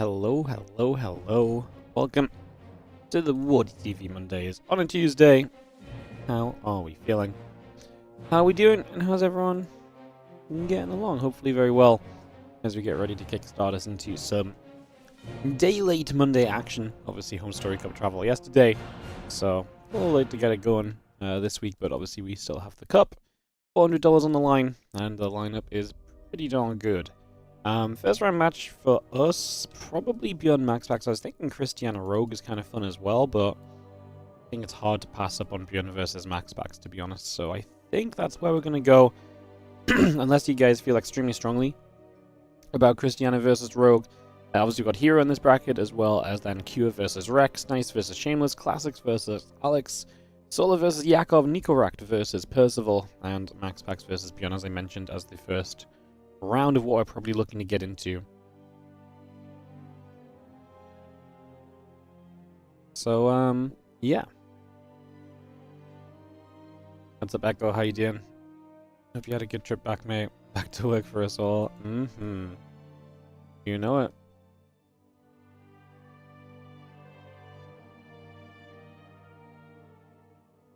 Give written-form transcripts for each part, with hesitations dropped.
Hello. Welcome to the WardiTV Mondays on a Tuesday. How are we feeling? How are we doing? And how's everyone getting along? Hopefully very well as we get ready to kickstart us into some day-late Monday action. Obviously, Home Story Cup travel yesterday, so a little late to get it going this week, but obviously we still have the cup. $400 on the line, and the lineup is pretty darn good. First round match for us, probably beyond MaxPax. I was thinking Christiana Rogue is kind of fun as well, but I think it's hard to pass up on Bjorn versus MaxPax, to be honest. So I think that's where we're going to go, unless you guys feel extremely strongly about Christiana versus Rogue. Obviously, we've got herO in this bracket, as well as then Cure versus Rex, Nice versus Shameless, Classics versus Alex, Solar versus Yakov, Nicorakt versus Percival, and MaxPax versus Bjorn, as I mentioned, as the first round of what we're probably looking to get into. So, yeah. What's up, Echo? How you doing? Hope you had a good trip back, mate. Back to work for us all. You know it.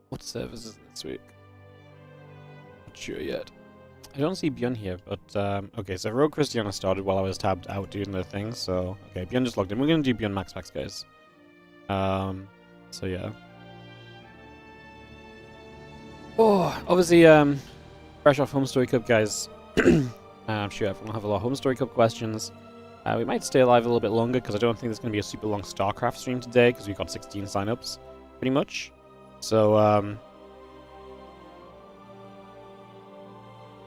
What services this week? Not sure yet. I don't see Bjorn here, but, okay, so Rogue Christiana started while I was tabbed out doing the thing, so, okay, Bjorn just logged in. We're gonna do Bjorn MaxPax, guys. So yeah. Oh, obviously, fresh off Home Story Cup, guys. I'm sure everyone will have a lot of Home Story Cup questions. We might stay alive a little bit longer, because I don't think there's gonna be a super long StarCraft stream today, because we've got 16 signups, pretty much. So,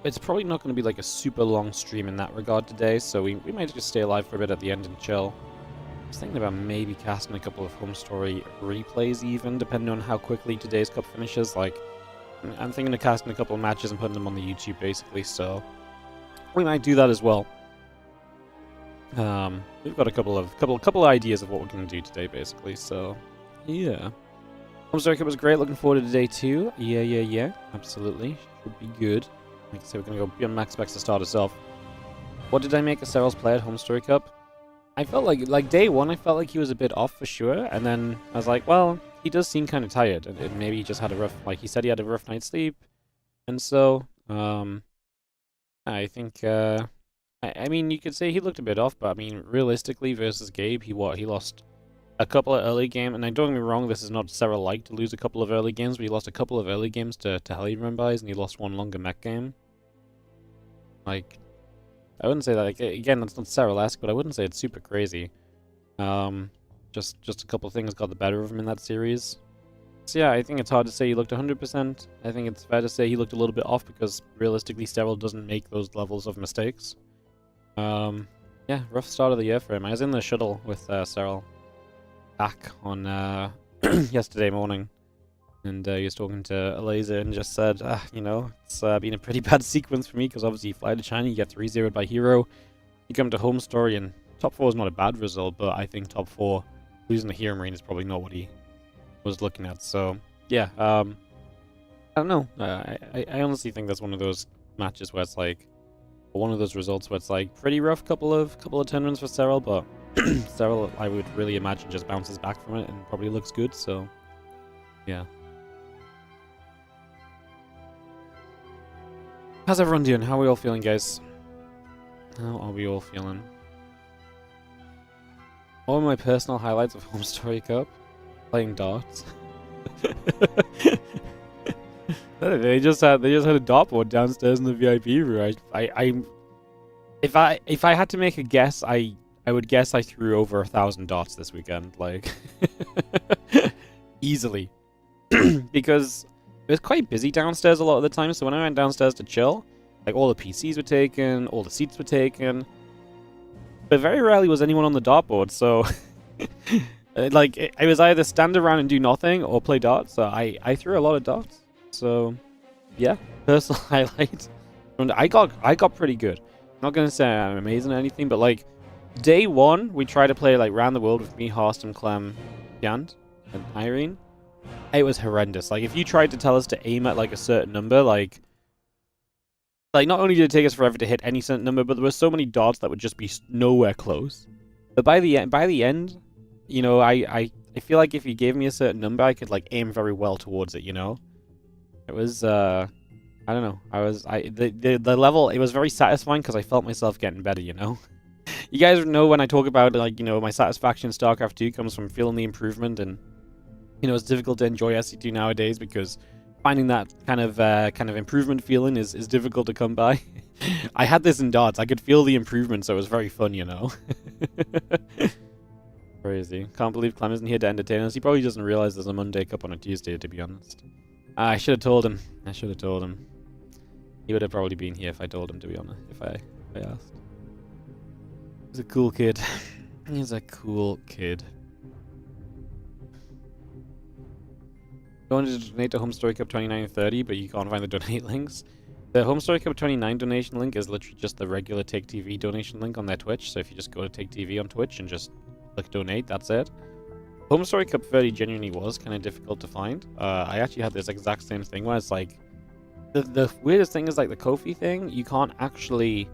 it's probably not going to be like a super long stream in that regard today, so we might just stay alive for a bit at the end and chill. I was thinking about maybe casting a couple of Home Story replays even, depending on how quickly today's cup finishes. Like, I'm thinking of casting a couple of matches and putting them on the YouTube, basically, so we might do that as well. We've got a couple of ideas of what we're going to do today, basically, so yeah. Home Story Cup was great, looking forward to day 2. Yeah, absolutely. Should be good. Like I said, we're going to go beyond MaxPax to start us off. What did I make a Cyril's play at Home Story Cup? I felt like day 1, I felt like he was a bit off for sure, and then I was like, well, he does seem kind of tired, and maybe he just had a rough, like he said he had a rough night's sleep, and so, I think, I mean, you could say he looked a bit off, but I mean, realistically, versus Gabe, he lost a couple of early games, and don't get me wrong, this is not Cyril like to lose a couple of early games, but he lost a couple of early games to Heli Rumbys, and he lost one longer mech game. Like, I wouldn't say that, like, again, that's not Cyril-esque, but I wouldn't say it's super crazy. Just a couple of things got the better of him in that series. So yeah, I think it's hard to say he looked 100%. I think it's fair to say he looked a little bit off, because realistically, Cyril doesn't make those levels of mistakes. Yeah, rough start of the year for him. I was in the shuttle with Cyril back on yesterday morning, and he was talking to Eliza and just said, you know, it's been a pretty bad sequence for me, because obviously you fly to China, you get 3-0'd by herO, you come to Home Story, and top 4 is not a bad result, but I think top 4, losing the herO Marine is probably not what he was looking at, so, yeah, I don't know, I honestly think that's one of those matches where it's like, or one of those results where it's like, pretty rough couple of tournaments for Cyril, but Cyril, I would really imagine, just bounces back from it and probably looks good, so, yeah. How's everyone doing? How are we all feeling, guys? How are we all feeling? What were my personal highlights of Home Story Cup? Playing darts. They just had a dartboard downstairs in the VIP room. If I had to make a guess, I would guess I threw over 1,000 darts this weekend, like easily, because it was quite busy downstairs a lot of the time. So when I went downstairs to chill, like all the PCs were taken, all the seats were taken, but very rarely was anyone on the dartboard. So like I was either stand around and do nothing or play darts. So I threw a lot of darts. So yeah, personal highlight. And I got pretty good. Not gonna say I'm amazing or anything, but like day 1, we tried to play like round the world with me, Horst, and Clem, Yant, and Irene. It was horrendous. Like if you tried to tell us to aim at like a certain number, like not only did it take us forever to hit any certain number, but there were so many dots that would just be nowhere close. But by the end, you know, I feel like if you gave me a certain number, I could like aim very well towards it. You know, it was I don't know. The level, it was very satisfying because I felt myself getting better. You know. You guys know when I talk about, like, you know, my satisfaction in StarCraft 2 comes from feeling the improvement, and, you know, it's difficult to enjoy SC2 nowadays because finding that kind of improvement feeling is difficult to come by. I had this in darts. I could feel the improvement, so it was very fun, you know. Crazy. Can't believe Clem isn't here to entertain us. He probably doesn't realize there's a Monday Cup on a Tuesday, to be honest. I should have told him. I should have told him. He would have probably been here if I told him, to be honest, if I asked. He's a cool kid. He's a cool kid. You wanted to donate to Home Story Cup 29 and 30, but you can't find the donate links. The Home Story Cup 29 donation link is literally just the regular Take TV donation link on their Twitch. So if you just go to Take TV on Twitch and just click donate, that's it. Home Story Cup 30 genuinely was kind of difficult to find. I actually had this exact same thing where it's like the weirdest thing is like the Ko-fi thing. You can't actually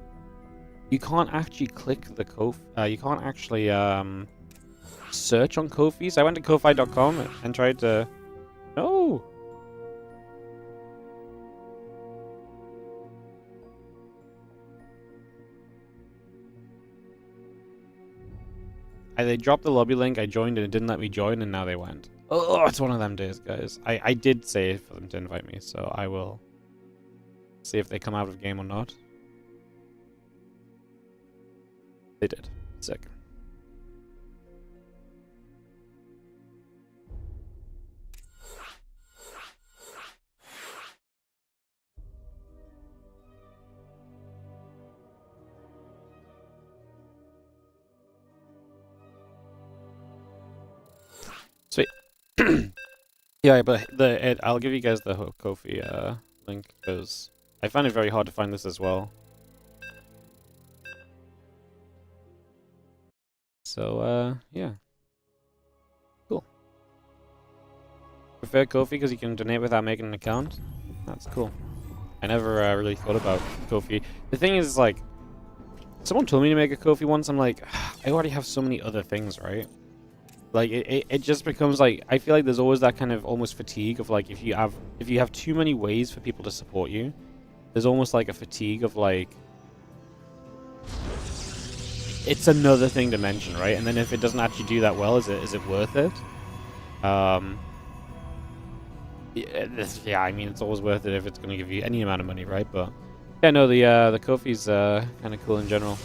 click the Ko-fi. You can't actually search on Ko-fi. So I went to Ko-fi.com and tried to. No. They dropped the lobby link. I joined and it didn't let me join, and now they went. Oh, it's one of them days, guys. I did say for them to invite me, so I will see if they come out of game or not. They did. Sick. Sweet. Yeah, but I'll give you guys the Ko-fi link because I find it very hard to find this as well. So, yeah. Cool. Prefer Ko-fi because you can donate without making an account? That's cool. I never really thought about Ko-fi. The thing is, like, someone told me to make a Ko-fi once. I'm like, I already have so many other things, right? Like, it just becomes, like, I feel like there's always that kind of almost fatigue of, like, if you have too many ways for people to support you, there's almost, like, a fatigue of, like, it's another thing to mention, right? And then if it doesn't actually do that well, is it worth it? Yeah, I mean, it's always worth it if it's going to give you any amount of money, right? But yeah, no, the Ko-fi's kind of cool in general.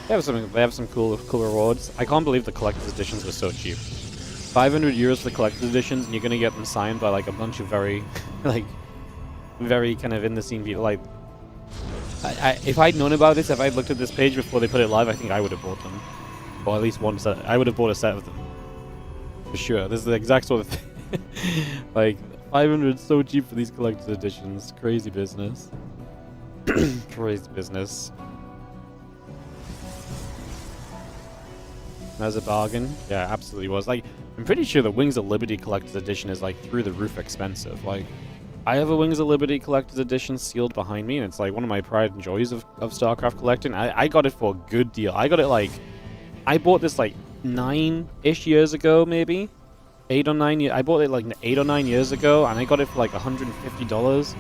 They have some cool rewards. I can't believe the collector's editions were so cheap. 500 euros for the collector's editions, and you're going to get them signed by like a bunch of very, like, very kind of in the scene people. Like, if I'd known about this, if I'd looked at this page before they put it live, I think I would have bought them. Or at least one set. I would have bought a set of them. For sure. This is the exact sort of thing. Like, 500 is so cheap for these collector's editions. Crazy business. Crazy business. As a bargain. Yeah, absolutely was. Like, I'm pretty sure the Wings of Liberty collector's edition is like through the roof expensive. Like, I have a Wings of Liberty collector's edition sealed behind me, and it's like one of my pride and joys of StarCraft collecting. I got it for a good deal. I got it like, I bought this like 9-ish years ago, maybe 8 or 9 years. I bought it like 8 or 9 years ago, and I got it for like $150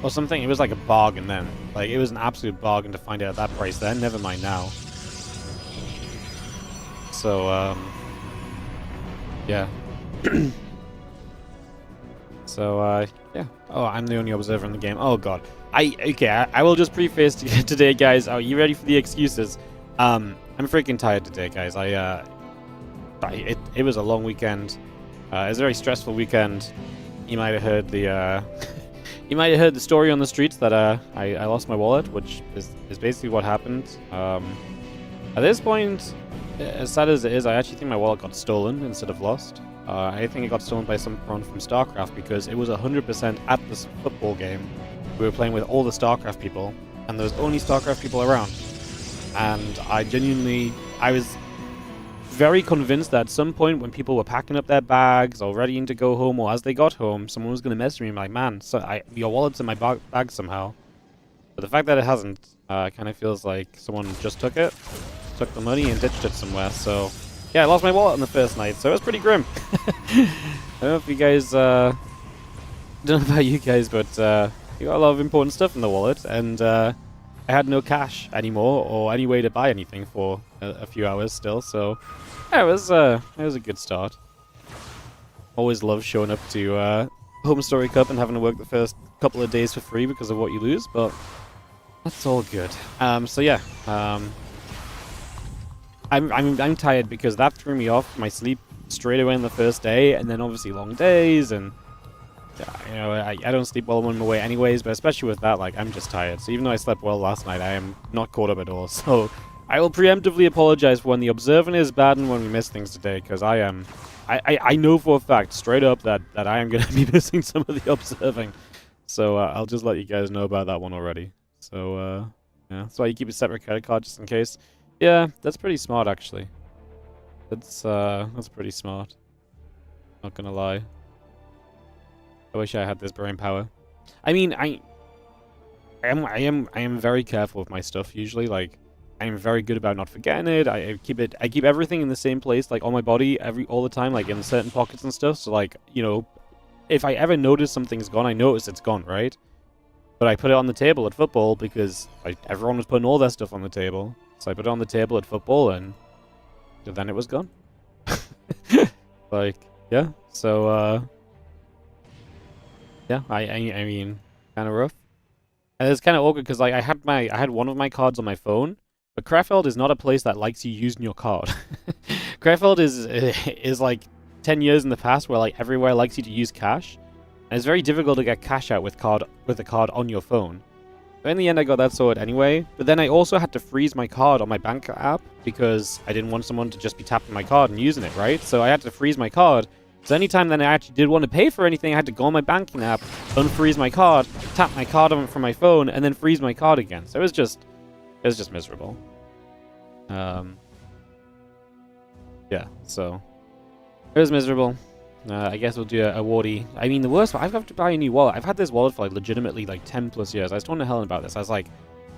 or something. It was like a bargain then. Like, it was an absolute bargain to find it at that price then. Never mind now. So, yeah. So, yeah. Oh, I'm the only observer in the game. Oh, God. I will just preface today, guys. Are you ready for the excuses? I'm freaking tired today, guys. It was a long weekend. It was a very stressful weekend. You might have heard the, you might have heard the story on the streets that, I lost my wallet, which is basically what happened. At this point, as sad as it is, I actually think my wallet got stolen instead of lost. I think it got stolen by someone from StarCraft because it was 100% at this football game. We were playing with all the StarCraft people, and there was only StarCraft people around. And I was very convinced that at some point when people were packing up their bags or ready to go home, or as they got home, someone was going to message me and be like, man, your wallet's in my bag somehow. But the fact that it hasn't kind of feels like someone just took it. took the money and ditched it somewhere. So, yeah, I lost my wallet on the first night, so it was pretty grim. I don't know if you guys, don't know about you guys, but you got a lot of important stuff in the wallet, and I had no cash anymore or any way to buy anything for a few hours still. So, yeah, it was a good start. Always love showing up to Home Story Cup and having to work the first couple of days for free because of what you lose, but that's all good. So yeah, I'm tired because that threw me off my sleep straight away on the first day, and then obviously long days, and you know, I don't sleep well when I'm away anyways, but especially with that, like, I'm just tired. So even though I slept well last night, I am not caught up at all. So I will preemptively apologize for when the observing is bad and when we miss things today, because I know for a fact, straight up, that I am going to be missing some of the observing. So I'll just let you guys know about that one already. So, yeah, that's why you keep a separate credit card just in case. Yeah, that's pretty smart, actually. That's pretty smart. Not gonna lie. I wish I had this brain power. I mean, I am very careful with my stuff usually. Like, I am very good about not forgetting it. I keep everything in the same place, like on my body all the time, like in certain pockets and stuff. So like, you know, if I ever notice something's gone, I notice it's gone, right? But I put it on the table at football because everyone was putting all their stuff on the table. So I put it on the table at football, and then it was gone. Like, yeah. So, yeah, I mean, kind of rough. And it's kind of awkward because like I had one of my cards on my phone, but Krefeld is not a place that likes you using your card. Krefeld is like 10 years in the past where like everywhere likes you to use cash. And it's very difficult to get cash out with a card on your phone. But in the end, I got that sorted anyway. But then I also had to freeze my card on my bank app because I didn't want someone to just be tapping my card and using it, right? So I had to freeze my card. So anytime then I actually did want to pay for anything, I had to go on my banking app, unfreeze my card, tap my card on from my phone, and then freeze my card again. So it was just miserable. Yeah, so it was miserable. I guess we'll do a Wardy. I mean, the worst part, I've got to buy a new wallet. I've had this wallet for like legitimately like 10 plus years. I was talking to Helen about this. I was like,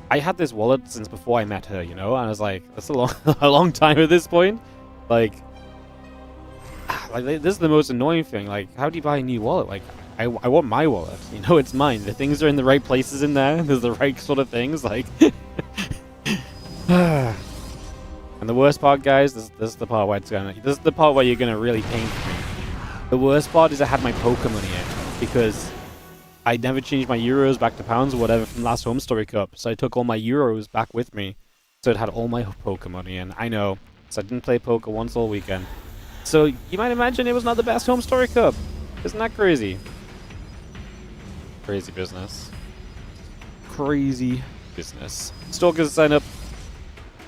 I had this wallet since before I met her, you know? And I was like, that's a long time at this point. Like, this is the most annoying thing. Like, how do you buy a new wallet? Like, I want my wallet. You know, it's mine. The things are in the right places in there. There's the right sort of things. Like, and the worst part, guys, this is the part where this is the part where you're gonna really pain me. The worst part is I had my poker money in because I never changed my euros back to pounds or whatever from last Home Story Cup. So I took all my euros back with me. So it had all my poker money in. I know. So I didn't play poker once all weekend. So you might imagine it was not the best Home Story Cup. Isn't that crazy? Crazy business. Crazy business. Stalkers sign up.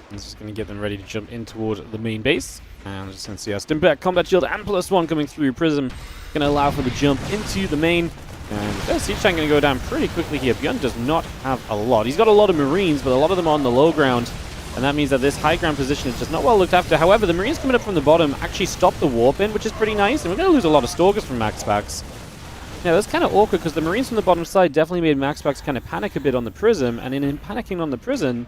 I'm just going to get them ready to jump in toward the main base. And I'm just going to see our Stimpak Combat Shield and +1 coming through. Prism going to allow for the jump into the main. And Siege Tank going to go down pretty quickly here. Bjorn does not have a lot. He's got a lot of Marines, but a lot of them are on the low ground. And that means that this high ground position is just not well looked after. However, the Marines coming up from the bottom actually stop the warp in, which is pretty nice. And we're going to lose a lot of Stalkers from MaxPax. Now, that's kind of awkward because the Marines from the bottom side definitely made MaxPax kind of panic a bit on the Prism. And in panicking on the Prism,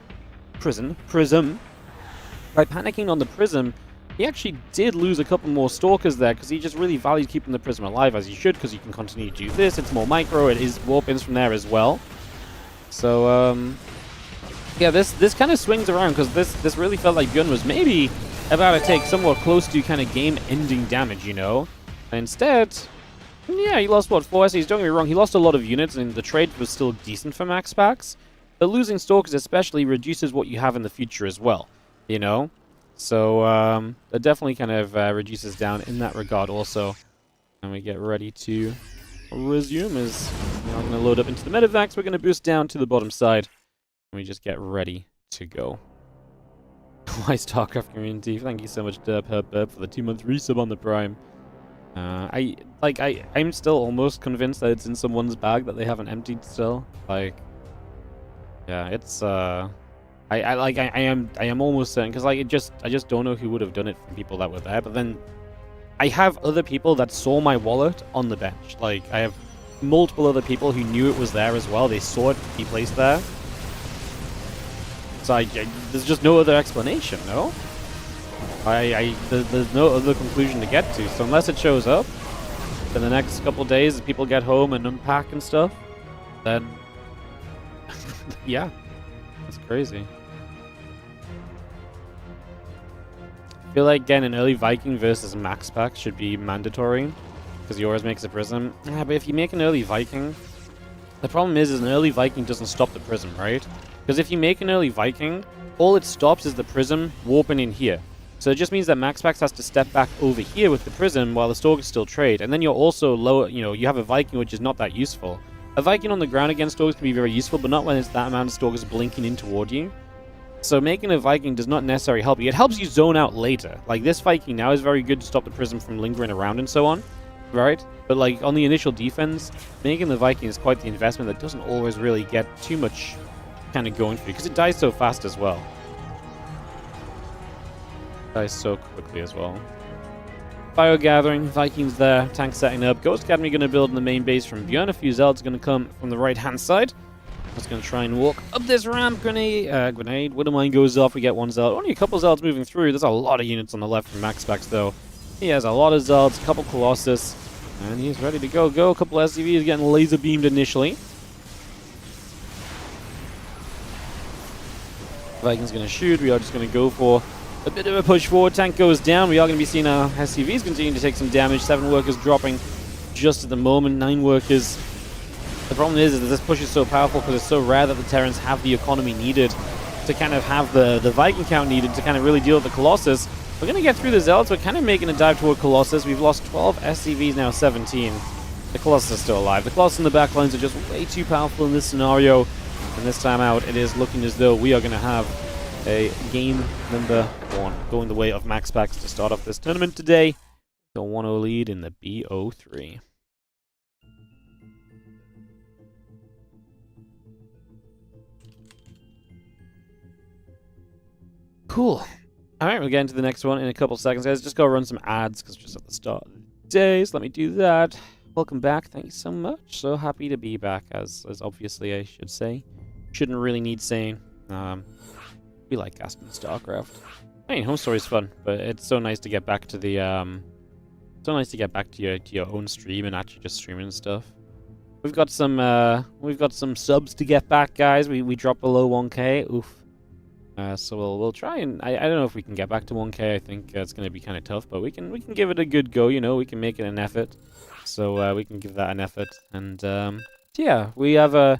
by panicking on the Prism, he actually did lose a couple more Stalkers there because he just really valued keeping the Prism alive, as he should, because you can continue to do this. It's more micro. It is warp-ins from there as well. So, yeah, this kind of swings around because this really felt like Bjorn was maybe about to take somewhat close to kind of game-ending damage, you know? And instead, yeah, he lost, what, 4 SCs? Don't get me wrong, he lost a lot of units, and the trade was still decent for MaxPax. But losing Stalkers especially reduces what you have in the future as well, you know? So, it definitely kind of reduces down in that regard also. And we get ready to resume as we're going to load up into the medevacs. We're going to boost down to the bottom side. And we just get ready to go. Why StarCraft community? Thank you so much, Derp for the 2-month resub on the Prime. I'm still almost convinced that it's in someone's bag that they haven't emptied still. Like, yeah, it's I am almost certain because like I just don't know who would have done it from people that were there. But then I have other people that saw my wallet on the bench. Like I have multiple other people who knew it was there as well. They saw it be placed there. there's just no other explanation, no? There's no other conclusion to get to. So unless it shows up in the next couple days as people get home and unpack and stuff, then yeah, that's crazy. I feel like getting an early Viking versus MaxPax should be mandatory because yours makes a prism. Yeah, but if you make an early Viking, the problem is an early Viking doesn't stop the prism, right? Because if you make an early Viking, all it stops is the prism warping in here. So it just means that MaxPax has to step back over here with the prism while the Stork still trade. And then you're also lower, you have a Viking which is not that useful. A Viking on the ground against Storks can be very useful, but not when it's that amount of Storks blinking in toward you. So making a Viking does not necessarily help you. It helps you zone out later. Like this Viking now is very good to stop the prism from lingering around and so on, right? But like on the initial defense, making the Viking is quite the investment that doesn't always really get too much kind of going for you because it dies so fast as well. Dies so quickly as well. Bio gathering, Vikings there, tank setting up. Ghost Academy going to build in the main base from beyond. A few Zealots going to come from the right hand side. Just going to try and walk up this ramp. Grenade, Widowmine goes off. We get one Zealot. Only a couple Zealots moving through. There's a lot of units on the left from MaxPax though. He has a lot of Zealots, a couple Colossus, and he's ready to go. A couple SCVs getting laser beamed initially. Vikings going to shoot. We are just going to go for a bit of a push forward. Tank goes down. We are going to be seeing our SCVs continue to take some damage. 7 workers dropping just at the moment. 9 workers. The problem is that this push is so powerful because it's so rare that the Terrans have the economy needed to kind of have the Viking count needed to kind of really deal with the Colossus. We're going to get through the Zealots. We're kind of making a dive toward Colossus. We've lost 12 SCVs, now 17. The Colossus is still alive. The Colossus and the backlines are just way too powerful in this scenario. And this time out, it is looking as though we are going to have a game number 1 going the way of MaxPax to start off this tournament today. The 1-0 lead in the BO3. Cool. Alright, we'll get into the next one in a couple seconds, guys. Just gotta run some ads because just at the start of the day, so let me do that. Welcome back. Thank you so much. So happy to be back, as obviously I should say. Shouldn't really need saying. We like casting StarCraft. I mean, Home Story is fun, but it's so nice to get back to the so nice to get back to your own stream and actually just streaming stuff. We've got some subs to get back, guys. We dropped below 1K. Oof. So we'll try and I don't know if we can get back to 1K. I think it's going to be kind of tough, but we can give it a good go. We can make it an effort. So we can give that an effort. And yeah, we have a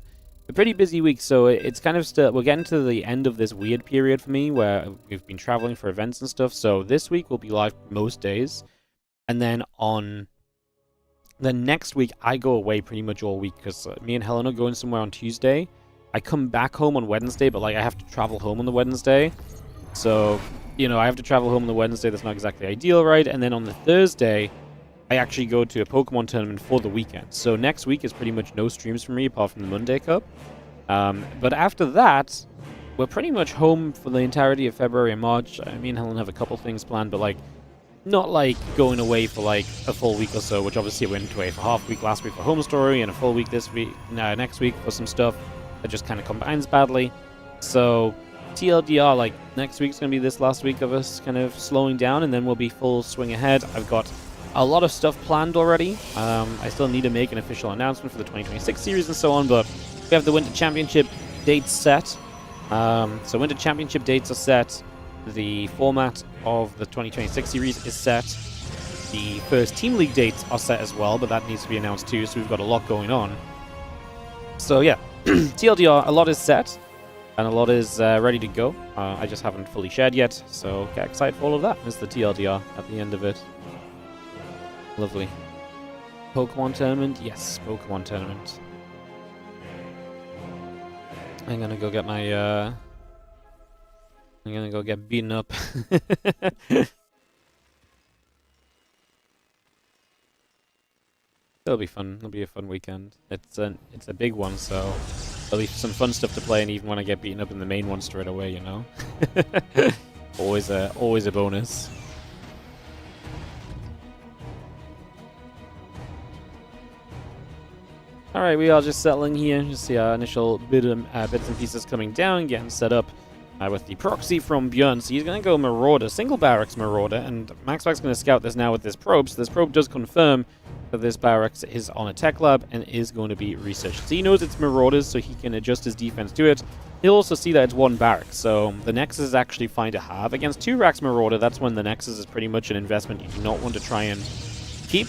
pretty busy week, so it's kind of still, we're getting to the end of this weird period for me where we've been traveling for events and stuff. So this week will be live most days, and then on the next week I go away pretty much all week because me and Helen are going somewhere on Tuesday. I come back home on Wednesday, but like I have to travel home on the Wednesday, so I have to travel home on the Wednesday. That's not exactly ideal, right? And then on the Thursday I actually go to a Pokemon tournament for the weekend. So next week is pretty much no streams for me apart from the Monday Cup. But after that, we're pretty much home for the entirety of February and March. Me and Helen have a couple things planned, but like not like going away for like a full week or so, which obviously we went away for half a week last week for Home Story and a full week this week, next week for some stuff that just kind of combines badly. So TLDR, like next week's going to be this last week of us kind of slowing down, and then we'll be full swing ahead. I've got a lot of stuff planned already. I still need to make an official announcement for the 2026 series and so on, but we have the Winter Championship dates set. So Winter Championship dates are set. The format of the 2026 series is set. The first Team League dates are set as well, but that needs to be announced too, so we've got a lot going on. So yeah, TLDR, a lot is set, and a lot is ready to go. I just haven't fully shared yet, so get excited for all of that. There's the TLDR at the end of it. Lovely. Pokemon tournament? Yes, Pokemon tournament. I'm gonna go get my, I'm gonna go get beaten up. It'll be fun. It'll be a fun weekend. It's a big one, so there'll be some fun stuff to play, and even when I get beaten up in the main one straight away, always a bonus. Alright, we are just settling here. Just see our initial bits and pieces coming down, getting set up with the proxy from Bjorn. So he's going to go Marauder, single barracks Marauder, and MaxPax going to scout this now with this probe. So this probe does confirm that this barracks is on a tech lab and is going to be researched. So he knows it's Marauders, so he can adjust his defense to it. He'll also see that it's one barracks, so the Nexus is actually fine to have. Against 2 racks Marauder, that's when the Nexus is pretty much an investment you do not want to try and keep.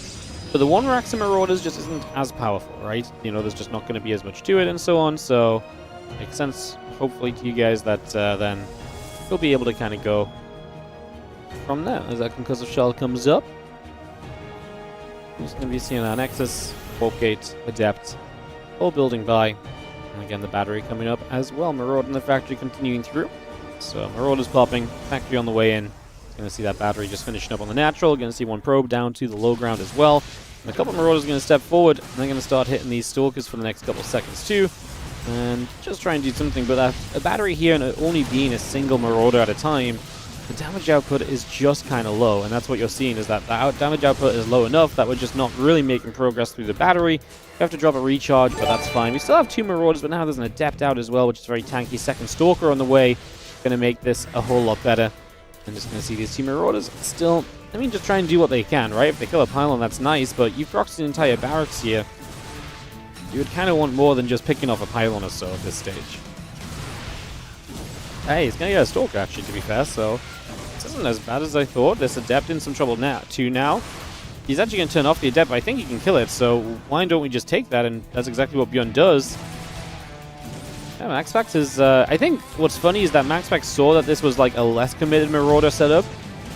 But the 1 racks and Marauders just isn't as powerful, right? You know, there's just not going to be as much to it and so on, so it makes sense, hopefully, to you guys that then you'll be able to kind of go from there as that concussive shell comes up. We're just going to be seeing our Nexus, Warp Gate, Adept, all building by. And again, the battery coming up as well. Marauder in the factory continuing through. So Marauder's popping, factory on the way in. Going to see that battery just finishing up on the natural. Going to see 1 probe down to the low ground as well. And a couple of Marauders going to step forward. And they're going to start hitting these Stalkers for the next couple of seconds too. And just try and do something. But a battery here and only being a single Marauder at a time, the damage output is just kind of low, and that's what you're seeing, is that the damage output is low enough that we're just not really making progress through the battery. You have to drop a recharge, but that's fine. We still have 2 Marauders, but now there's an Adept out as well, which is very tanky. Second Stalker on the way, going to make this a whole lot better. I'm just going to see these 2 Marauders still, I mean, just try and do what they can, right? If they kill a pylon, that's nice, but you've proxied an entire barracks here. You would kind of want more than just picking off a pylon or so at this stage. Hey, he's going to get a Stalker, actually, to be fair, so this isn't as bad as I thought. This Adept in some trouble now. He's actually going to turn off the Adept, but I think he can kill it, so why don't we just take that? And that's exactly what Bjorn does. Yeah, MaxPax is... I think what's funny is that MaxPax saw that this was like a less committed Marauder setup,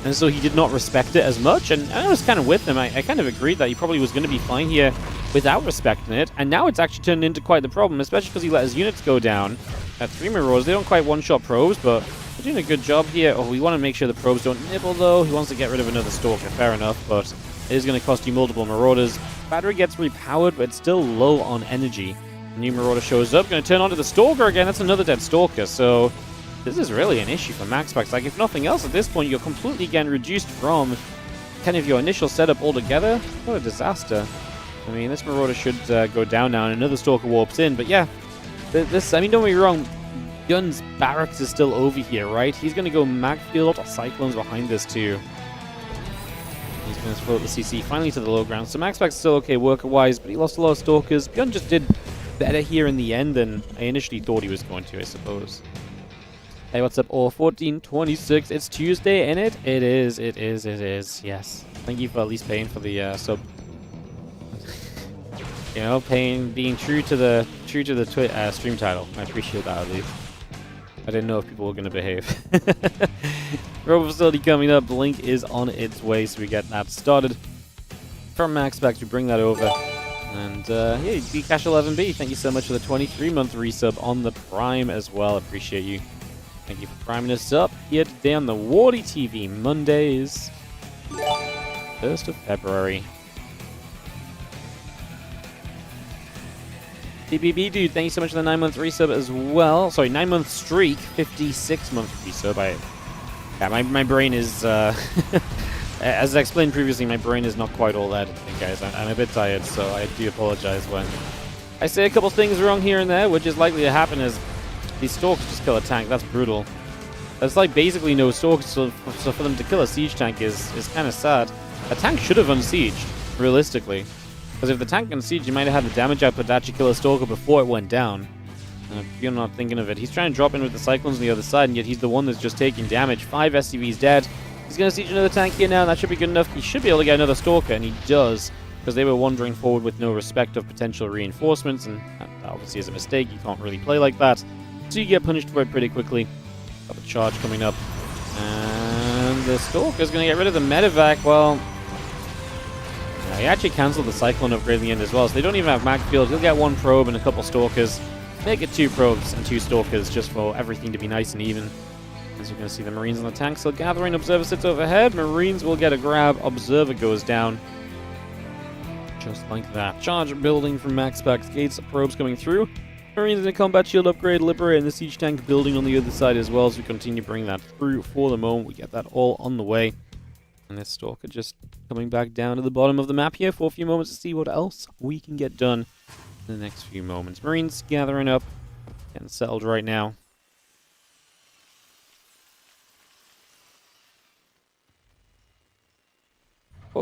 and so he did not respect it as much, and I was kind of with him. I kind of agreed that he probably was going to be fine here without respecting it, and now it's actually turned into quite the problem, especially because he let his units go down. At 3 Marauders, they don't quite one-shot probes, but we're doing a good job here. Oh, we want to make sure the probes don't nibble, though. He wants to get rid of another Stalker, fair enough, but it is going to cost you multiple Marauders. Battery gets repowered, but it's still low on energy. A new Marauder shows up, going to turn onto the Stalker again. That's another dead Stalker, so this is really an issue for MaxPax. Like, if nothing else, at this point, you're completely again reduced from kind of your initial setup altogether. What a disaster. I mean, this Marauder should go down now, and another Stalker warps in, but yeah, this, I mean, don't get me wrong, Gun's barracks is still over here, right? He's going to go Magfield or Cyclones behind this too. He's going to float the CC finally to the low ground. So MaxPax is still okay worker-wise, but he lost a lot of Stalkers. Gun just did better here in the end than I initially thought he was going to, I suppose. Hey, what's up, all? 1426. It's Tuesday, ain't it? It is. Yes. Thank you for at least paying for the sub. You know, being true to the stream title. I appreciate that at least. I didn't know if people were going to behave. Robo facility coming up. The link is on its way, so we get that started. From MaxPax, we bring that over. And yeah, Bcash11B, thank you so much for the 23-month resub on the Prime as well. Appreciate you. Thank you for priming us up here today on the WardiTV Mondays, 1st of February. TBB dude, thank you so much for the 9-month resub as well. Sorry, 9-month streak, 56-month resub. Yeah, my brain is, as I explained previously, my brain is not quite all that, guys. I'm a bit tired, so I do apologize when I say a couple things wrong here and there, which is likely to happen as these Stalkers just kill a tank. That's brutal. That's like basically no Stalkers, so for them to kill a siege tank is kind of sad. A tank should have unsieged, realistically. Because if the tank can siege, you might have had the damage output to actually kill a Stalker before it went down. You're not thinking of it. He's trying to drop in with the Cyclones on the other side, and yet he's the one that's just taking damage. 5 SCVs dead. He's going to siege another tank here now, and that should be good enough. He should be able to get another Stalker, and he does, because they were wandering forward with no respect of potential reinforcements, and that obviously is a mistake. You can't really play like that. So you get punished for it pretty quickly. Got the charge coming up. And the Stalker's going to get rid of the medevac. Well, he actually cancelled the Cyclone upgrade in the end as well, so they don't even have Magfield. He'll get 1 probe and a couple Stalkers. Make it 2 probes and 2 Stalkers just for everything to be nice and even. As you're going to see the Marines on the tank still gathering. Observer sits overhead. Marines will get a grab. Observer goes down. Just like that. Charge building from MaxPax. Gates of probes coming through. Marines in a combat shield upgrade. Liberating the siege tank building on the other side as well, as we continue to bring that through for the moment. We get that all on the way. And this Stalker just coming back down to the bottom of the map here for a few moments to see what else we can get done in the next few moments. Marines gathering up. Getting settled right now.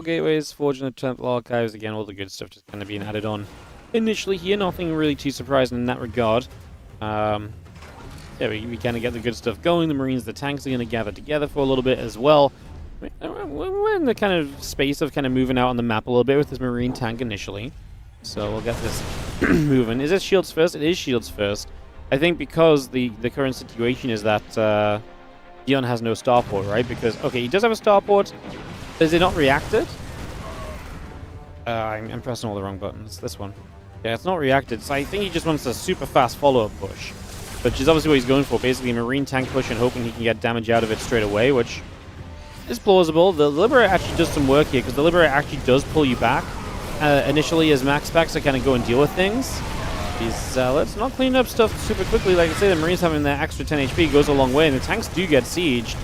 Portal gateways, forging the temple archives, again, all the good stuff just kind of being added on initially here. Nothing really too surprising in that regard. Yeah, we kind of get the good stuff going. The Marines, the tanks are going to gather together for a little bit as well. We're in the kind of space of kind of moving out on the map a little bit with this Marine tank initially. So we'll get this moving. Is it shields first? It is shields first. I think because the current situation is that Dion has no starport, right? Because, okay, he does have a starport. Is it not reacted? I'm pressing all the wrong buttons. This one. Yeah, it's not reacted, so I think he just wants a super fast follow-up push. Which is obviously what he's going for. Basically, a Marine tank push and hoping he can get damage out of it straight away, which is plausible. The Liberator actually does some work here, because the Liberator actually does pull you back. Initially, as MaxPax to kind of go and deal with things. These zealots not cleaning up stuff super quickly. Like I say, the Marines having their extra 10 HP goes a long way, and the tanks do get sieged.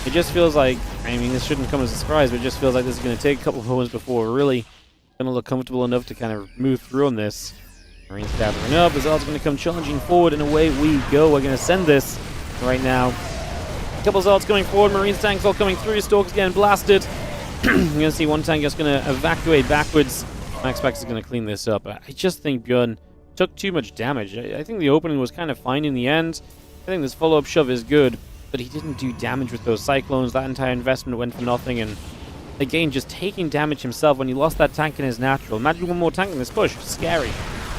It just feels like, I mean, this shouldn't come as a surprise, but it just feels like this is going to take a couple of moments before we're really going to look comfortable enough to kind of move through on this. Marines gathering up, the zealots going to come challenging forward, and away we go. We're going to send this right now. A couple of zealots coming forward, Marines tanks all coming through, Stalkers getting blasted. You're going to see one tank that's going to evacuate backwards. MaxPax is going to clean this up. I just think Bjorn took too much damage. I think the opening was kind of fine in the end. I think this follow-up shove is good, but he didn't do damage with those cyclones. That entire investment went for nothing, and again, just taking damage himself when he lost that tank in his natural. Imagine one more tank in this push. Scary.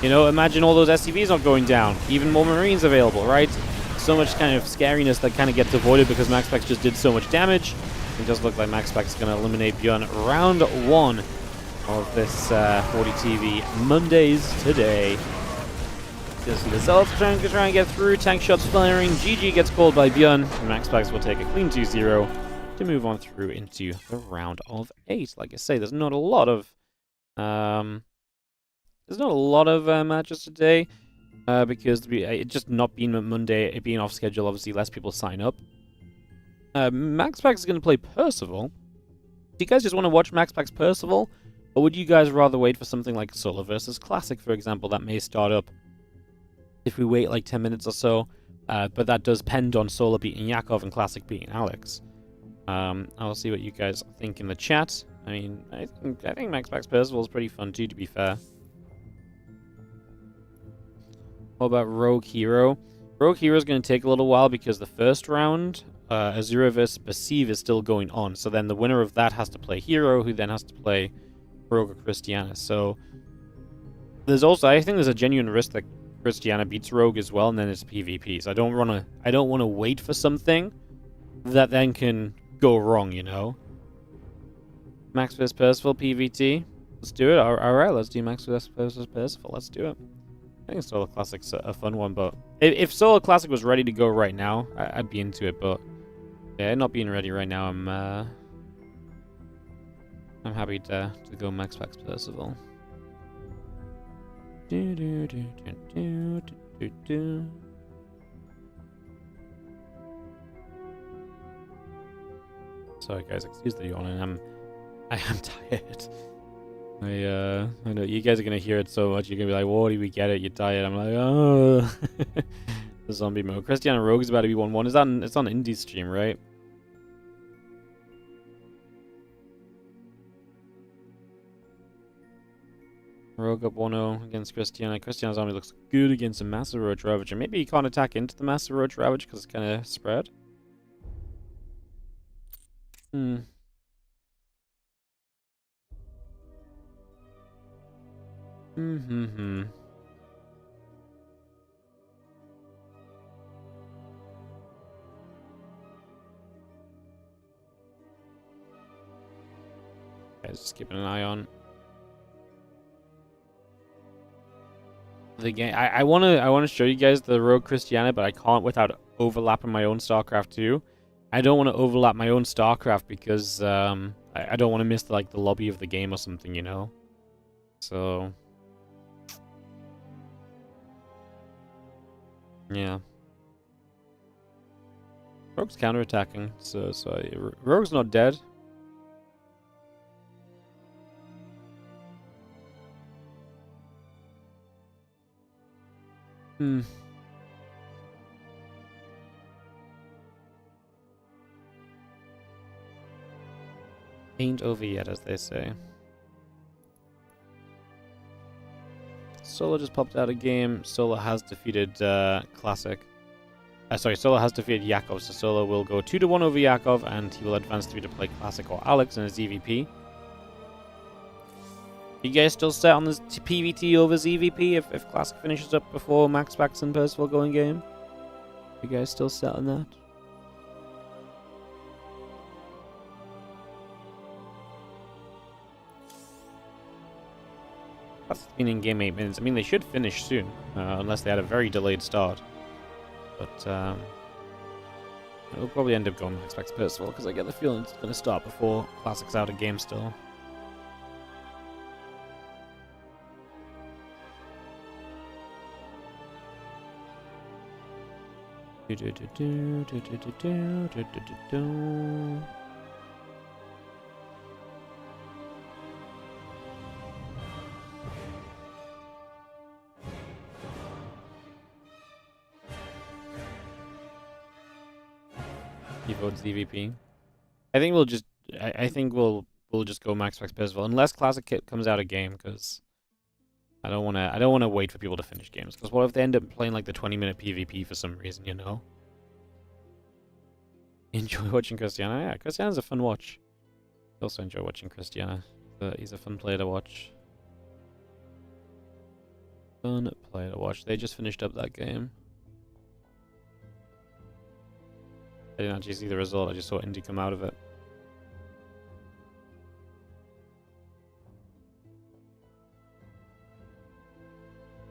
You know, imagine all those SCVs not going down. Even more Marines available, right? So much kind of scariness that kind of gets avoided because MaxPax just did so much damage. It does look like MaxPax is going to eliminate Bjorn round one of this WardiTV Mondays today. Just the zealots trying to get through. Tank shots firing. GG gets called by Bjorn. And MaxPax will take a clean 2-0 to move on through into the round of 8. Like I say, there's not a lot of matches today because it just not being Monday, it being off schedule. Obviously, less people sign up. MaxPax is going to play Percival. Do you guys just want to watch MaxPax Percival, or would you guys rather wait for something like Solo versus Classic, for example, that may start up if we wait like 10 minutes or so? But that does depend on Solo beating Yakov and Classic beating Alex. I'll see what you guys think in the chat. I mean, I think MaxPax Percival is pretty fun too, to be fair. What about Rogue herO? Rogue herO is going to take a little while because the first round, Azura vs. Perceive, is still going on. So then the winner of that has to play herO, who then has to play Rogue or Christiana. So there's also, I think there's a genuine risk that Christiana beats Rogue as well, and then it's PvP. So I don't want to wait for something that then can go wrong, you know. Max vs. Percival PvT. Let's do it. Alright, let's do Max vs. Percival. Let's do it. I think Solo Classic's a fun one, but if Solo Classic was ready to go right now, I'd be into it, but yeah, not being ready right now, I'm happy to go MaxPax Percival. Sorry guys, excuse the yawning. I am tired. I know you guys are gonna hear it so much. You're gonna be like, "Wardy, we get it. You're tired." I'm like, "Oh." The zombie mode. Christiana Rogue is about to be 1-1. Is that it's on Indie stream, right? Rogue up 1-0 against Christiana. Christiana Zombie looks good against a Massive Roach Ravager. Maybe he can't attack into the Massive Roach Ravager because it's kind of spread. Guys, just keeping an eye on the game. I want to show you guys the Rogue Christiana, but I can't without overlapping my own StarCraft 2. I don't want to overlap my own StarCraft because I don't want to miss the lobby of the game or something, you know. So yeah. Rogue's counterattacking, so Rogue's not dead. Ain't over yet, as they say. Solo just popped out a game. Solo has defeated Classic. Sorry, Solo has defeated Yakov, so Solo will go 2-1 over Yakov, and he will advance through to play Classic or Alex in his EVP. You guys still set on this PvT over ZVP if Classic finishes up before MaxPax and Percival go in game? You guys still set on that? That's been in game 8 minutes. I mean, they should finish soon, unless they had a very delayed start. But it'll probably end up going MaxPax Percival, because I get the feeling it's going to start before Classic's out of game still. He votes EVP. I think we'll just. I think we'll just go MaxPax Percival unless Classic Kit comes out a game, because I don't wanna wait for people to finish games. Because what if they end up playing like the 20-minute PvP for some reason? You know. Enjoy watching Christiana. Yeah, Christiana's a fun watch. I also enjoy watching Christiana. He's a fun player to watch. Fun player to watch. They just finished up that game. I didn't actually see the result, I just saw Indy come out of it.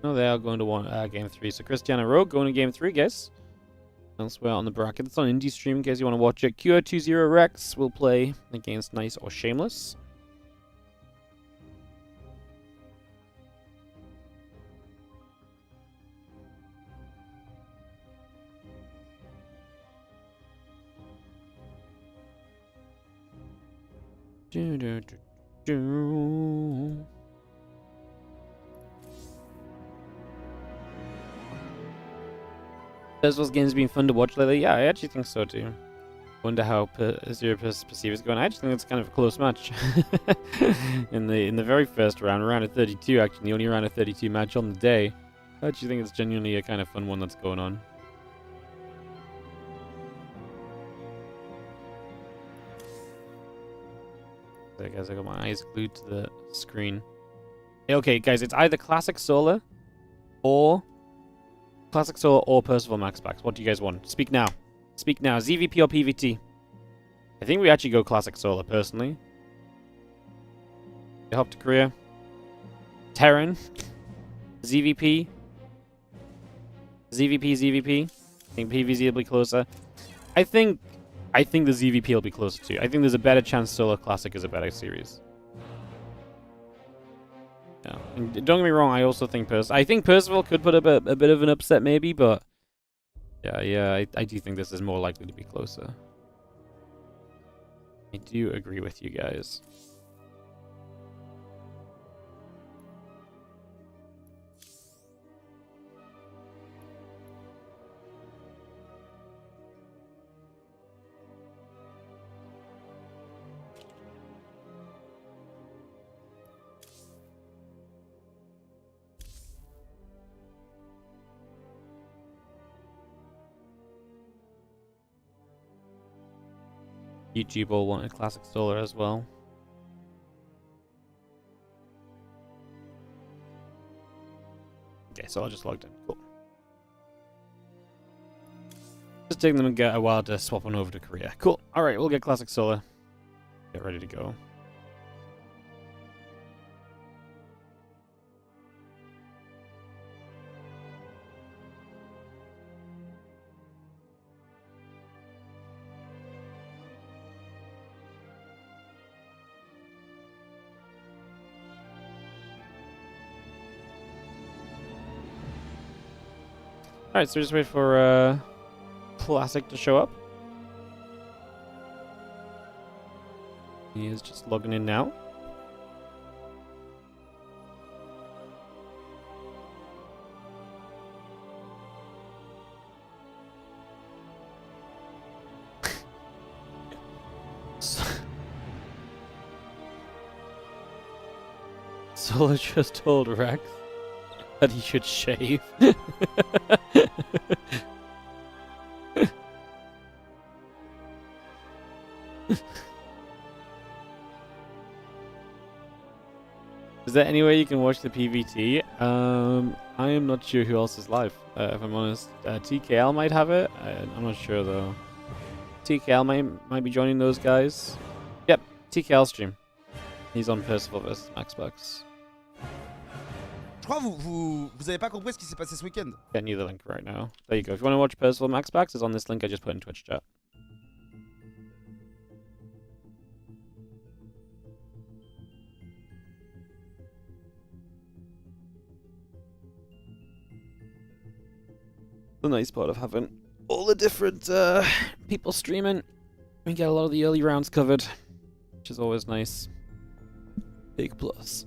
No, they are going to game 3. So Christiana Rogue going to game 3, guys. Elsewhere on the bracket. It's on Indie Stream in case you want to watch it. QR20 Rex will play against Nice or Shameless. Percival's games been fun to watch lately? Yeah, I actually think so too. Wonder how Zero perceives going. I actually think it's kind of a close match. in the very first round of 32 actually, the only round of 32 match on the day. I actually think it's genuinely a kind of fun one that's going on. There, guys, I got my eyes glued to the screen. Okay, guys, it's either Classic Solar or Percival MaxPax. What do you guys want? Speak now. Speak now. ZVP or PvT? I think we actually go Classic Solar, personally. Hop to Korea. Terran. ZVP. ZVP. I think PvZ will be closer. I think the ZVP will be closer too. I think there's a better chance Solar Classic is a better series. Yeah. And don't get me wrong, I also think Percival could put up a bit of an upset maybe, but yeah, I do think this is more likely to be closer. I do agree with you guys. YouTube will want a Classic Solar as well. Okay, so I just logged in. Cool. Just taking them a while to swap on over to Korea. Cool. Alright, we'll get Classic Solar. Get ready to go. Alright, so just wait for Classic to show up. He is just logging in now. Solo just told Rex that he should shave. Is there any way you can watch the PVT? I am not sure who else is live, if I'm honest. TKL might have it. I'm not sure though. TKL might be joining those guys. Yep, TKL stream. He's on Percival vs MaxPax. Je crois que vous avez pas compris ce qui s'est passé ce week-end. Getting you the link right now. There you go. If you want to watch Percival MaxPax, it's on this link I just put in Twitch chat. The nice part of having all the different people streaming. We get a lot of the early rounds covered, which is always nice. Big plus.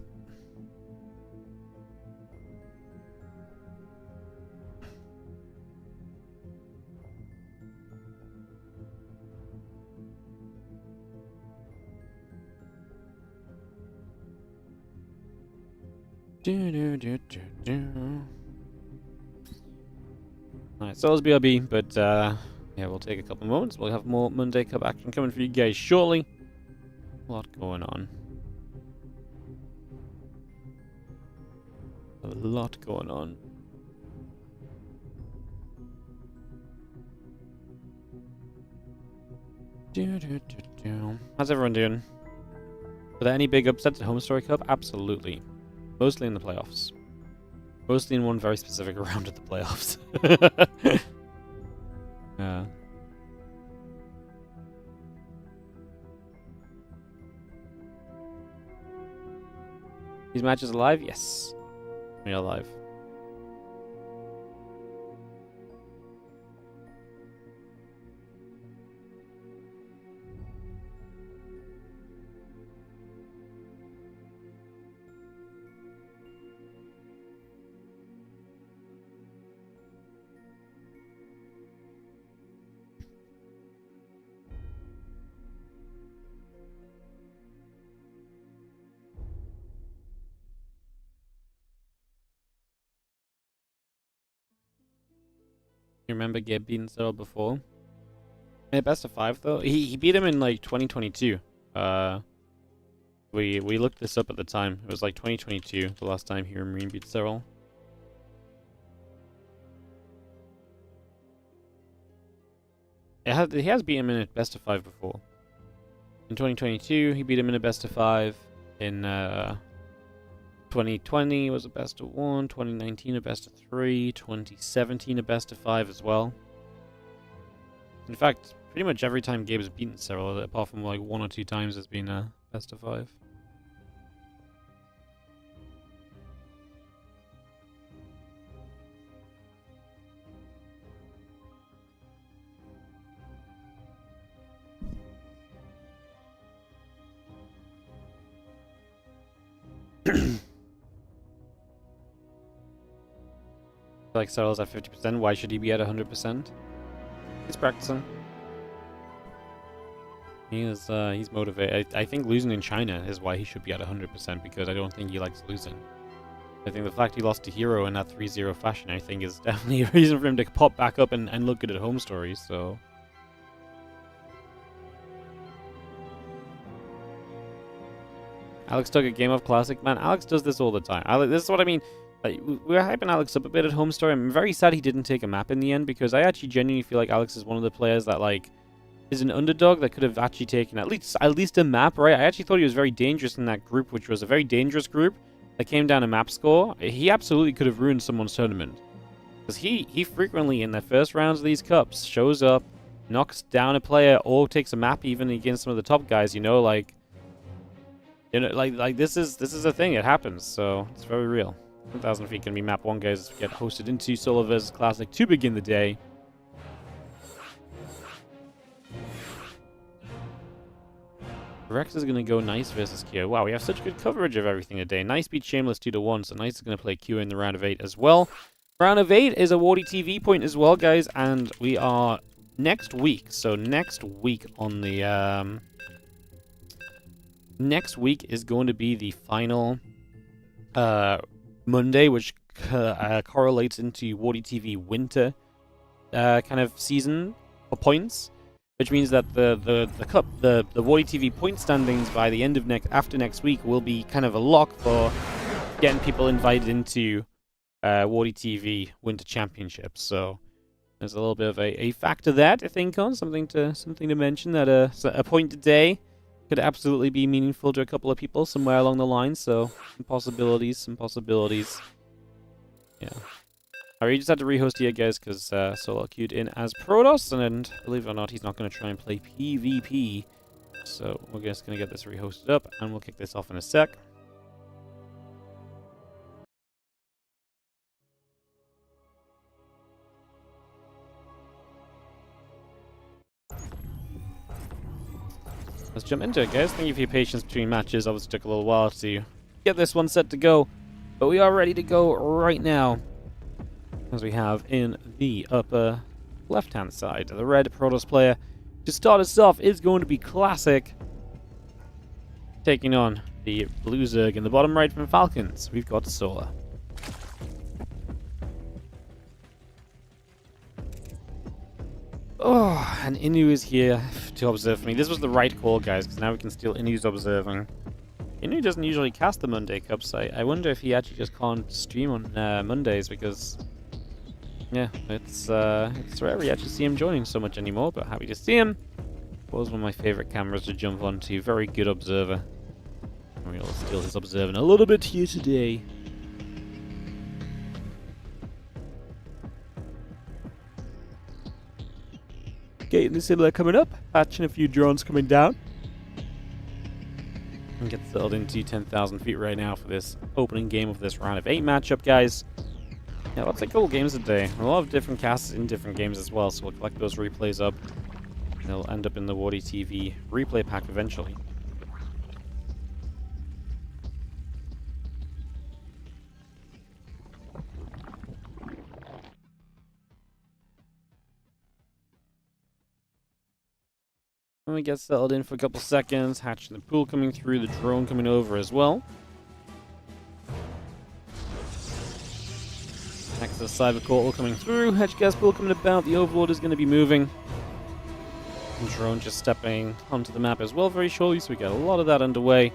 Alright, so it's BRB, but yeah, we'll take a couple moments. We'll have more Monday Cup action coming for you guys shortly. A lot going on. A lot going on. How's everyone doing? Were there any big upsets at Home Story Cup? Absolutely. Mostly in the playoffs. Mostly in one very specific round of the playoffs. Yeah. These matches alive? Yes. We are live. You remember Gabe beating Cyril before? In a best of 5 though? He beat him in like 2022. We looked this up at the time. It was like 2022, the last time he and Marine beat Cyril. He has beat him in a best of 5 before. In 2022, he beat him in a best of 5. In 2020 was a best of 1, 2019 a best of 3, 2017 a best of 5 as well. In fact, pretty much every time Gabe has beaten Cyril, apart from like 1 or 2 times, has been a best of 5. Like Cyril's at 50%, why should he be at 100%? He's practicing. He's motivated. I think losing in China is why he should be at 100%, because I don't think he likes losing. I think the fact he lost to herO in that 3-0 fashion, I think, is definitely a reason for him to pop back up and look good at home stories, so... Alex took a game of Classic. Man, Alex does this all the time. This is what I mean. Like, we're hyping Alex up a bit at home story. I'm very sad he didn't take a map in the end, because I actually genuinely feel like Alex is one of the players that, like, is an underdog that could have actually taken at least a map, right? I actually thought he was very dangerous in that group, which was a very dangerous group that came down a map score. He absolutely could have ruined someone's tournament. Because he frequently, in the first rounds of these cups, shows up, knocks down a player, or takes a map even against some of the top guys, you know, like... You know, like this is a thing. It happens, so it's very real. 1,000 feet can be map 1 guys get hosted into Solo vs Classic to begin the day. Rex is going to go Nice versus Kyo. Wow, we have such good coverage of everything today. Nice beat Shameless 2-1, so Nice is going to play Kyo in the round of 8 as well. Round of 8 is a WardiTV point as well, guys, and we are next week. So next week on the next week is going to be the final Monday, which correlates into WardiTV winter kind of season for points, which means that the WardiTV point standings by the end of after next week will be kind of a lock for getting people invited into WardiTV Winter Championships. So there's a little bit of a factor there to think on, something to mention, that a point a day could absolutely be meaningful to a couple of people somewhere along the line. So some possibilities. Yeah. Alright, you just had to rehost here, guys, because Solo queued in as Protoss, and believe it or not, he's not going to try and play PvP. So we're just going to get this rehosted up, and we'll kick this off in a sec. Let's jump into it, guys. Thank you for your patience between matches. Obviously took a little while to get this one set to go, but we are ready to go right now. As we have in the upper left-hand side, the red Protoss player to start us off is going to be Classic, taking on the blue Zerg in the bottom right from Falcons. We've got Solar. Oh, and Inu is here to observe for me. This was the right call, guys, because now we can steal Inu's observing. Inu doesn't usually cast the Monday Cup, so I wonder if he actually just can't stream on Mondays, because yeah, it's rare we actually see him joining so much anymore, but happy to see him. Was one of my favorite cameras to jump onto. Very good observer. And we'll steal his observing a little bit here today. Getting the similar coming up, patching a few drones coming down. And get settled into 10,000 feet right now for this opening game of this round of 8 matchup, guys. Yeah, lots of cool games today. A lot of different casts in different games as well, so we'll collect those replays up. They'll end up in the WardiTV replay pack eventually. When we get settled in for a couple seconds, hatching the pool coming through, the drone coming over as well. Next to the cyber portal coming through, hedge gas pool coming about, the overlord is going to be moving. And drone just stepping onto the map as well very shortly, so we get a lot of that underway.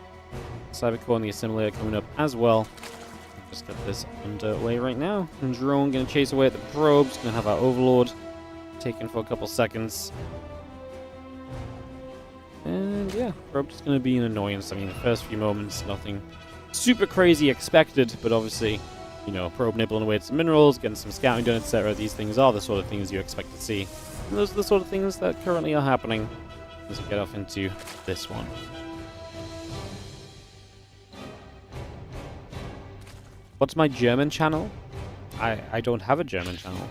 Cyber core and the assimilator coming up as well. Just get this underway right now. And drone going to chase away at the probes, going to have our overlord taken for a couple seconds. And yeah, probe just going to be an annoyance. I mean, the first few moments, nothing super crazy expected, but obviously, you know, probe nibbling away at some minerals, getting some scouting done, etc. These things are the sort of things you expect to see. And those are the sort of things that currently are happening as we get off into this one. What's my German channel? I don't have a German channel.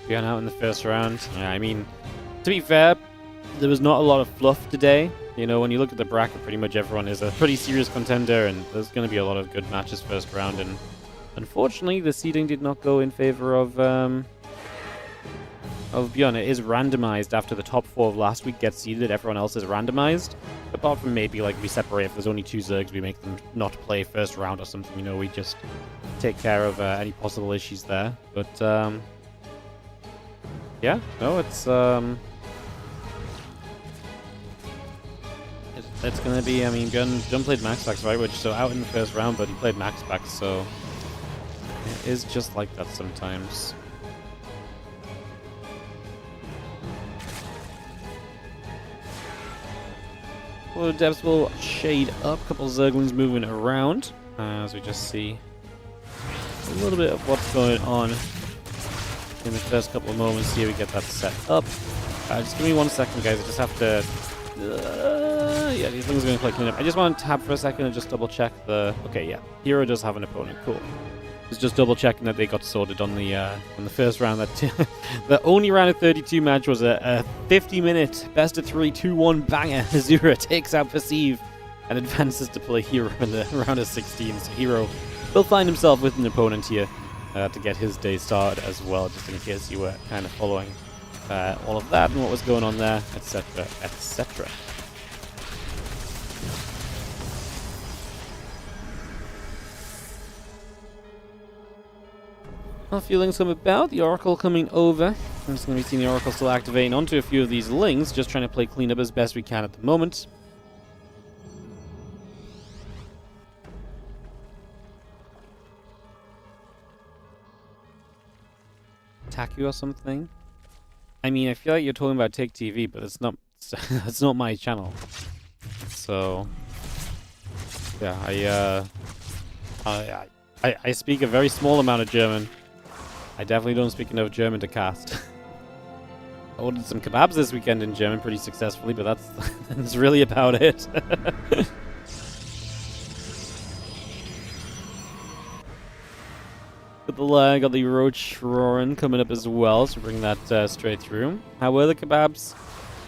Going out in the first round. Yeah, I mean, to be fair, there was not a lot of fluff today. You know, when you look at the bracket, pretty much everyone is a pretty serious contender, and there's going to be a lot of good matches first round. And unfortunately, the seeding did not go in favor of Bjorn. It is randomized after the top 4 of last week get seeded. Everyone else is randomized. Apart from maybe, like, we separate if there's only 2 Zergs, we make them not play first round or something. You know, we just take care of any possible issues there. But, yeah, no, it's gonna be, I mean, Gun played MaxPax, right? Which, so out in the first round, but he played MaxPax, so it is just like that sometimes. Well, the depths will shade up, a couple of Zerglings moving around, as we just see a little bit of what's going on in the first couple of moments here. We get that set up. Just give me 1 second, guys. I just have to... yeah, these things are going to clean up. I just want to tab for a second and just double check the... Okay, yeah. herO does have an opponent. Cool. Just double checking that they got sorted on the first round. That the only round of 32 match was a 50-minute best of 3 2-1 banger. Azura takes out Perceive and advances to play herO in the round of 16. So herO will find himself with an opponent here to get his day started as well, just in case you were kind of following all of that and what was going on there, etc., etc. Our feelings come about, the Oracle coming over. I'm just going to be seeing the Oracle still activating onto a few of these links, just trying to play cleanup as best we can at the moment. Attack you or something? I mean, I feel like you're talking about Take TV, but it's not. That's not my channel. So, yeah, I speak a very small amount of German. I definitely don't speak enough German to cast. I ordered some kebabs this weekend in German pretty successfully, but that's really about it. Got the lag, got the roach roaring coming up as well, so bring that straight through. How were the kebabs?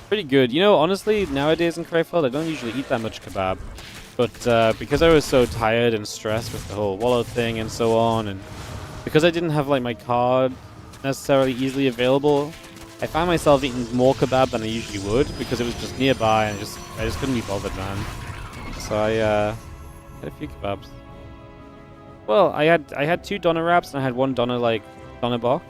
Pretty good. You know, honestly, nowadays in Krefeld, I don't usually eat that much kebab. But because I was so tired and stressed with the whole wallet thing and so on, and because I didn't have like my card necessarily easily available, I found myself eating more kebab than I usually would because it was just nearby and I just couldn't be bothered, man. So I had a few kebabs. Well, I had 2 doner wraps and I had 1 doner box,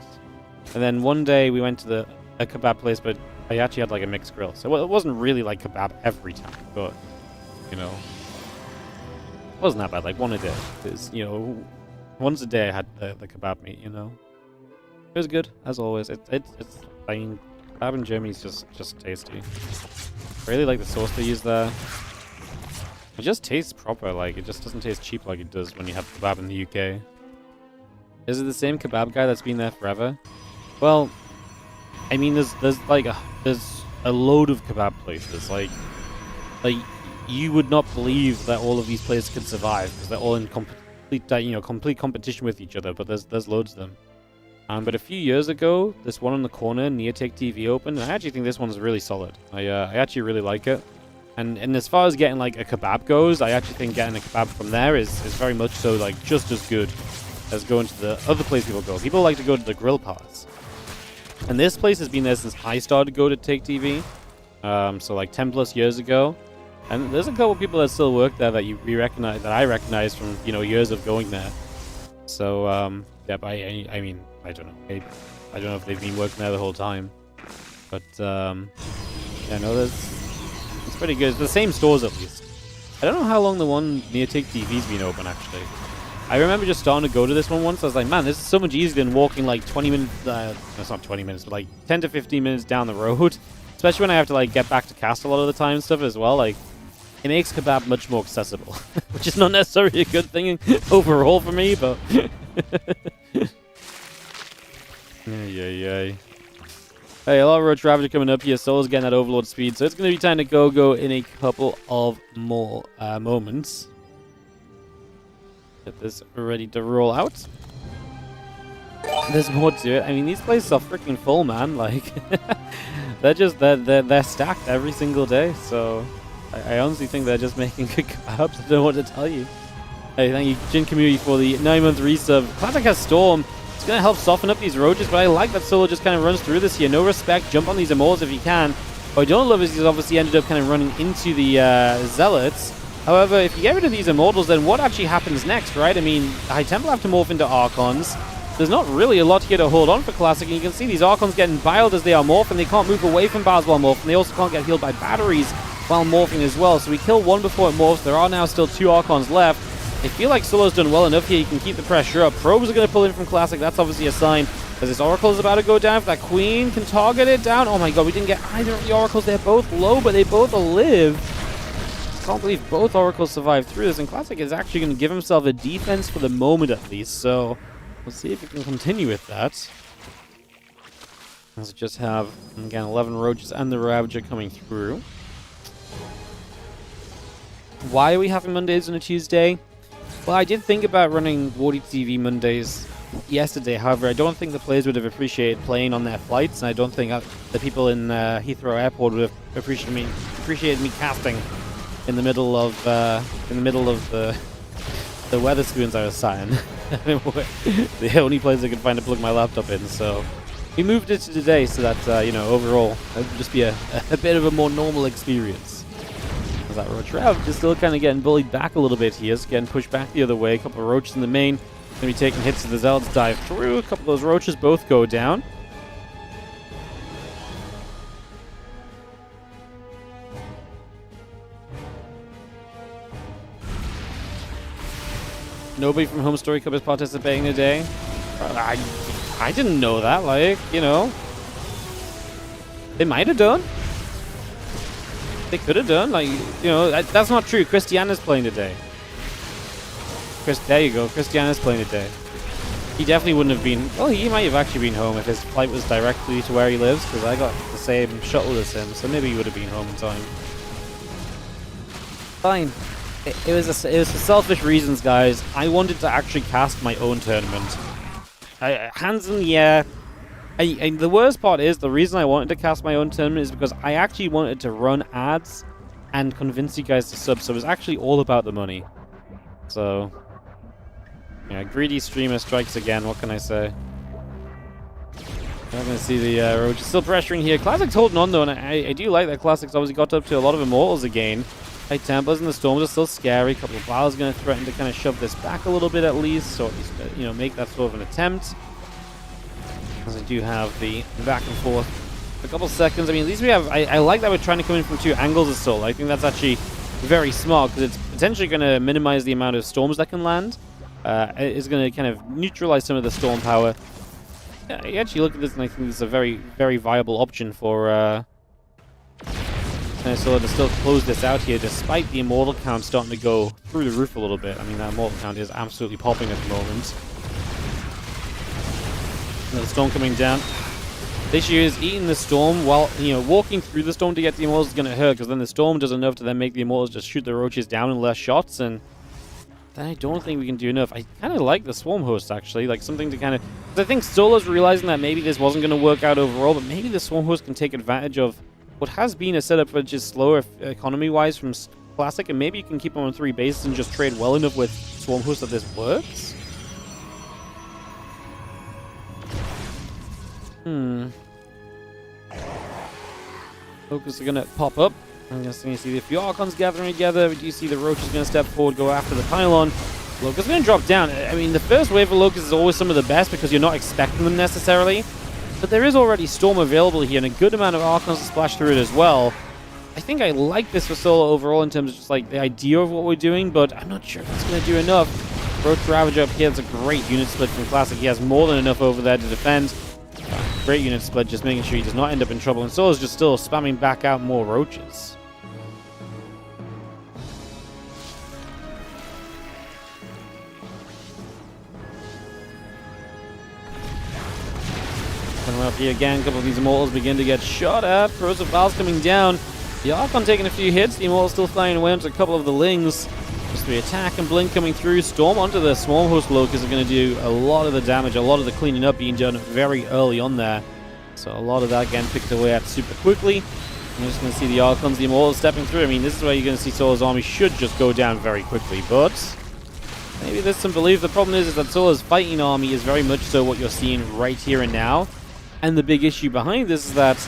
and then one day we went to a kebab place, but I actually had like a mixed grill, so it wasn't really like kebab every time, but you know, it wasn't that bad. Like 1 a day, because you know, once a day I had the kebab meat. You know, it was good as always. It's I mean, kebab in Germany is just tasty. I really like the sauce they use there. It just tastes proper. Like it just doesn't taste cheap like it does when you have kebab in the UK. Is it the same kebab guy that's been there forever? Well, I mean, there's a load of kebab places. Like you would not believe that all of these places could survive because they're all in complete competition with each other. But there's loads of them. But a few years ago, this one on the corner near Take TV opened, and I actually think this one's really solid. I actually really like it. And as far as getting like a kebab goes, I actually think getting a kebab from there is very much so like just as good as going to the other place people go. People like to go to the grill parts. And this place has been there since I started to go to Take TV. So like 10 plus years ago. And there's a couple people that still work there that I recognize from, you know, years of going there. So yeah, but I mean, I don't know. Maybe, I don't know if they've been working there the whole time. But yeah, no, it's pretty good. It's the same stores at least. I don't know how long the one near Take TV's been open actually. I remember just starting to go to this one once. I was like, man, this is so much easier than walking like 20 minutes. That's not 20 minutes, but like 10 to 15 minutes down the road. Especially when I have to like get back to cast a lot of the time and stuff as well. Like, it makes kebab much more accessible, which is not necessarily a good thing overall for me, but. Yay. Hey, a lot of Roach Ravager coming up here. Soul's getting that Overlord speed, so it's going to be time to go in a couple of more moments. Get this ready to roll out. There's more to it. I mean, these places are freaking full, man. Like, they're stacked every single day. So, I honestly think they're just making good kebabs. I don't know what to tell you. Hey, thank you, Jin Community, for the 9-month resub. Classic has Storm. It's going to help soften up these roaches, but I like that Solo just kind of runs through this here. No respect. Jump on these Immortals if you can. What I don't love is he's obviously ended up kind of running into the Zealots. However, if you get rid of these Immortals, then what actually happens next, right? I mean, the High Temple have to morph into Archons. There's not really a lot here to hold on for Classic, and you can see these Archons getting biled as they are morph, and they can't move away from bars while morph, and they also can't get healed by batteries while morphing as well. So we kill one before it morphs. There are now still 2 Archons left. I feel like Solo's done well enough here. He can keep the pressure up. Probes are going to pull in from Classic. That's obviously a sign. As this Oracle is about to go down. If that Queen can target it down. Oh my god, we didn't get either of the Oracles. They're both low, but they both live. Can't believe both Oracles survived through this. And Classic is actually going to give himself a defense for the moment at least. So we'll see if we can continue with that. As we just have, again, 11 Roaches and the Ravager coming through. Why are we having Mondays on a Tuesday? Well, I did think about running WardiTV Mondays yesterday. However, I don't think the players would have appreciated playing on their flights, and I don't think the people in Heathrow Airport would have appreciated me casting in the middle of the Weatherspoons I was sat in. The only place I could find to plug my laptop in. So we moved it to today, so that you know, overall it would just be a bit of a more normal experience. That Roach Rav is still kind of getting bullied back a little bit. He is getting pushed back the other way. A couple of Roaches in the main. Gonna be taking hits as the Zealots dive through. A couple of those roaches both go down. Nobody from Home Story Cup is participating today. I didn't know that. Like, you know, they might have done. They could have done. Like, you know, that's not true. Christiana's playing today. There you go. Christiana's playing today. He definitely wouldn't have been. Well, he might have actually been home if his flight was directly to where he lives, because I got the same shuttle as him, so maybe he would have been home in time. Fine. It was for selfish reasons, guys. I wanted to actually cast my own tournament. Hansen, yeah. The worst part is, the reason I wanted to cast my own tournament is because I actually wanted to run ads and convince you guys to sub, so it was actually all about the money. So, yeah, greedy streamer strikes again, what can I say? I'm not going to see the Roach is still pressuring here. Classic's holding on though, and I do like that Classic's obviously got up to a lot of Immortals again. High Templars and the Storms are still scary. A couple of Battles going to threaten to kind of shove this back a little bit at least, or at least, you know, make that sort of an attempt. As I do have the back and forth for a couple seconds. I mean, at least we have... I like that we're trying to come in from two angles of Soul. I think that's actually very smart, because it's potentially going to minimize the amount of storms that can land. It's going to kind of neutralize some of the storm power. Yeah, you actually look at this and I think this is a very, very viable option for... So to still close this out here, despite the Immortal count starting to go through the roof a little bit. I mean, that Immortal count is absolutely popping at the moment. Another Storm coming down. The issue is eating the Storm while, you know, walking through the Storm to get the Immortals is going to hurt, because then the Storm does enough to then make the Immortals just shoot the Roaches down in less shots, and then I don't think we can do enough. I kind of like the Swarm Host, actually, like something to kind of... Because I think Solo's realizing that maybe this wasn't going to work out overall, but maybe the Swarm Host can take advantage of what has been a setup for just slower economy-wise from Classic, and maybe you can keep them on 3 bases and just trade well enough with Swarm Host that this works? Focus are going to pop up. I'm guessing you see the few Archons gathering together. We do see the Roach is going to step forward, go after the pylon. Locust is going to drop down. I mean, the first wave of Locust is always some of the best because you're not expecting them necessarily. But there is already Storm available here and a good amount of Archons to splash through it as well. I think I like this for Solo overall in terms of just like the idea of what we're doing, but I'm not sure if it's going to do enough. Roach Ravager up here, that's a great unit split from Classic. He has more than enough over there to defend. Great unit split, just making sure he does not end up in trouble. And Solo's just still spamming back out more Roaches. Coming up here again, a couple of these Immortals begin to get shot at. Corrosive Valves coming down. The Archon taking a few hits. The Immortals still flying away onto a couple of the Lings. Just the attack and blink coming through. Storm onto the Swarm Host Locust are going to do a lot of the damage, a lot of the cleaning up being done very early on there. So a lot of that getting picked away at super quickly. You're just going to see the Archons, the Immortals stepping through. I mean, this is where you're going to see Solo's army should just go down very quickly, but maybe there's some belief. The problem is that Solo's fighting army is very much so what you're seeing right here and now. And the big issue behind this is that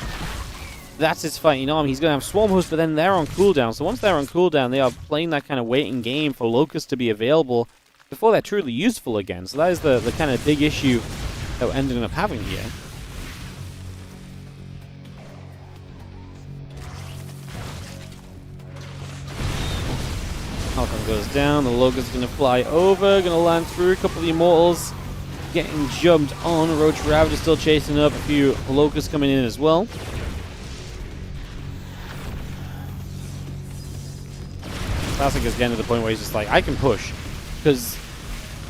that's his fighting army. He's going to have Swarm Host, but then they're on cooldown. So once they're on cooldown, they are playing that kind of waiting game for Locust to be available before they're truly useful again. So that is the kind of big issue that we're ending up having here. Falcon goes down. The Locust is going to fly over, going to land through a couple of the Immortals. Getting jumped on. Roach Ravager still chasing up. A few Locusts coming in as well. Classic is getting to the point where he's just like, I can push. Because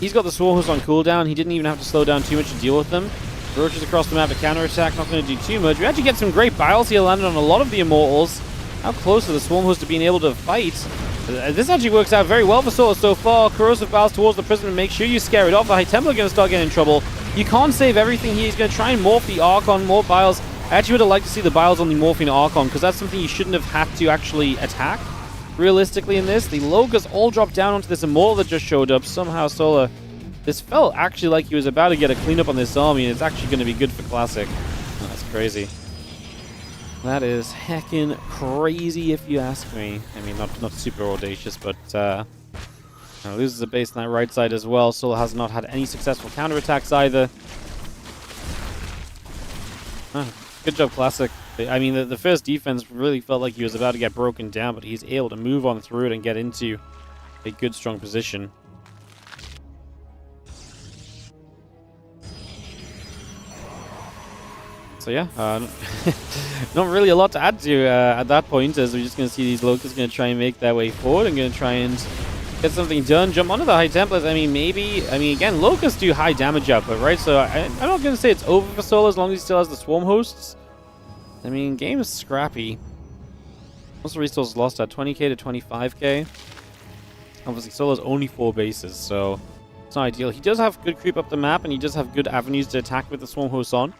he's got the Swarm Host on cooldown. He didn't even have to slow down too much to deal with them. Roaches across the map to counterattack. Not going to do too much. We actually get some great battles here landed on a lot of the Immortals. How close are the Swarm Host to being able to fight? This actually works out very well for Solo so far. Corrosive Battles towards the Prism. Make sure you scare it off. The High Templar are going to start getting in trouble. You can't save everything here. He's going to try and morph the Archon. More Biles. I actually would have liked to see the Biles on the morphing Archon, because that's something you shouldn't have had to actually attack. Realistically in this, the Locusts all dropped down onto this Immortal that just showed up. Somehow Solo... This felt actually like he was about to get a cleanup on this army, and it's actually going to be good for Classic. Oh, that's crazy. That is heckin' crazy if you ask me. I mean, not super audacious, but Loses a base on that right side as well. Solar has not had any successful counterattacks either. Good job, Classic. I mean, the first defense really felt like he was about to get broken down, but he's able to move on through it and get into a good, strong position. So yeah, not really a lot to add to at that point, as we're just going to see these Locusts going to try and make their way forward and going to try and get something done. Jump onto the high Templars. I mean, maybe... I mean, again, Locusts do high damage output, right? So I'm not going to say it's over for Solar as long as he still has the Swarm Hosts. I mean, game is scrappy. Most resources lost at 20k to 25k. Obviously, Solar's only 4 bases, so it's not ideal. He does have good creep up the map, and he does have good avenues to attack with the Swarm Hosts on.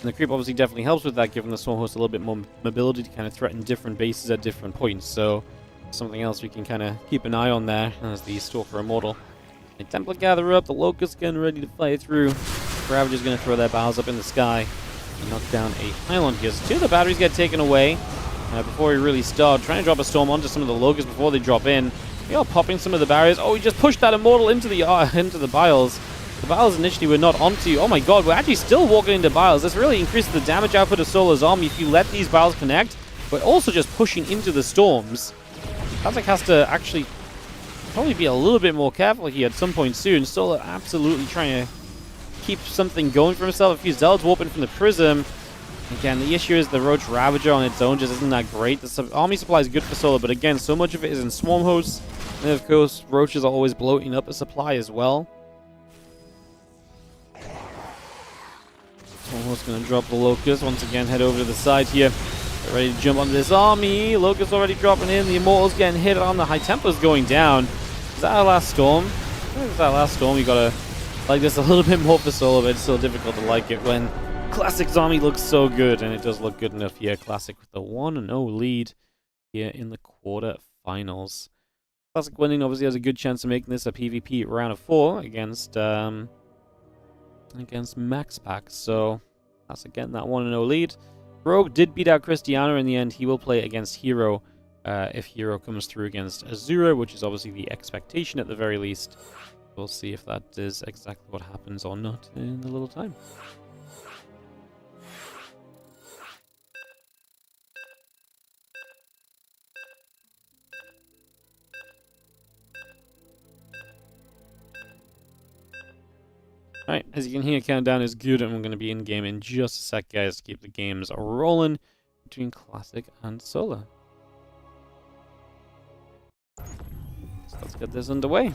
And the creep obviously definitely helps with that, giving the Swarm Host a little bit more mobility to kind of threaten different bases at different points. So something else we can kind of keep an eye on there as the Stalker Immortal. A Templar gather up, the Locust getting ready to fire through. Ravager's going to throw their bows up in the sky and knock down a pylon here. So 2 of the batteries get taken away before we really start. Trying to drop a storm onto some of the Locusts before they drop in. We are popping some of the barriers. Oh, he just pushed that Immortal into the Biles. The Biles initially were not onto... Oh my god, we're actually still walking into Biles. This really increases the damage output of Solar's army if you let these Biles connect. But also just pushing into the storms. Classic has to actually probably be a little bit more careful here at some point soon. Solar absolutely trying to keep something going for himself. A few Zealots warping from the Prism. Again, the issue is the Roach Ravager on its own just isn't that great. The army supply is good for Solar, but again, so much of it is in Swarm Hosts. And of course, Roaches are always bloating up a supply as well. Almost going to drop the Locust. Once again, head over to the side here. Get ready to jump onto this army. Locust already dropping in. The Immortal's getting hit on. The High Templars going down. Is that our last Storm? I think it's our last Storm. You got to like this a little bit more for Solar, but it's still difficult to like it when Classic's army looks so good, and it does look good enough here. Classic with the 1-0 lead here in the quarterfinals. Classic winning obviously has a good chance of making this a PvP round of 4 against MaxPax. So Classic getting that 1-0 lead. Rogue did beat out Christiana in the end. He will play against herO if herO comes through against Azura, which is obviously the expectation at the very least. We'll see if that is exactly what happens or not in a little time. Alright, as you can hear, countdown is good, and we're going to be in-game in just a sec, guys, to keep the games rolling between Classic and Solar. So let's get this underway.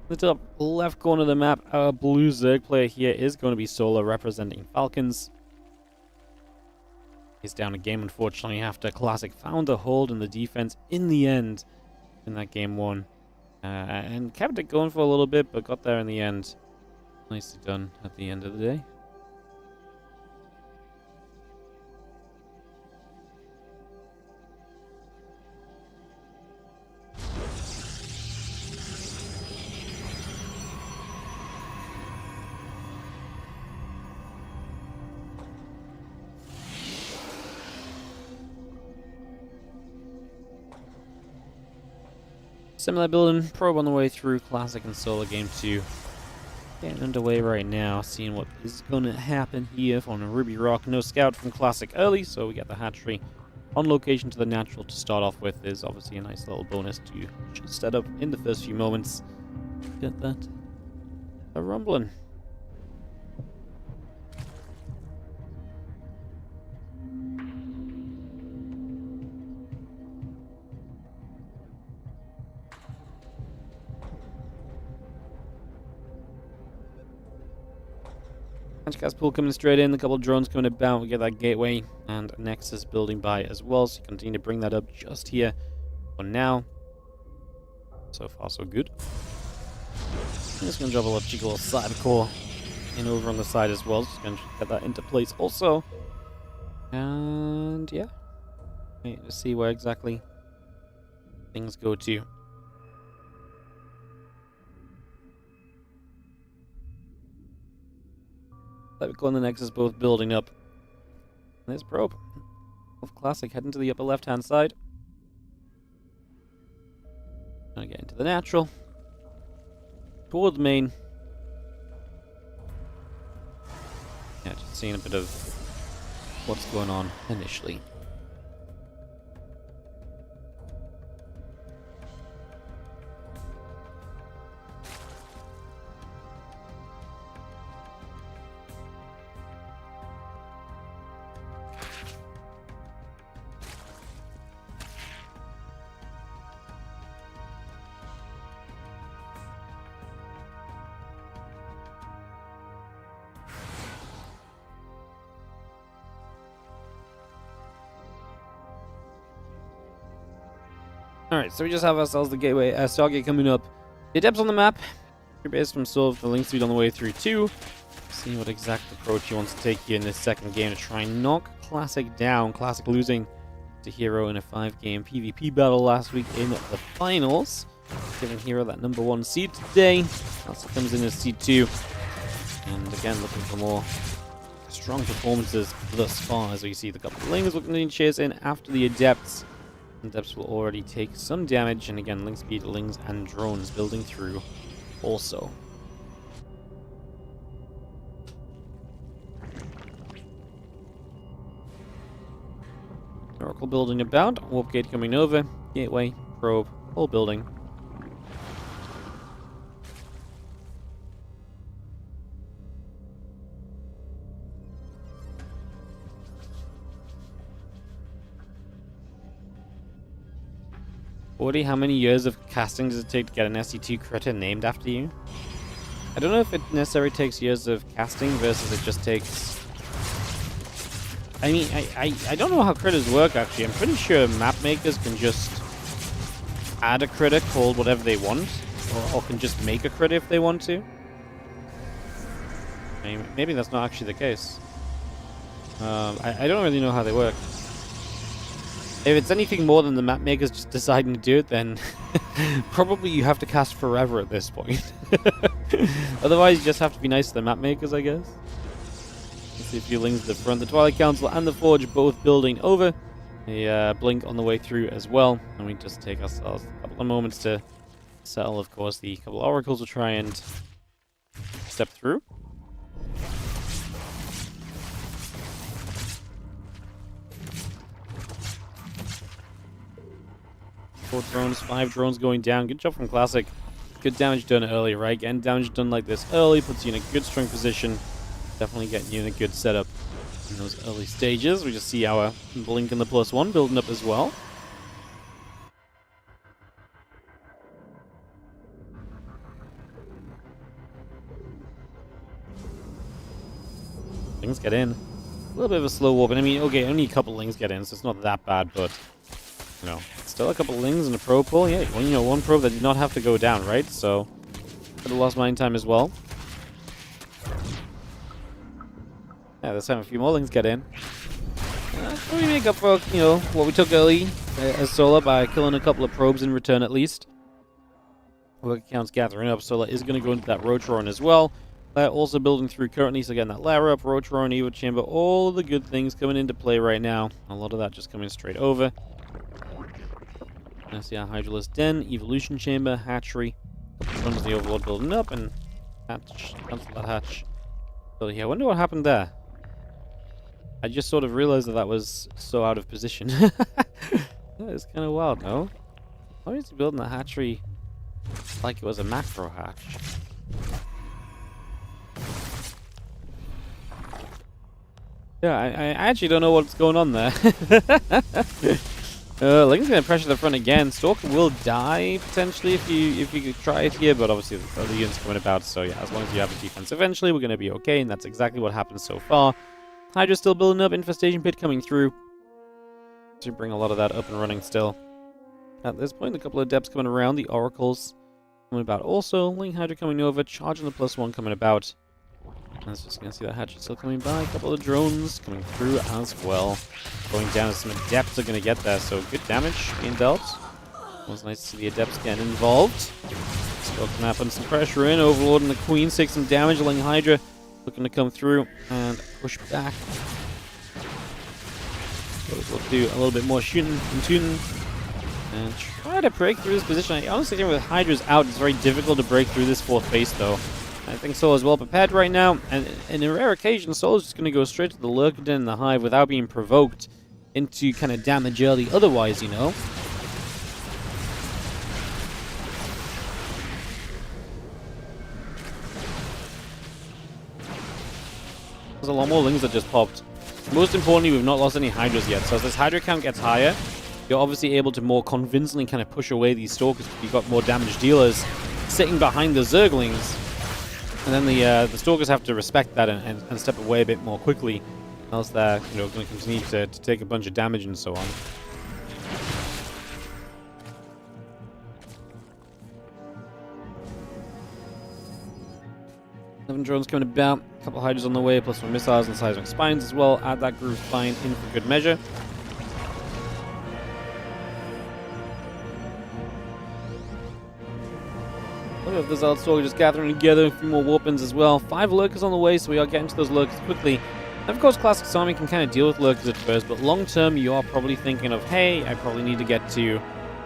The top left corner of the map, our blue Zerg player here is going to be Solar, representing Falcons. He's down a game, unfortunately, after Classic found a hold in the defense in the end in that game 1. And kept it going for a little bit, but got there in the end. Nicely done at the end of the day. Similar building, probe on the way through Classic and Solar Game 2. Getting underway right now, seeing what is going to happen here on a Ruby Rock. No scout from Classic early, so we get the hatchery on location to the natural to start off with. Is obviously a nice little bonus to set up in the first few moments. Get that a rumbling. Gas pool coming straight in, a couple of drones coming about, we get that gateway, and Nexus building by as well, so you continue to bring that up just here for now. So far, so good. I'm just going to drop a cheeky little side core in over on the side as well, just going to get that into place also. And yeah, wait to see where exactly things go to. Go on the Nexus, both building up. There's probe of Classic heading to the upper left hand side. natural. Towards main. Yeah, just seeing a bit of what's going on initially. Alright, so we just have ourselves the gateway Stargate coming up. The adepts on the map. You're based from Sylve, the link speed on the way through too. See what exact approach he wants to take here in this second game to try and knock Classic down. Classic losing to herO in a 5-game PvP battle last week in the finals. Giving herO that #1 seed today. Classic comes in as seed 2. And again, looking for more strong performances thus far as we see the couple of lings looking to chase in after the adepts. Adepts will already take some damage, and again, link speed, lings, and drones building through also. Oracle building about, warp gate coming over, gateway, probe, whole building. Woody, how many years of casting does it take to get an SC2 critter named after you? I don't know if it necessarily takes years of casting versus it just takes... I mean, I don't know how critters work, actually. I'm pretty sure map makers can just add a critter called whatever they want, or can just make a critter if they want to. I mean, maybe that's not actually the case. I don't really know how they work. If it's anything more than the map makers just deciding to do it, then probably you have to cast forever at this point. Otherwise, you just have to be nice to the map makers, I guess. Let's see a few lings at the front. The Twilight Council and the Forge both building over. A blink on the way through as well. And we just take ourselves a couple of moments to settle, of course. The couple of oracles will try and step through. 4 drones, 5 drones going down. Good job from Classic. Good damage done early, right? Getting damage done like this early puts you in a good strong position. Definitely getting you in a good setup in those early stages. We just see our blink and the +1 building up as well. Lings get in. A little bit of a slow warp. And I mean, okay, only a couple lings get in, so it's not that bad, but you know, still a couple lings and a probe pull. Yeah, well, you know, one probe that did not have to go down, right? So could have lost mine time as well. Yeah, this time a few more lings get in. We make up for, you know, what we took early as Solar by killing a couple of probes in return at least. Work counts gathering up. Solar is going to go into that Rotron as well. Also building through currently, so again, that Lara up, Rotron, Evo Chamber, all of the good things coming into play right now. A lot of that just coming straight over. I see our Hydralisk Den, Evolution Chamber, Hatchery. Runs the Overlord building up, and hatch, cancel that hatch. So yeah, I wonder what happened there. I just sort of realized that that was so out of position. That is kind of wild, no? Why is he building the hatchery like it was a macro hatch? Yeah, I actually don't know what's going on there. Ling's gonna pressure the front again. Stalker will die potentially if you could try it here, but obviously the other units coming about. So yeah, as long as you have a defense, eventually we're gonna be okay, and that's exactly what happened so far. Hydra's still building up. Infestation Pit coming through to bring a lot of that up and running still. At this point, a couple of Adepts coming around. The Oracles coming about also. Ling Hydra coming over. Charging the +1 coming about. That's just going to see that hatchet still coming by. A couple of drones coming through as well. Going down as some Adepts are going to get there. So good damage being dealt. It was nice to see the Adepts getting involved. Still going to happen some pressure in. Overlord and the Queen take some damage. Ling Hydra looking to come through and push back. Those will do a little bit more shooting and tuning. And try to break through this position. I honestly think with Hydra's out, it's very difficult to break through this fourth base, though. I think Solo's well prepared right now, and in a rare occasion, Solo's just going to go straight to the Lurker Den in the Hive without being provoked into kind of damage early otherwise, you know? There's a lot more Lings that just popped. Most importantly, we've not lost any Hydras yet, so as this Hydra count gets higher, you're obviously able to more convincingly kind of push away these Stalkers because you've got more damage dealers sitting behind the Zerglings. And then the Stalkers have to respect that and step away a bit more quickly, else they're going to continue to take a bunch of damage and so on. Seven drones coming about, a couple Hydras on the way, plus some missiles and seismic spines as well. Add that groove spine in for good measure. Look at the Zealot Stalker just gathering together, a few more Warpins as well. 5 Lurkers on the way, so we are getting to those Lurkers quickly. And of course, Classic Army can kind of deal with Lurkers at first, but long term, you are probably thinking of, hey, I probably need to get to,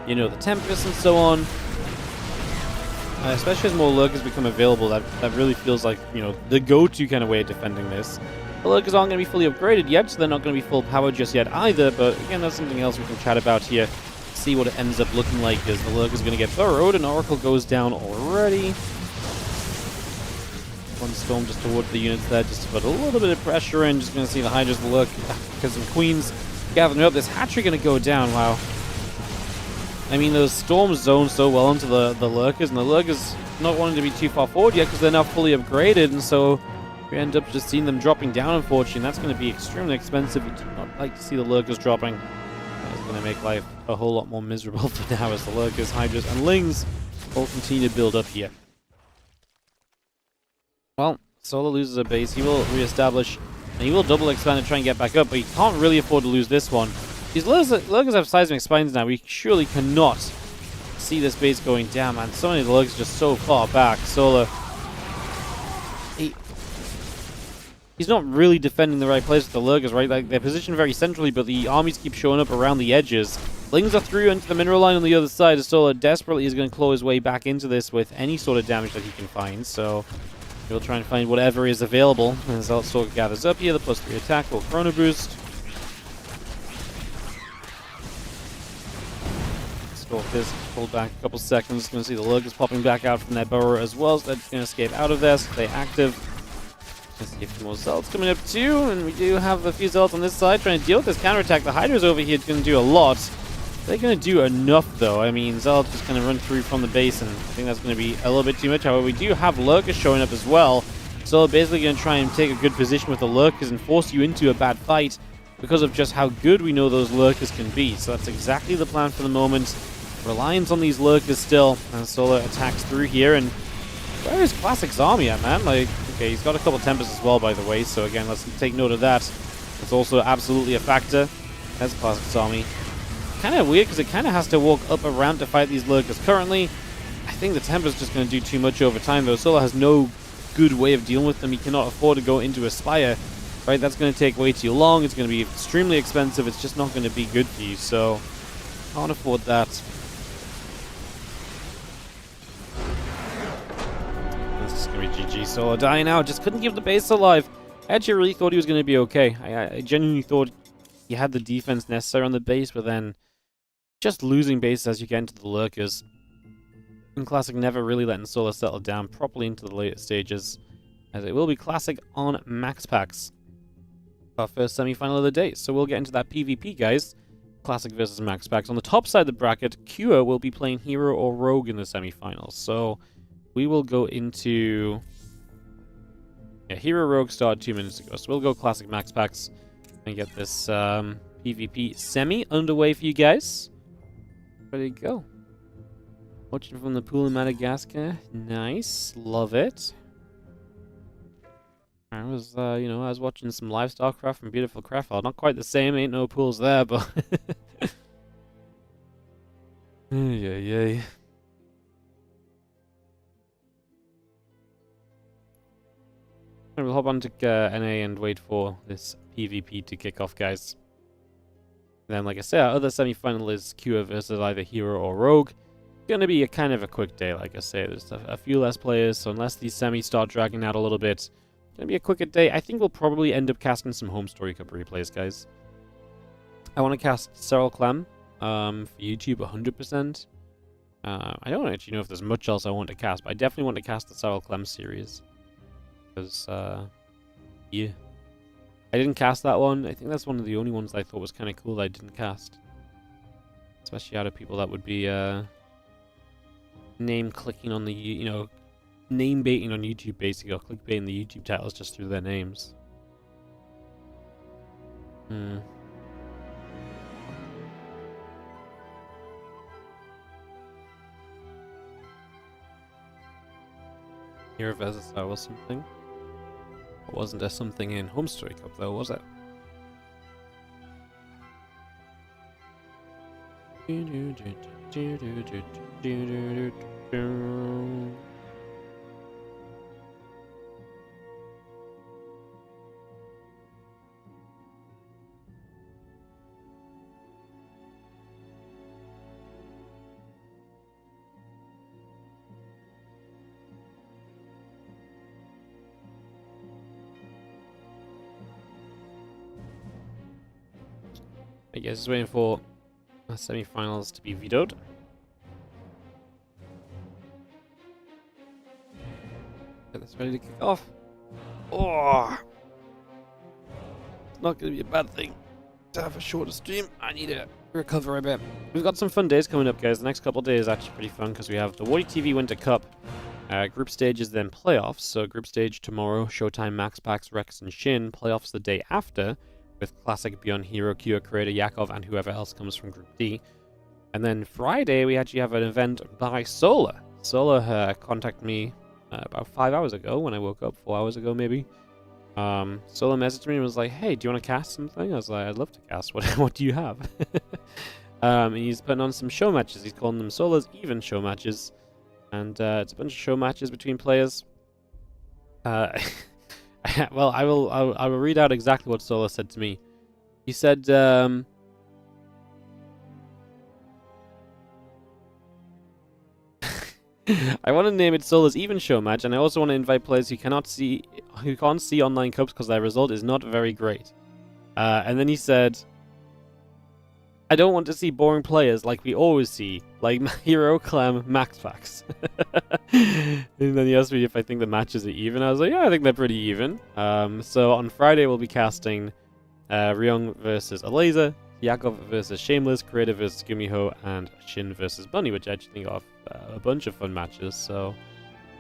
you know, the Tempest and so on. Especially as more Lurkers become available, that really feels like, you know, the go-to kind of way of defending this. The Lurkers aren't going to be fully upgraded yet, so they're not going to be full power just yet either, but again, that's something else we can chat about here. See what it ends up looking like as the Lurker's going to get burrowed, and Oracle goes down already. One Storm just towards the units there, just to put a little bit of pressure in. Just going to see the Hydras, the Lurkers and Queens gathering up. This Hatchery going to go down, wow. I mean, those Storms zone so well into the Lurkers, and the Lurkers not wanting to be too far forward yet because they're now fully upgraded, and so we end up just seeing them dropping down, unfortunately. That's going to be extremely expensive. We do not like to see the Lurkers dropping. That's going to make life a whole lot more miserable for now as the Lurkers, Hydras, and Lings all continue to build up here. Well, Solo loses a base. He will reestablish, and he will double expand to try and get back up, but he can't really afford to lose this one. These Lurkers have seismic spines now. We surely cannot see this base going down, man. So many of the Lurkers just so far back. Solo, he's not really defending the right place with the Lurkers, right? Like, they're positioned very centrally, but the armies keep showing up around the edges. Lings are through into the mineral line on the other side. Solo desperately is going to claw his way back into this with any sort of damage that he can find, so he'll try and find whatever is available. And Zealot Stalker gathers up here, the +3 attack will Chrono Boost. Stalkers pulled back a couple seconds. Going to see the Lurkers popping back out from their burrow as well, so they're just going to escape out of there, so stay active. Let's see a few more Zealots coming up too, and we do have a few Zealots on this side trying to deal with this counterattack. The Hydra's over here going to do a lot. They're going to do enough though. I mean, Zealots just going to run through from the base, and I think that's going to be a little bit too much. However, we do have Lurkers showing up as well, so they're basically going to try and take a good position with the Lurkers and force you into a bad fight because of just how good we know those Lurkers can be. So that's exactly the plan for the moment. Reliance on these Lurkers still, and Solo attacks through here, and where is Classic's army at, man? Like, okay, he's got a couple Tempests as well, by the way, so again, let's take note of that. It's also absolutely a factor. That's Classic's army. Kind of weird, because it kind of has to walk up a ramp to fight these Lurkers. Currently, I think the Tempest's just going to do too much over time, though. Solo has no good way of dealing with them. He cannot afford to go into a Spire, right? That's going to take way too long. It's going to be extremely expensive. It's just not going to be good for you, so can't afford that. This is going to be GG. Solo dying out. Just couldn't keep the base alive. I actually really thought he was going to be okay. I genuinely thought he had the defense necessary on the base, but then just losing bases as you get into the Lurkers. And Classic never really letting Solo settle down properly into the later stages, as it will be Classic on MaxPax. Our first semi-final of the day, so we'll get into that PvP, guys. Classic versus MaxPax. On the top side of the bracket, herO will be playing herO or Rogue in the semi-finals. So we will go into... yeah, herO Rogue started 2 minutes ago, so we'll go Classic MaxPax and get this PvP semi underway for you guys. Ready to go. Watching from the pool in Madagascar. Nice. Love it. I was, you know, I was watching some live StarCraft from beautiful Craftworld. Not quite the same, ain't no pools there, but... Yay. We'll hop on to NA and wait for this PvP to kick off, guys. And then, like I said, our other semi-final is Cure versus either herO or Rogue. Gonna be a kind of a quick day, like I say. There's a few less players, so unless these semis start dragging out a little bit, gonna be a quicker day. I think we'll probably end up casting some Home Story Cup replays, guys. I want to cast StarCraft for YouTube 100%. I don't actually know if there's much else I want to cast, but I definitely want to cast the StarCraft series. Because, yeah. I didn't cast that one. I think that's one of the only ones I thought was kind of cool that I didn't cast. Especially out of people that would be, name clicking on the, you know, name baiting on YouTube basically, or clickbaiting the YouTube titles just through their names. Here versus Star was something. Wasn't there something in Home Story Cup though, was it? I guess just waiting for the semi-finals to be vetoed. Get this ready to kick off. Oh, it's not going to be a bad thing to have a shorter stream. I need to recover a bit. We've got some fun days coming up, guys. The next couple of days are actually pretty fun because we have the WardiTV Winter Cup, group stages, then playoffs. So group stage tomorrow, Showtime, MaxPax, Rex, and Shin. Playoffs the day after, with Classic, Beyond, herO, Cure, Creator, Yakov, and whoever else comes from Group D. And then Friday, we actually have an event by Solar. Solar contacted me about 5 hours ago when I woke up, 4 hours ago maybe. Solar messaged me and was like, hey, do you want to cast something? I was like, I'd love to cast. What do you have? And he's putting on some show matches. He's calling them Solar's Even show matches. And it's a bunch of show matches between players. Well, I will read out exactly what Solar said to me. He said, I want to name it Solar's Even show match, and I also want to invite players who can't see online cups because their result is not very great. And then he said, I don't want to see boring players like we always see, like herO, Clem, MaxPax. And then he asked me if I think the matches are even. I was like, yeah, I think they're pretty even. So on Friday we'll be casting Ryung versus Alazer, Yakov versus Shameless, Creator versus Gumiho, and Shin versus Bunny, which I actually think are a bunch of fun matches. So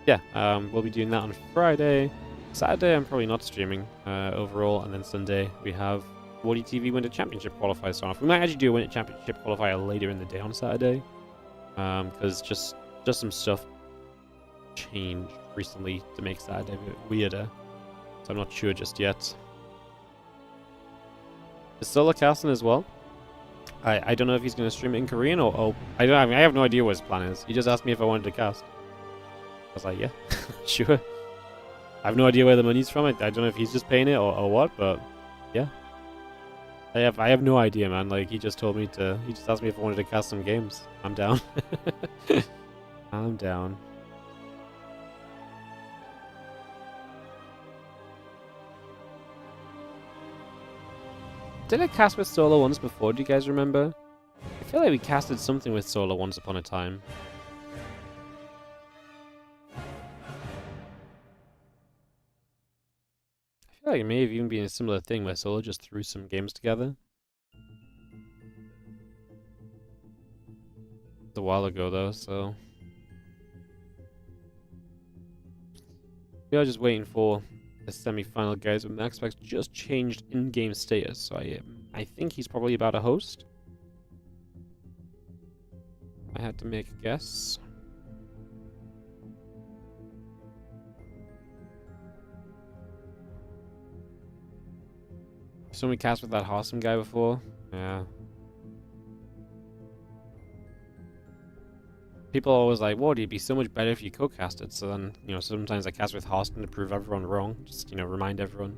yeah, we'll be doing that on Friday. Saturday I'm probably not streaming overall, and then Sunday we have WardiTV Winter Championship qualifiers starting off. We might actually do a Winter Championship qualifier later in the day on Saturday, because just some stuff changed recently to make Saturday a bit weirder. So I'm not sure just yet. Is Solar casting as well? I don't know if he's going to stream it in Korean or I have no idea what his plan is. He just asked me if I wanted to cast. I was like, yeah, sure. I have no idea where the money's from. I don't know if he's just paying it or what, but yeah. I have no idea, man. Like, he just asked me if I wanted to cast some games. I'm down. I'm down. Did I cast with Solar once before? Do you guys remember? I feel like we casted something with Solar once upon a time. I feel like it may have even been a similar thing where Solar just threw some games together. It's a while ago though, so we are just waiting for the semi-final, guys. But MaxPax just changed in-game status, so I think he's probably about to host. I had to make a guess. Someone cast with that Hossam guy before? Yeah. People are always like, "Whoa, it'd be so much better if you co-casted." So then, you know, sometimes I cast with Hossam to prove everyone wrong. Just, you know, remind everyone.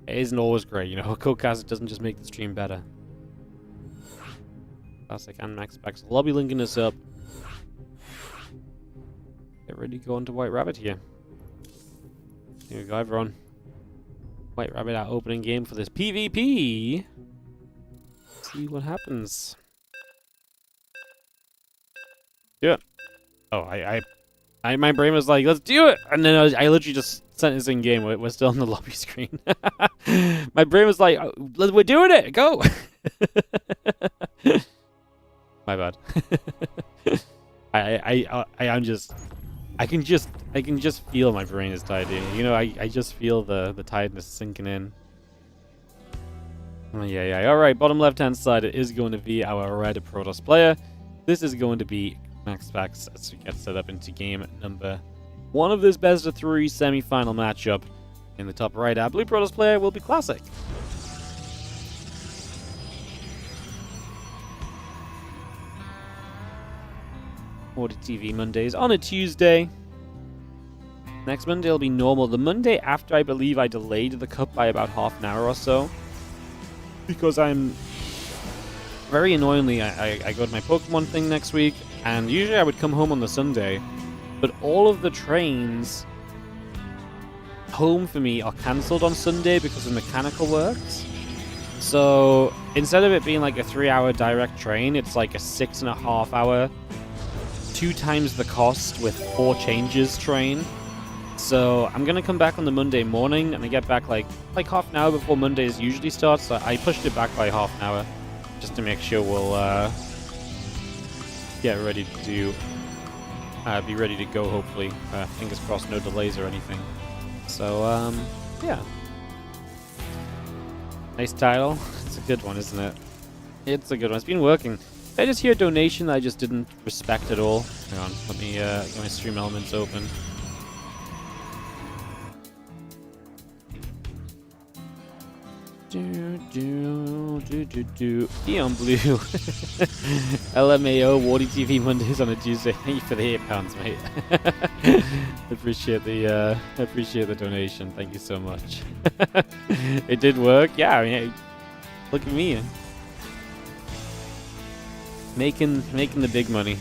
It isn't always great, you know. Co-casted doesn't just make the stream better. Classic and MaxPax lobby linking us up. Get ready to go into White Rabbit here. Here we go, everyone. White Rabbit, our opening game for this PvP. See what happens. Do it. Oh, my brain was like, let's do it! And then I literally just sent this in game. We're still on the lobby screen. My brain was like, oh, we're doing it! Go! My bad. I can just feel my brain is tired. You know, I just feel the tiredness sinking in. Oh, yeah. All right, bottom left-hand side, it is going to be our red Protoss player. This is going to be MaxPax as we get set up into game number 1 of this best of 3 semi-final matchup. In the top right, our blue Protoss player will be Classic. WardiTV Mondays on a Tuesday. Next Monday will be normal. The Monday after, I believe I delayed the cup by about half an hour or so. Because I'm... Very annoyingly, I go to my Pokemon thing next week, and usually I would come home on the Sunday, but all of the trains home for me are cancelled on Sunday because of mechanical works. So instead of it being like a 3-hour direct train, it's like a 6.5 hour, 2 times the cost with 4 changes train. So I'm gonna come back on the Monday morning, and I get back like half an hour before Mondays usually starts. So I pushed it back by half an hour just to make sure we'll get ready to do, be ready to go. Hopefully, fingers crossed, no delays or anything. So yeah, nice title. It's a good one, isn't it? It's a good one. It's been working. I just hear a donation that I just didn't respect at all. Hang on, let me get my stream elements open. Eon Blue. LMAO WardiTV Mondays on a Tuesday. Thank you for the £8, mate. appreciate the donation. Thank you so much. It did work. Yeah, I mean, look at me. Making the big money.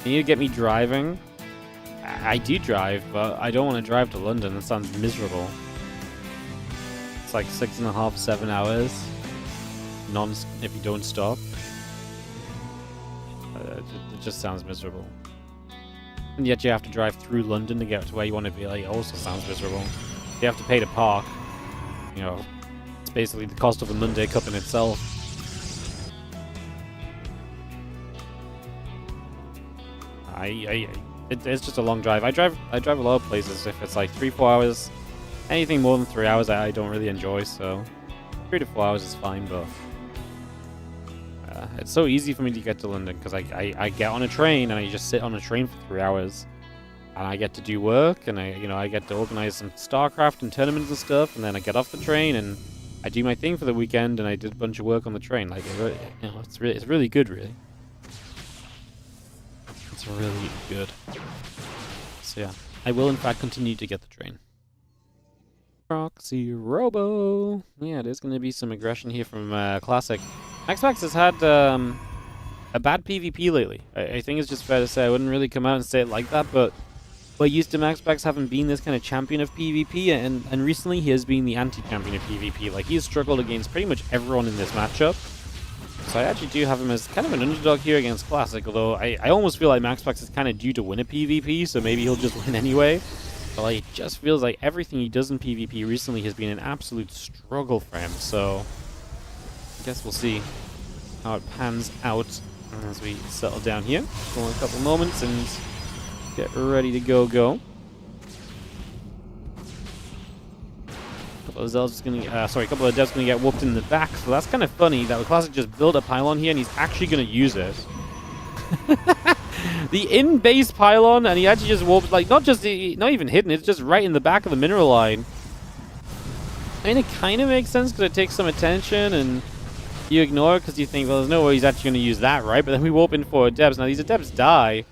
You need to get me driving. I do drive, but I don't want to drive to London. That sounds miserable. It's like 6.5, 7 hours, if you don't stop. It just sounds miserable. And yet you have to drive through London to get to where you want to be. Like, it also sounds miserable. You have to pay to park. You know, it's basically the cost of a Monday Cup in itself. It's just a long drive. I drive a lot of places. If it's like 3-4 hours. Anything more than 3 hours I don't really enjoy, so 3 to 4 hours is fine, but it's so easy for me to get to London because I get on a train and I just sit on a train for 3 hours and I get to do work and I get to organize some StarCraft and tournaments and stuff, and then I get off the train and I do my thing for the weekend and I did a bunch of work on the train. Like, it's really good, really. It's really good. So yeah, I will in fact continue to get the train. Proxy Robo. Yeah, there's going to be some aggression here from Classic. MaxPax has had a bad PvP lately. I think it's just fair to say. I wouldn't really come out and say it like that, but we're used to MaxPax having been this kind of champion of PvP, and recently he has been the anti-champion of PvP. Like, he has struggled against pretty much everyone in this matchup. So I actually do have him as kind of an underdog here against Classic, although I almost feel like MaxPax is kind of due to win a PvP, so maybe he'll just win anyway. But like, it just feels like everything he does in PvP recently has been an absolute struggle for him. So I guess we'll see how it pans out as we settle down here for a couple moments and get ready to go. A couple of devs gonna get whooped in the back. So that's kind of funny that the Classic just built a pylon here and he's actually gonna use it. The in-base pylon, and he actually just warped, like, not even hidden, it's just right in the back of the mineral line. I mean, it kind of makes sense because it takes some attention, and you ignore it because you think, well, there's no way he's actually going to use that, right? But then we warp in for adepts. Now, these adepts die,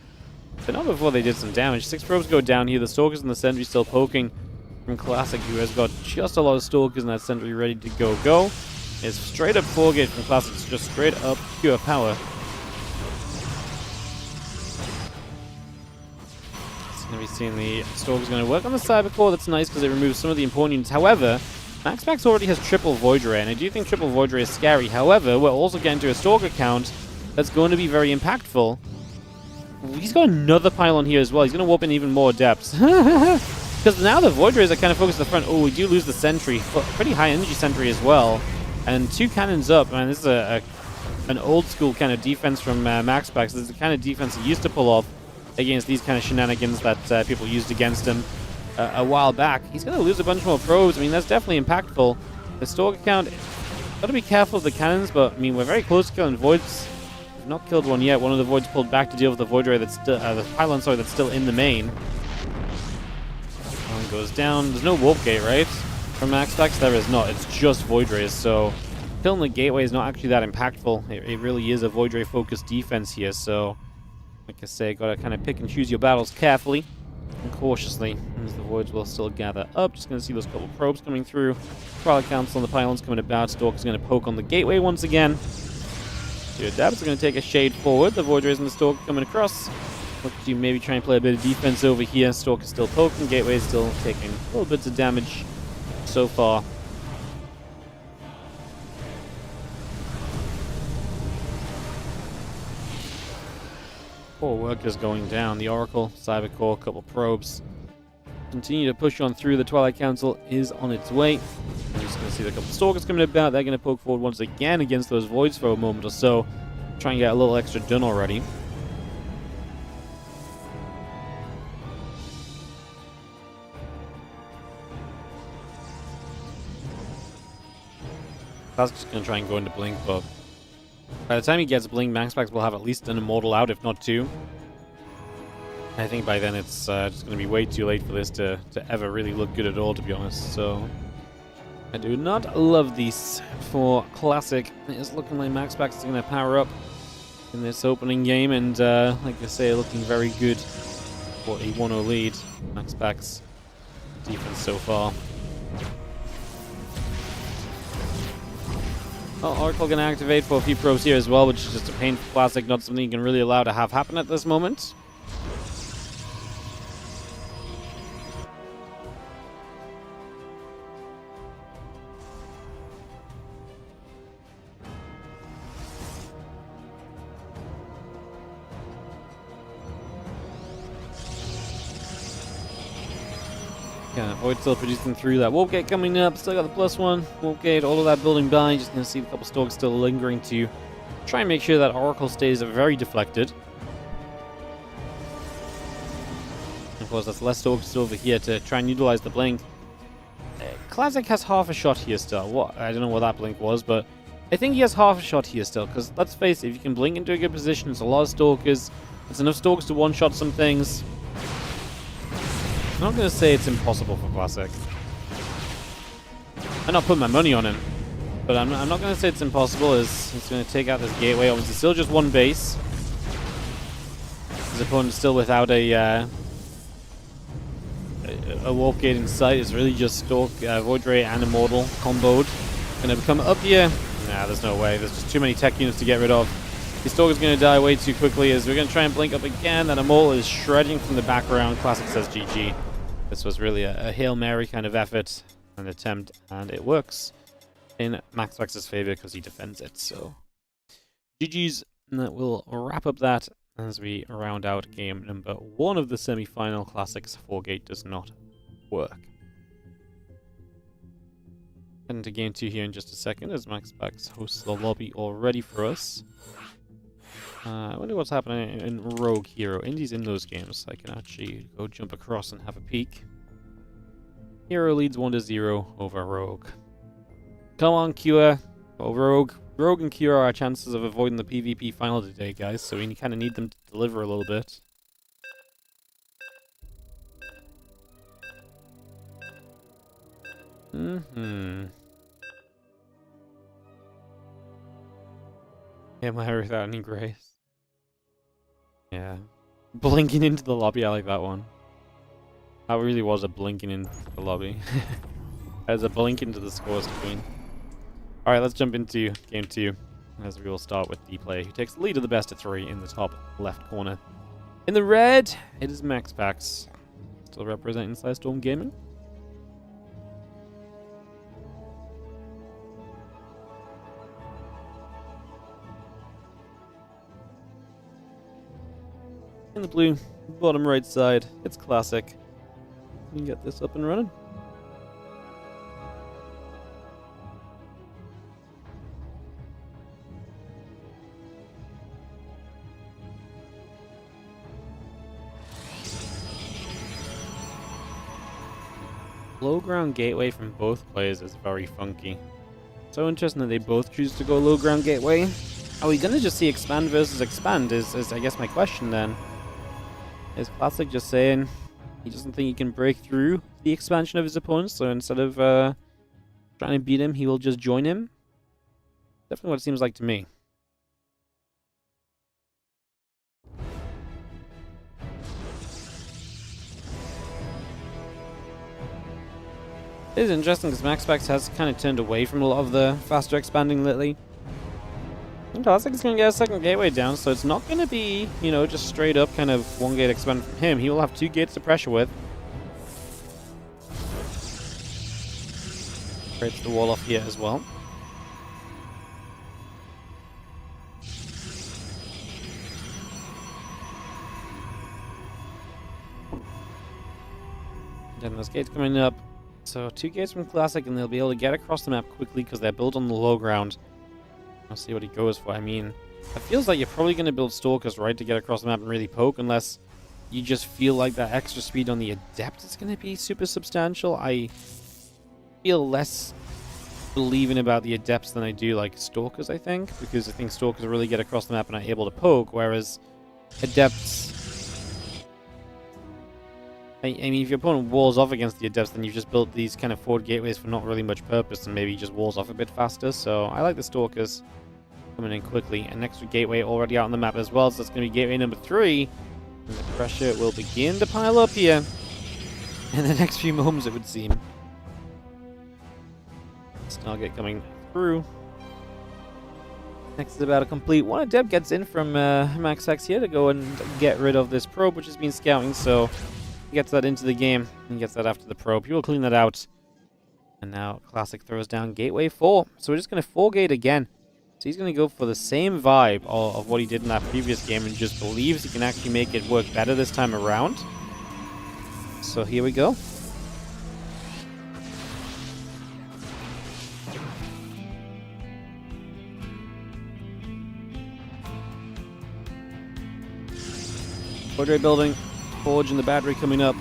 but not before they did some damage. 6 probes go down here. The Stalkers and the Sentry still poking from Classic, who has got just a lot of Stalkers and that Sentry ready to go. It's straight up 4-gate from Classics, just straight up pure power. It's going to be seeing the Stalker's going to work on the Cyber Core. That's nice because it removes some of the important units. However, MaxPax already has triple Void Ray, and I do think triple Void Ray is scary. However, we're also getting to a Stalker count that's going to be very impactful. He's got another pylon here as well. He's going to warp in even more depths. Because now the Void Rays are kind of focused at the front. Oh, we do lose the Sentry. Pretty high energy Sentry as well. And 2 cannons up. Man, this is an old school kind of defense from MaxPax. This is the kind of defense he used to pull off against these kind of shenanigans that people used against him a while back. He's going to lose a bunch more probes. I mean, that's definitely impactful. The Stalker count, got to be careful of the cannons, but I mean, we're very close to killing Voids. We've not killed one yet. One of the Voids pulled back to deal with the Void Ray that's still, the pylon, sorry, that's still in the main. One goes down. There's no Warp Gate, right? From MaxPax, there is not. It's just Void Rays, so killing the Gateway is not actually that impactful. It really is a Void Ray focused defense here, so like I say, gotta kind of pick and choose your battles carefully and cautiously, as the Voids will still gather up. Just gonna see those couple probes coming through. Twilight Council and the pylons coming about. Stalker's gonna poke on the Gateway once again. Your Dabs are gonna take a shade forward. The Void Rays and the Stalker coming across. Look to maybe try and play a bit of defense over here. Stalker's still poking. Gateway's still taking little bits of damage so far. Four workers going down. The Oracle, Cyber Core, couple probes. Continue to push on through. The Twilight Council is on its way. We're just going to see the couple Stalkers coming about. They're going to poke forward once again against those Voids for a moment or so. Try and get a little extra done already. That's just going to try and go into Blink, but by the time he gets Blink, MaxPax will have at least an Immortal out, if not 2. I think by then it's just going to be way too late for this to ever really look good at all, to be honest. So I do not love these for Classic. It is looking like MaxPax is going to power up in this opening game, and like I say, looking very good for a 1-0 lead. MaxPax defense so far. Well, Oracle going to activate for a few probes here as well, which is just a pain for Classic, not something you can really allow to have happen at this moment. Yeah, Void still producing through that. Warp Gate coming up, still got the +1. Warp Gate, all of that building by. Just going to see a couple Stalkers still lingering to try and make sure that Oracle stays very deflected. Of course, that's less Stalkers over here to try and utilize the Blink. Classic has half a shot here still. What? I don't know what that Blink was, but I think he has half a shot here still. Because let's face it, if you can Blink into a good position, it's a lot of Stalkers. It's enough Stalkers to one-shot some things. I'm not going to say it's impossible for Classic. I'm not putting my money on him. But I'm not going to say it's impossible, as he's going to take out this Gateway. Obviously, still just one base. His opponent's still without a Warp Gate in sight. It's really just Stalk, Void Ray, and Immortal comboed. Going to come up here. Nah, there's no way. There's just too many tech units to get rid of. The Stalker's going to die way too quickly, as we're going to try and Blink up again. That Immortal is shredding from the background. Classic says GG. This was really a Hail Mary kind of effort, an attempt, and it works in MaxPax's favor because he defends it. So GG's, and that will wrap up that as we round out game number 1 of the semi-final. Classics 4-gate does not work. Heading to game 2 here in just a second, as MaxPax hosts the lobby already for us. I wonder what's happening in Rogue herO. Indy's in those games. I can actually go jump across and have a peek. herO leads 1-0 over Rogue. Come on, Cure. Oh, Rogue and Cure are our chances of avoiding the PvP final today, guys, so we kind of need them to deliver a little bit. Am I without any grace? Yeah. Blinking into the lobby, I like that one. That really was a blinking into the lobby. As a blink into the score screen. Alright, let's jump into game 2. As we will start with the player who takes the lead of the best of 3 in the top left corner. In the red, it is MaxPax. Still representing Storm Gaming. In the blue, bottom right side, it's classic. We can get this up and running. Low ground gateway from both players is very funky. So interesting that they both choose to go low ground gateway. Are we gonna just see expand versus expand is I guess my question then. Is Classic just saying he doesn't think he can break through the expansion of his opponent, so instead of trying to beat him, he will just join him? Definitely what it seems like to me. It is interesting because MaxPax has kind of turned away from a lot of the faster expanding lately. And Classic is going to get a second gateway down, so it's not going to be, you know, just straight up kind of one gate expand from him. He will have 2 gates to pressure with. Creates the wall off here as well. Then those gates coming up. So 2 gates from Classic, and they'll be able to get across the map quickly because they're built on the low ground. I'll see what he goes for. I mean, it feels like you're probably going to build Stalkers, right, to get across the map and really poke, unless you just feel like that extra speed on the Adept is going to be super substantial. I feel less believing about the Adepts than I do like Stalkers, I think, because I think Stalkers really get across the map and are able to poke, whereas Adepts... I mean, if your opponent walls off against the Adepts, then you've just built these kind of forward gateways for not really much purpose, and maybe just walls off a bit faster. So I like the Stalkers coming in quickly. An extra gateway already out on the map as well, so that's going to be gateway number 3. And the pressure will begin to pile up here in the next few moments, it would seem. Stargate coming through. Next is about to complete. One Adept gets in from MaxPax here to go and get rid of this probe, which has been scouting, so... gets that into the game and gets that after the probe. He will clean that out. And now Classic throws down gateway 4. So we're just going to 4-gate again. So he's going to go for the same vibe of what he did in that previous game and just believes he can actually make it work better this time around. So here we go. Forge building. Forge and the battery coming up.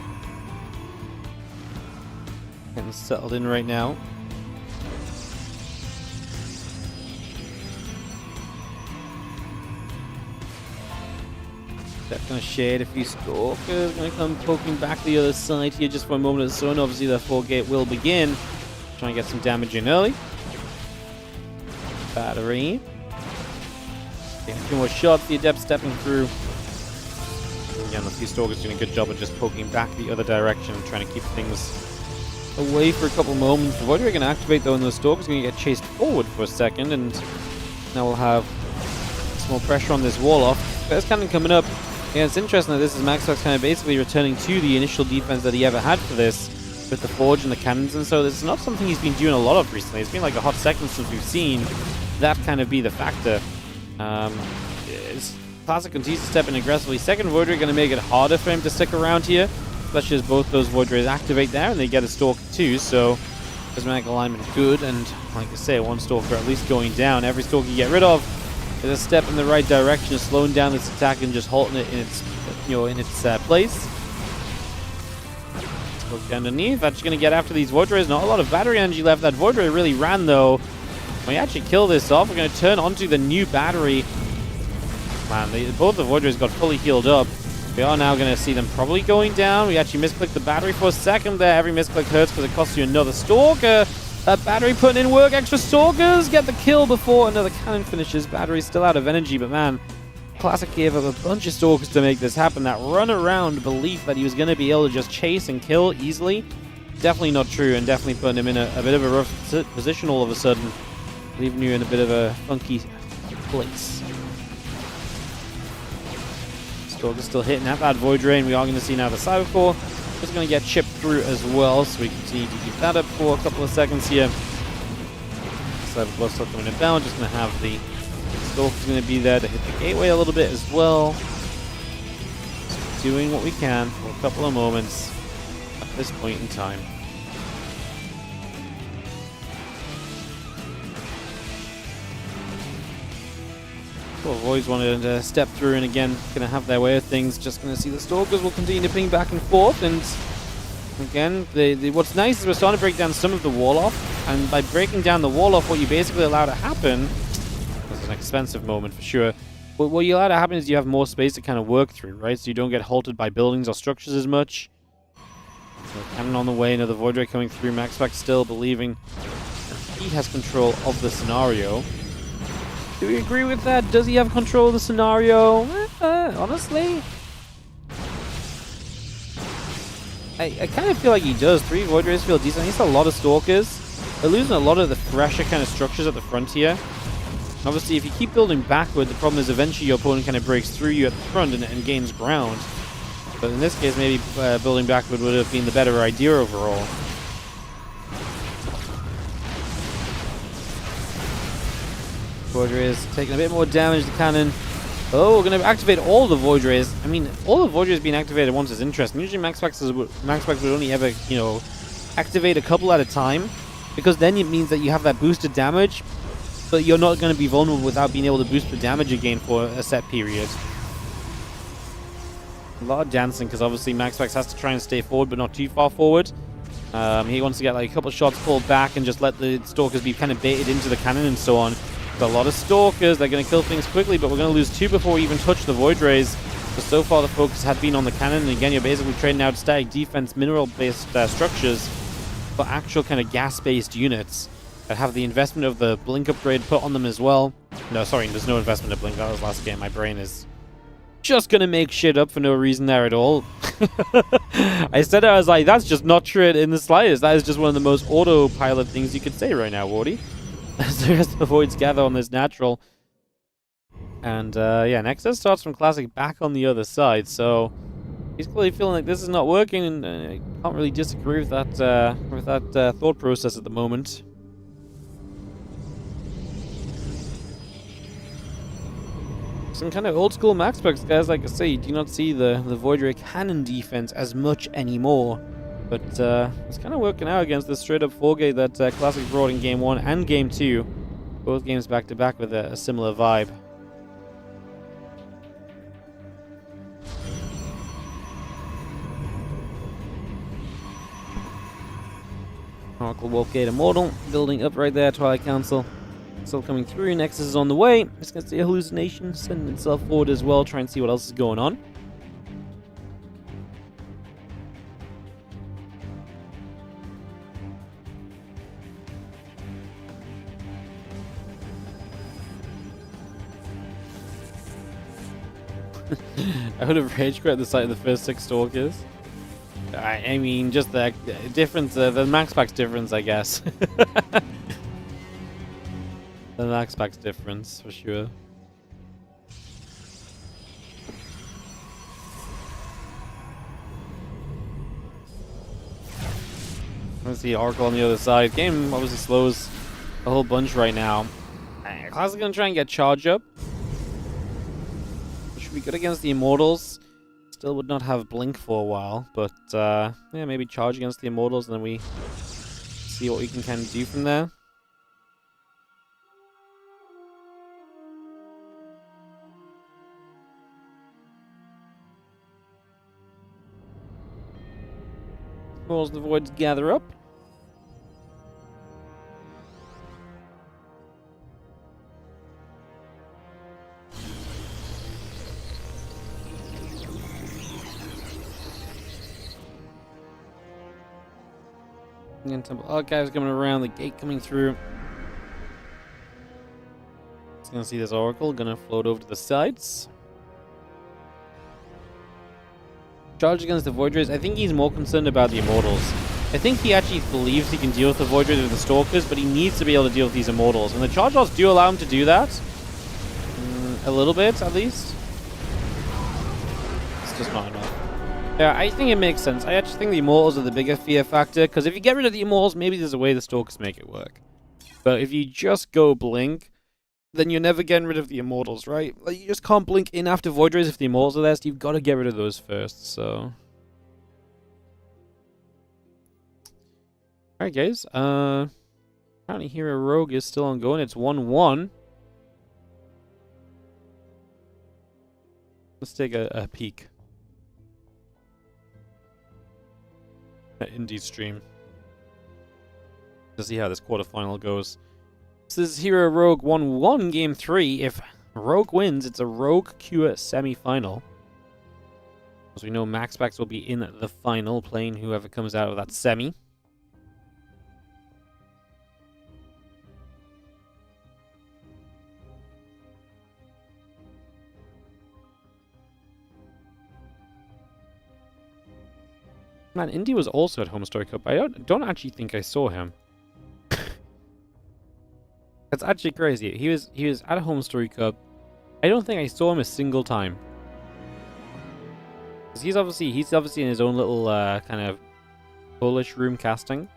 Getting settled in right now. That's going to shade a few Stalkers. Going to come poking back the other side here just for a moment of the sun. Obviously, the 4-gate will begin. Trying to get some damage in early. Battery. Getting a few more shots. The Adept stepping through. Again, the few Stalkers doing a good job of just poking back the other direction, trying to keep things away for a couple moments. The Voidray going to activate though, and those Stalkers going to get chased forward for a second, and now we'll have some more pressure on this wall off. First cannon coming up. Yeah, it's interesting that this is MaxPax kind of basically returning to the initial defense that he ever had for this, with the Forge and the cannons, and so this is not something he's been doing a lot of recently. It's been like a hot second since we've seen that kind of be the factor. Classic continues to step in aggressively. Second Voidray going to make it harder for him to stick around here, especially as both those Voidrays activate there and they get a Stalker too, so prismatic alignment good, and like I say, one Stalker at least going down. Every Stalker you get rid of is a step in the right direction, slowing down this attack and just halting it in its, place. Look underneath, that's going to get after these Voidrays. Not a lot of battery energy left. That Voidray really ran though. When we actually kill this off, we're going to turn onto the new battery. Man, both the Voidrays got fully healed up. We are now going to see them probably going down. We actually misclicked the battery for a second there. Every misclick hurts because it costs you another Stalker. That battery putting in work. Extra Stalkers get the kill before another cannon finishes. Battery's still out of energy, but man, Classic gave up a bunch of Stalkers to make this happen. That run around belief that he was going to be able to just chase and kill easily, definitely not true, and definitely putting him in a bit of a rough position all of a sudden. leaving you in a bit of a funky place. Stalker's still hitting at that Void Rain. We are going to see now the Cyber Core is going to get chipped through as well, so we continue to keep that up for a couple of seconds here. Cyber Core still coming inbound, just going to have the Stalker's going to be there to hit the gateway a little bit as well. Just doing what we can for a couple of moments at this point in time. Well, Voids wanted to step through, and again, going to have their way of things. Just going to see the Stalkers will continue to ping back and forth, and again, what's nice is we're starting to break down some of the wall off, and by breaking down the wall off, what you basically allow to happen, this is an expensive moment for sure, but what you allow to happen is you have more space to kind of work through, right? So you don't get halted by buildings or structures as much. So cannon on the way, another Void Ray coming through. MaxPax still believing he has control of the scenario. Do we agree with that? Does he have control of the scenario? Honestly, I kind of feel like he does. 3 Void Rays feel decent. He's a lot of Stalkers. They're losing a lot of the fresher kind of structures at the front here. Obviously, if you keep building backward, the problem is eventually your opponent kind of breaks through you at the front and gains ground. But in this case, maybe building backward would have been the better idea overall. Void Rays taking a bit more damage to cannon. Oh, we're going to activate all the Void Rays. I mean, all the Void Rays being activated once is interesting. Usually MaxPax would only ever, you know, activate a couple at a time, because then it means that you have that boosted damage, but you're not going to be vulnerable without being able to boost the damage again for a set period. A lot of dancing, because obviously MaxPax has to try and stay forward, but not too far forward. He wants to get like a couple of shots pulled back and just let the Stalkers be kind of baited into the cannon and so on. Got a lot of Stalkers, they're going to kill things quickly, but we're going to lose 2 before we even touch the Void Rays. So far the focus had been on the cannon, and again, you're basically trading out static defense, mineral-based structures for actual kind of gas-based units that have the investment of the Blink upgrade put on them as well. No, sorry, there's no investment of Blink. That was last game. My brain is just going to make shit up for no reason there at all. I said it, I was like, that's just not true in the slightest. That is just one of the most autopilot things you could say right now, Wardy. As the rest of the Voids gather on this natural. And yeah, Nexus starts from Classic back on the other side, so he's clearly feeling like this is not working, and I can't really disagree with that thought process at the moment. Some kind of old school MaxPax guys, like I say, you do not see the Void Ray cannon defense as much anymore. But it's kind of working out against the straight up 4-gate that Classic brought in Game 1 and Game 2. Both games back to back with a similar vibe. Oracle Wolfgate Immortal building up right there. Twilight Council still coming through. Nexus is on the way. Just going to see a hallucination sending itself forward as well. Try and see what else is going on. I would have rage quit at the sight of the first 6 Stalkers. I mean, just the difference, the MaxPax difference, I guess. The MaxPax difference, for sure. Let's see Oracle on the other side. Game obviously slows a whole bunch right now. Classic gonna try and get charge up. Be good against the Immortals. Still would not have Blink for a while, but yeah, maybe charge against the Immortals, and then we see what we can kind of do from there. As the Voids gather up. Oh, guys coming around, the gate coming through. It's gonna see this Oracle, gonna float over to the sides. Charge against the Void Rays. I think he's more concerned about the Immortals. I think he actually believes he can deal with the Void Rays with the Stalkers, but he needs to be able to deal with these Immortals. And the Charge Lots do allow him to do that. A little bit, at least. It's just not enough. Yeah, I think it makes sense. I actually think the Immortals are the bigger fear factor, because if you get rid of the Immortals, maybe there's a way the Stalkers make it work. But if you just go Blink, then you're never getting rid of the Immortals, right? Like, you just can't blink in after Void Rays if the Immortals are there, so you've got to get rid of those first, so... Alright guys, apparently herO is still ongoing. It's 1-1. Let's take a peek at Indie's stream to see how this quarterfinal goes. This is herO 1-1 game 3. If Rogue wins, it's a Rogue Cure semifinal. As we know, MaxPax will be in the final, playing whoever comes out of that semi. Man, Indy was also at Home Story Cup. I don't actually think I saw him. That's actually crazy. He was at a Home Story Cup. I don't think I saw him a single time. 'Cause he's obviously in his own little kind of Polish room casting.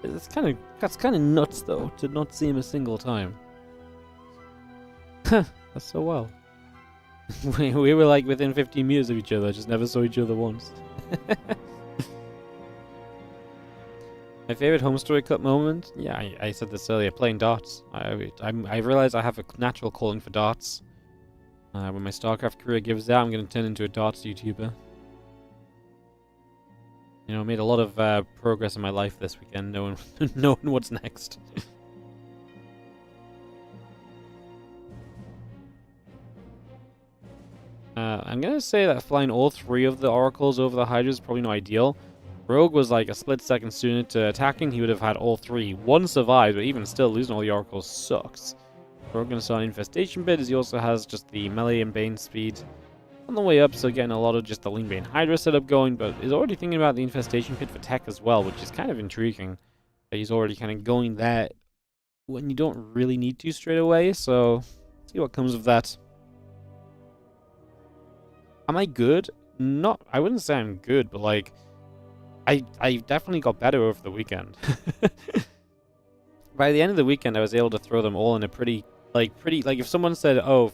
That's kind of nuts though to not see him a single time. That's so wild. We were like within 15 meters of each other, just never saw each other once. My favorite Home Story Cup moment? Yeah, I said this earlier, playing darts. I realize I have a natural calling for darts. When my StarCraft career gives out, I'm going to turn into a darts YouTuber. You know, made a lot of progress in my life this weekend, knowing what's next. I'm going to say that flying all three of the Oracles over the Hydra is probably not ideal. Rogue was like a split second sooner to attacking, he would have had all three. One survived, but even still, losing all the Oracles sucks. Rogue going to start an Infestation Bid, as he also has just the melee and Bane speed on the way up, so getting a lot of just the Lean Bane Hydra setup going, but is already thinking about the Infestation Pit for tech as well, which is kind of intriguing. That he's already kind of going that when you don't really need to straight away, so see what comes of that. Am I good? Not, I wouldn't say I'm good, but like, I definitely got better over the weekend. By the end of the weekend, I was able to throw them all in a pretty, like if someone said, oh,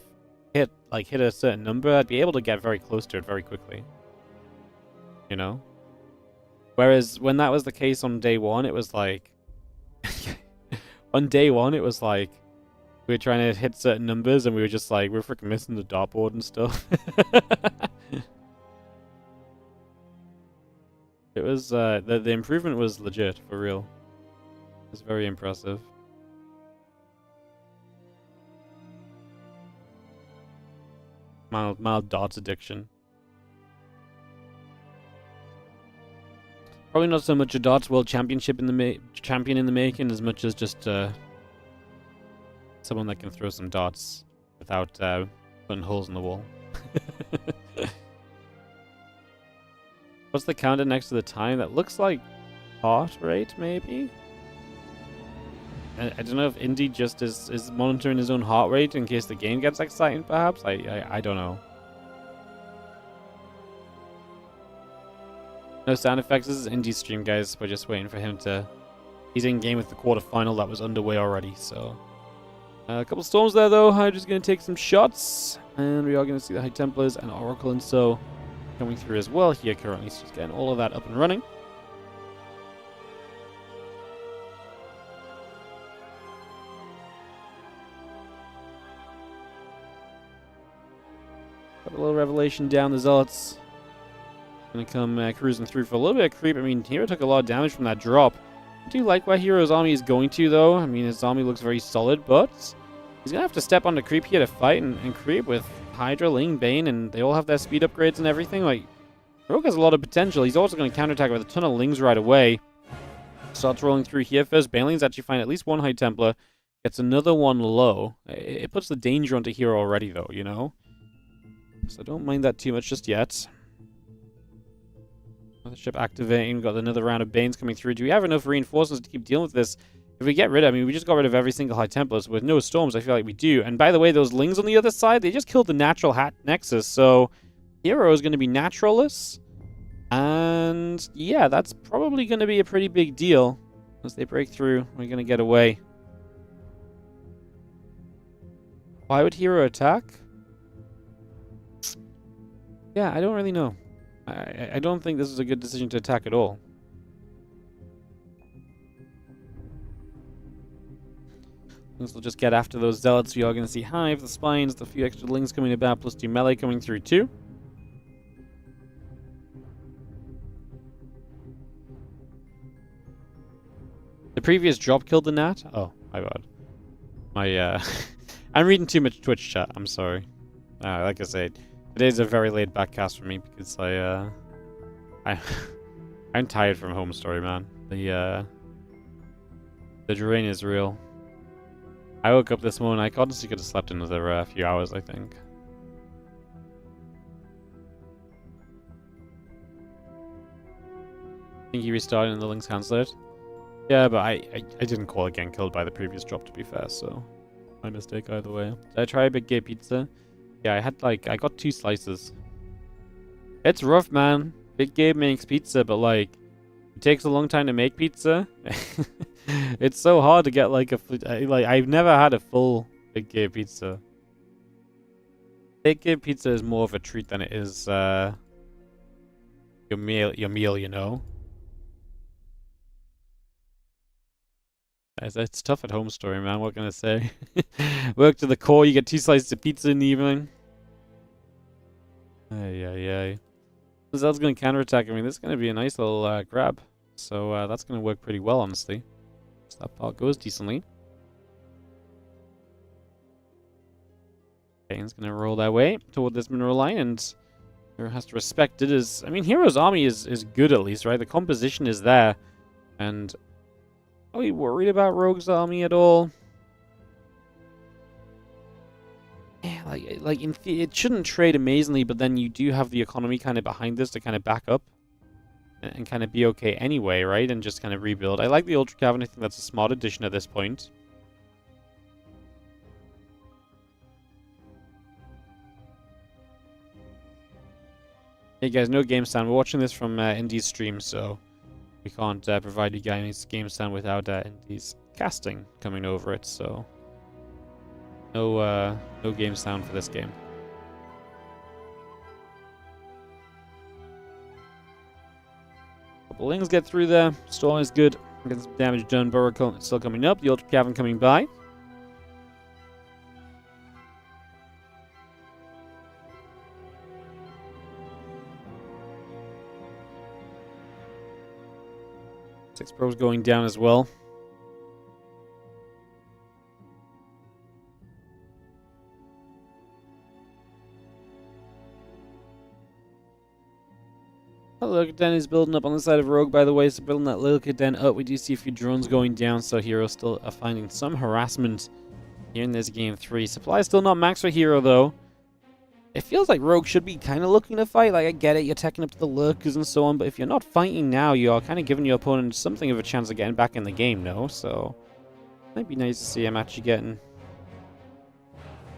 hit a certain number, I'd be able to get very close to it very quickly. You know? Whereas when that was the case on day one, it was like, on day one, it was like, we were trying to hit certain numbers and we were just like, we're freaking missing the dartboard and stuff. It was, the improvement was legit, for real. It was very impressive. Mild darts addiction. Probably not so much a darts world championship in the champion in the making, as much as just someone that can throw some darts without putting holes in the wall. What's the counter next to the time? That looks like heart rate, maybe? I don't know if Indy just is monitoring his own heart rate in case the game gets exciting, perhaps? I don't know. No sound effects. This is Indy's stream, guys. We're just waiting for him to... He's in game with the quarterfinal that was underway already, so... a couple storms there, though. Hydra's going to take some shots. And we are going to see the High Templars and Oracle and so coming through as well here currently. So just getting all of that up and running. Got a little revelation down the Zealots. Gonna come cruising through for a little bit of creep. I mean, herO took a lot of damage from that drop. I do like where herO's army is going to, though. I mean, his army looks very solid, but he's gonna have to step onto creep here to fight and creep with Hydra, Ling, Bane, and they all have their speed upgrades and everything. Like, Rogue has a lot of potential. He's also going to counterattack with a ton of Lings right away. Starts rolling through here. First, Banelings actually find at least one High Templar. Gets another one low. It puts the danger onto herO already, though, you know? So don't mind that too much just yet. Another ship activating. We've got another round of Banes coming through. Do we have enough reinforcements to keep dealing with this? If we get rid of, I mean, we just got rid of every single High Templar, so with no storms, I feel like we do. And by the way, those Lings on the other side, they just killed the natural hat Nexus, so herO is going to be naturalless. And yeah, that's probably going to be a pretty big deal. As they break through, we're going to get away. Why would herO attack? Yeah, I don't really know. I don't think this is a good decision to attack at all. We'll just get after those zealots. We are going to see Hive, the spines, the few extra Lings coming about, plus 2 melee coming through too. The previous drop killed the Nat? Oh, my bad. My, I'm reading too much Twitch chat. I'm sorry. Like I said, today's a very laid back cast for me because I'm tired from Home Story, man. The drain is real. I woke up this morning. I honestly could have slept another few hours, I think. I think he restarted and the Lings cancelled. Yeah, but I didn't call it getting killed by the previous drop, to be fair, so my mistake either way. Did I try a big gay pizza? Yeah, I got 2 slices. It's rough, man. Big Gabe makes pizza, but like, it takes a long time to make pizza. It's so hard to get like I've never had a full Big Gabe pizza. Big Gabe pizza is more of a treat than it is your meal, you know. It's tough at Home Story, man. What can I say? Work to the core. You get 2 slices of pizza in the evening. Ay. Zell's going to counterattack. I mean, this is going to be a nice little grab. So that's going to work pretty well, honestly. So that part goes decently. Bane's going to roll that way toward this mineral line, and herO has to respect it. As I mean, herO's army is good at least, right? The composition is there, and are we worried about Rogue's army at all? Yeah, like it shouldn't trade amazingly, but then you do have the economy kind of behind this to kind of back up and kind of be okay anyway, right? And just kind of rebuild. I like the Ultra Cavern. I think that's a smart addition at this point. Hey guys, no game sound. We're watching this from Indy's stream, so we can't provide you guys game sound without Indy's casting coming over it. So no game sound for this game. Couple Lings get through there. Storm is good. Getting some damage done. Burrow still coming up. The Ultra Cavern coming by. Six Pro's going down as well. Lurker Den is building up on the side of Rogue, by the way, so building that Lurker Den up. We do see a few drones going down, so herO still finding some harassment here in this game 3. Supply is still not max for herO, though. It feels like Rogue should be kind of looking to fight. Like, I get it, you're taking up to the Lurkers and so on, but if you're not fighting now, you're kind of giving your opponent something of a chance of getting back in the game, no? So, it might be nice to see him actually getting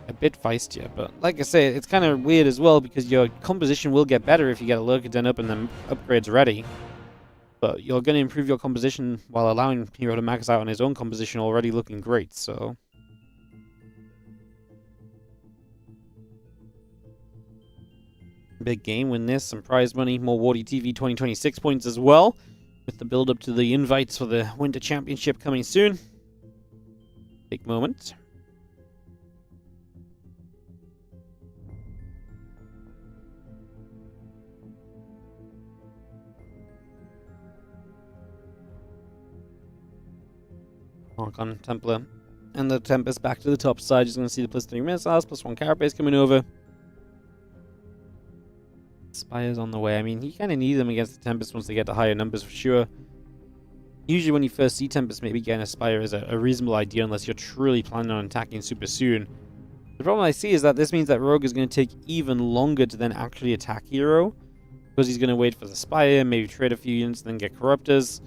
a bit feistier, but like I say, it's kind of weird as well because your composition will get better if you get a Lurker Den up and then upgrades ready. But you're going to improve your composition while allowing herO to max out on his own composition already looking great, so... Big game, win this, some prize money, more WardiTV 2026 points as well, with the build up to the invites for the Winter Championship coming soon. Big moment. On Templar. And the Tempest back to the top side. Just going to see the +3 missiles, +1 carapace coming over. Spires on the way. I mean, you kind of need them against the Tempest once they get to higher numbers for sure. Usually when you first see Tempest, maybe getting a Spire is a reasonable idea unless you're truly planning on attacking super soon. The problem I see is that this means that Rogue is going to take even longer to then actually attack herO. because he's going to wait for the Spire, maybe trade a few units, then get Corruptors.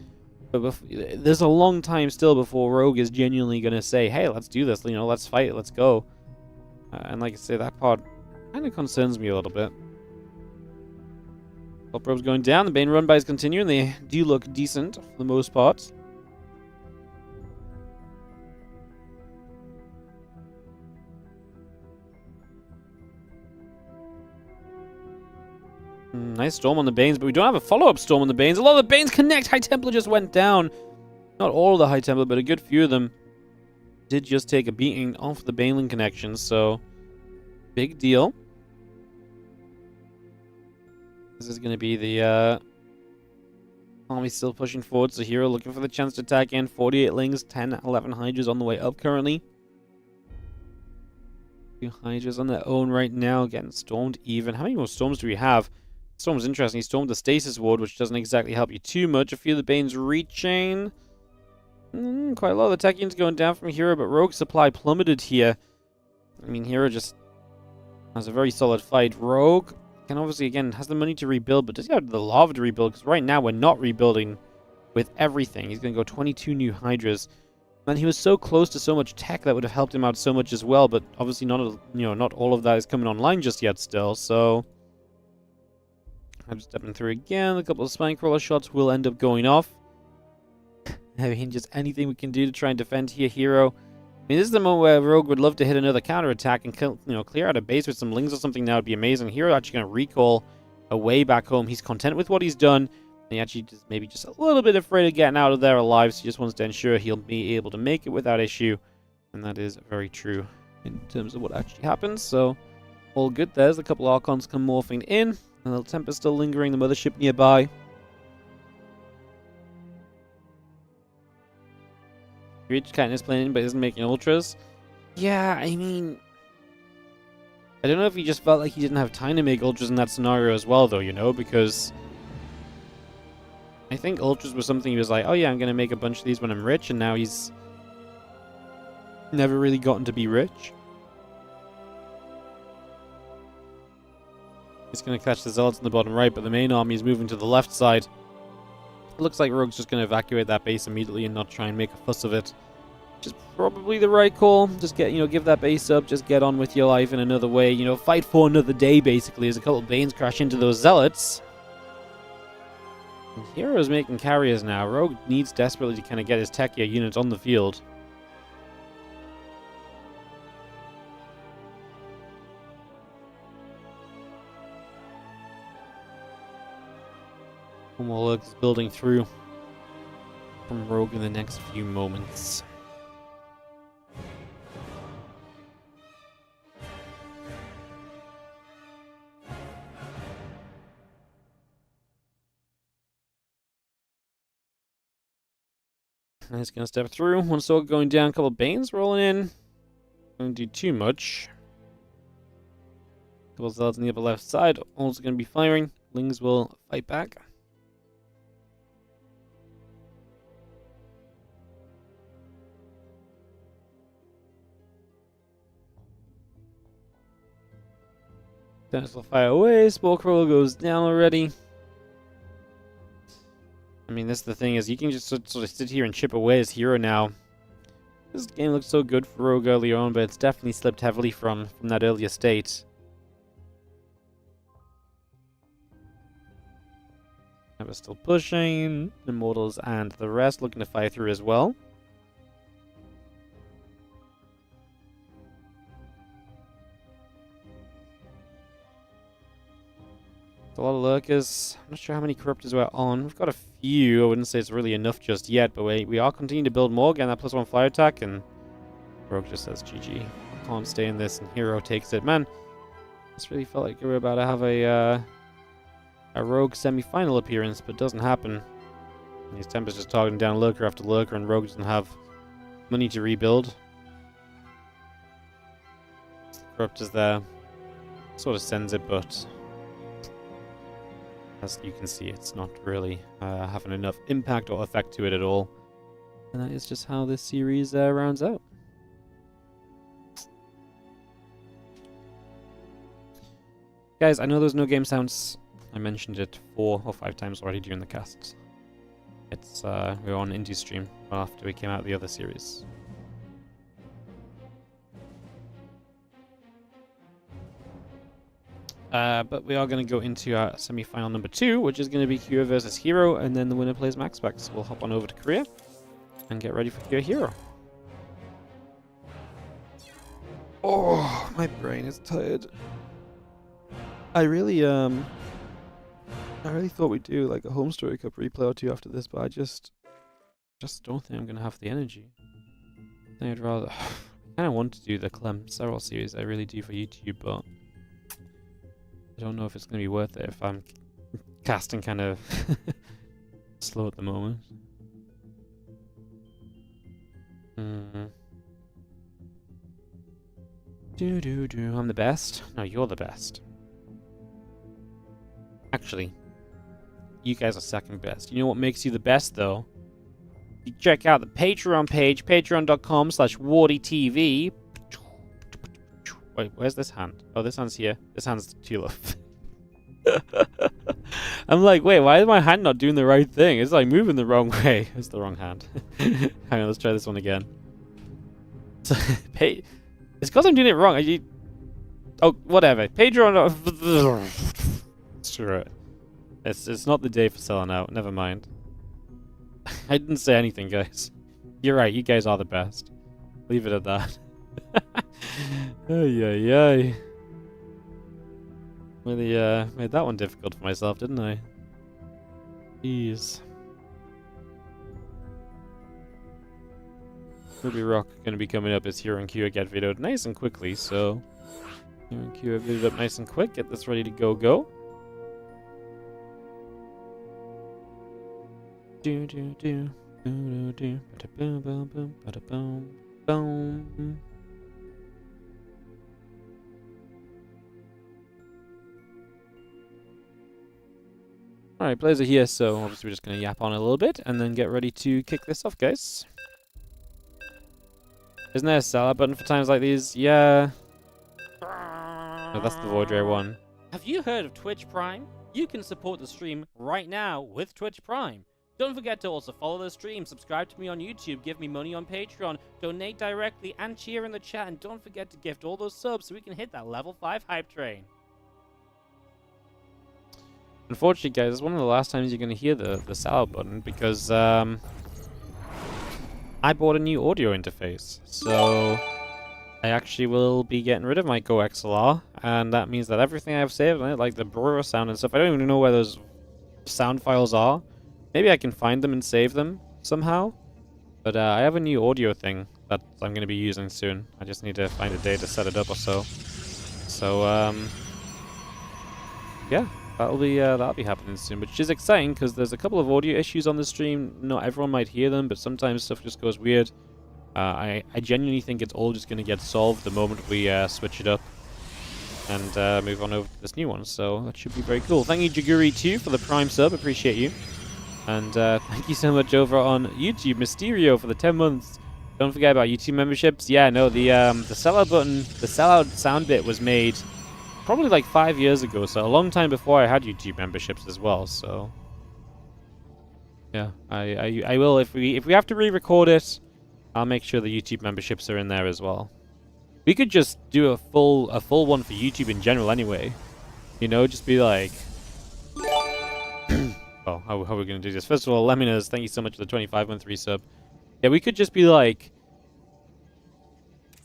But there's a long time still before Rogue is genuinely going to say, hey, let's do this, you know, let's fight, let's go. And like I say, that part kind of concerns me a little bit. Top Rogue's going down, the Bane run-bys continue, and they do look decent for the most part. Nice storm on the Banes, but we don't have a follow-up storm on the Banes. A lot of the Banes connect. High Templar just went down. Not all of the High Templar, but a good few of them did just take a beating off the Baneling connections, so big deal. This is going to be the army still pushing forward, so herO looking for the chance to attack in. 48 Lings, 10, 11 Hydras on the way up currently. 2 Hydras on their own right now, getting stormed even. How many more storms do we have? Storm's interesting. He stormed the Stasis Ward, which doesn't exactly help you too much. A few of the Banes reaching. Quite a lot of the tech units going down from herO, but Rogue supply plummeted here. I mean, herO just has a very solid fight. Rogue can obviously, again, has the money to rebuild, but does he have the lava to rebuild? Because right now we're not rebuilding with everything. He's going to go 22 new Hydras. And he was so close to so much tech that would have helped him out so much as well, but obviously not all of that is coming online just yet still, so I'm stepping through again. A couple of spine crawler shots will end up going off. I mean, just anything we can do to try and defend here, herO. I mean, this is the moment where Rogue would love to hit another counterattack and kill, clear out a base with some Lings or something. That would be amazing. herO actually going to recall away back home. He's content with what he's done. He actually just maybe just a little bit afraid of getting out of there alive, so he just wants to ensure he'll be able to make it without issue. And that is very true in terms of what actually happens. So, all good. There's a couple of Archons come morphing in. A little Tempest still lingering, the mothership nearby. Reach Katniss playing, but isn't making Ultras. Yeah, I mean, I don't know if he just felt like he didn't have time to make Ultras in that scenario as well, though, because I think Ultras was something he was like, oh yeah, I'm going to make a bunch of these when I'm rich, and now he's never really gotten to be rich. He's going to catch the Zealots in the bottom right, but the main army is moving to the left side. It looks like Rogue's just going to evacuate that base immediately and not try and make a fuss of it. Which is probably the right call. Just give that base up, just get on with your life in another way. Fight for another day, basically, as a couple of Banes crash into those Zealots. And herO's making carriers now. Rogue needs desperately to kind of get his Techia units on the field. One more Lurk is building through from Rogue in the next few moments. And he's going to step through. One sword going down, a couple of Banes rolling in. Don't do too much. Couple of Zealots on the upper left side. Also going to be firing. Lings will fight back. Dennis will fire away. Spore Crawler goes down already. I mean, that's the thing, is you can just sort of sit here and chip away as herO now. This game looked so good for Rogue earlier on, but it's definitely slipped heavily from that earlier state. We're still pushing. Immortals and the rest looking to fire through as well. A lot of Lurkers. I'm not sure how many Corruptors we're on. We've got a few. I wouldn't say it's really enough just yet, but we are continuing to build more. Again, that +1 fire attack, and Rogue just says GG. Can't stay in this, and herO takes it. Man, this really felt like we were about to have a Rogue semi-final appearance, but it doesn't happen. And his Tempest just targeting down Lurker after Lurker, and Rogue doesn't have money to rebuild. Corruptors there. Sort of sends it, but as you can see, it's not really having enough impact or effect to it at all. And that is just how this series rounds out. Guys, I know there's no game sounds I mentioned it 4 or 5 times already during the casts. It's we were on indie stream after we came out of the other series. But we are going to go into our semi-final number 2, which is going to be Kira versus herO, and then the winner plays MaxPax. We'll hop on over to Korea and get ready for Kira herO. Oh, my brain is tired. I really thought we'd do like a Home Story Cup replay or 2 after this, but I just don't think I'm gonna have the energy. I think I'd rather. I kind of want to do the Clem Serral series. I really do for YouTube, but I don't know if it's gonna be worth it if I'm casting kind of slow at the moment. I'm the best? No, you're the best. Actually, you guys are second best. You know what makes you the best, though? You check out the Patreon page, patreon.com/WardiTV. Wait, where's this hand? Oh, this hand's here. This hand's to your left. I'm like, wait, why is my hand not doing the right thing? It's like moving the wrong way. It's the wrong hand. Hang on, let's try this one again. So, it's because I'm doing it wrong. Oh, whatever. Patreon. Screw it. It's not the day for selling out. Never mind. I didn't say anything, guys. You're right. You guys are the best. Leave it at that. Ay, ay, ay. Really made that one difficult for myself, didn't I? Jeez. Ruby Rock going to be coming up as herO and Kira get videoed nice and quickly, so herO and Kira videoed up nice and quick. Get this ready to go. Do do do do do do boom boom boom boom boom. Alright, players are here, so obviously we're just going to yap on a little bit and then get ready to kick this off, guys. Isn't there a sellout button for times like these? Yeah. Oh, that's the Void Ray one. Have you heard of Twitch Prime? You can support the stream right now with Twitch Prime. Don't forget to also follow the stream, subscribe to me on YouTube, give me money on Patreon, donate directly, and cheer in the chat. And don't forget to gift all those subs so we can hit that level 5 hype train. Unfortunately, guys, it's one of the last times you're going to hear the sellout button because I bought a new audio interface. So I actually will be getting rid of my Go XLR, and that means that everything I've saved on it, like the Brewer sound and stuff, I don't even know where those sound files are. Maybe I can find them and save them somehow. But I have a new audio thing that I'm going to be using soon. I just need to find a day to set it up or so. So, yeah, that'll be happening soon, which is exciting because there's a couple of audio issues on the stream. Not everyone might hear them, but sometimes stuff just goes weird. I genuinely think it's all just going to get solved the moment we switch it up and move on over to this new one. So that should be very cool. Thank you, Jaguri2, for the Prime sub. Appreciate you. And thank you so much over on YouTube, Mysterio, for the 10 months. Don't forget about YouTube memberships. Yeah, no, the sellout button, the sellout sound bit was made probably like 5 years ago, so a long time before I had YouTube memberships as well. So yeah, I will, if we have to re-record it, I'll make sure the YouTube memberships are in there as well. We could just do a full one for YouTube in general anyway. You know, just be like, oh, how are we going to do this? First of all, Leminas, thank you so much for the 25-month resub. Yeah, we could just be like,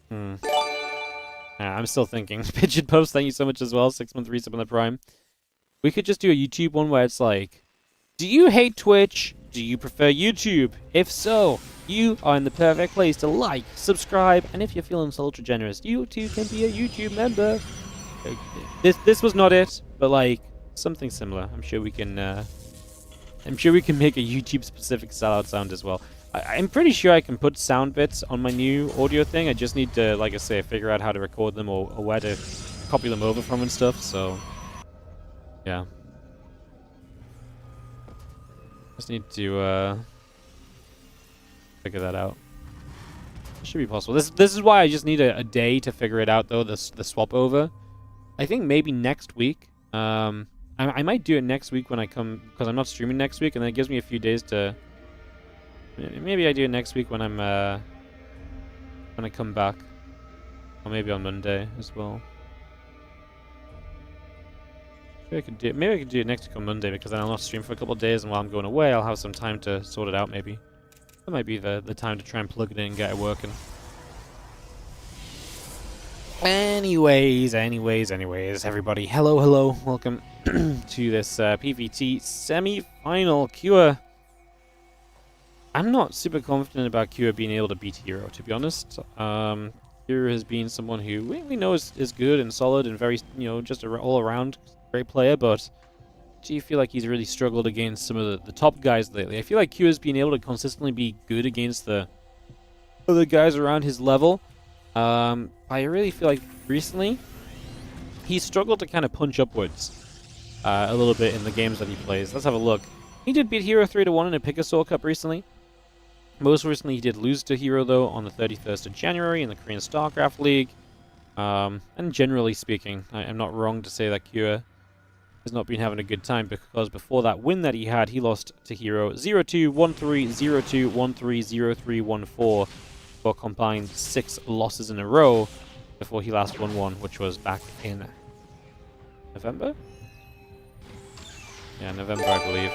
I'm still thinking. Pigeon Post, thank you so much as well. 6-month resub on the Prime. We could just do a YouTube one where it's like, do you hate Twitch? Do you prefer YouTube? If so, you are in the perfect place to like, subscribe, and if you're feeling so ultra generous, you too can be a YouTube member. This was not it, but like something similar. I'm sure we can make a YouTube specific sellout sound as well. I'm pretty sure I can put sound bits on my new audio thing. I just need to, like I say, figure out how to record them or where to copy them over from and stuff. So yeah. Just need to figure that out. It should be possible. This is why I just need a day to figure it out, though. The swap over. I think maybe next week. I might do it next week when I come, because I'm not streaming next week, and then it gives me a few days to... Maybe I do it next week when I'm, when I come back. Or maybe on Monday as well. Maybe I could do it next week on Monday, because then I'll not stream for a couple of days, and while I'm going away, I'll have some time to sort it out, maybe. That might be the time to try and plug it in and get it working. Anyways, everybody. Hello. Welcome to this PVT semi-final. Cure. I'm not super confident about Cure being able to beat herO, to be honest. Cure has been someone who we know is good and solid and very, just an all-around great player, but do you feel like he's really struggled against some of the top guys lately? I feel like Cure's been able to consistently be good against the other guys around his level. I really feel like recently he's struggled to kind of punch upwards a little bit in the games that he plays. Let's have a look. He did beat herO 3-1 in a Picasso Cup recently. Most recently, he did lose to herO, though, on the 31st of January in the Korean StarCraft League. And generally speaking, I'm not wrong to say that Cure has not been having a good time, because before that win that he had, he lost to herO 0-2, 1-3, 0-2, 1-3, 0-3, 1-4 for combined 6 losses in a row before he last won one, which was back in November? Yeah, November, I believe.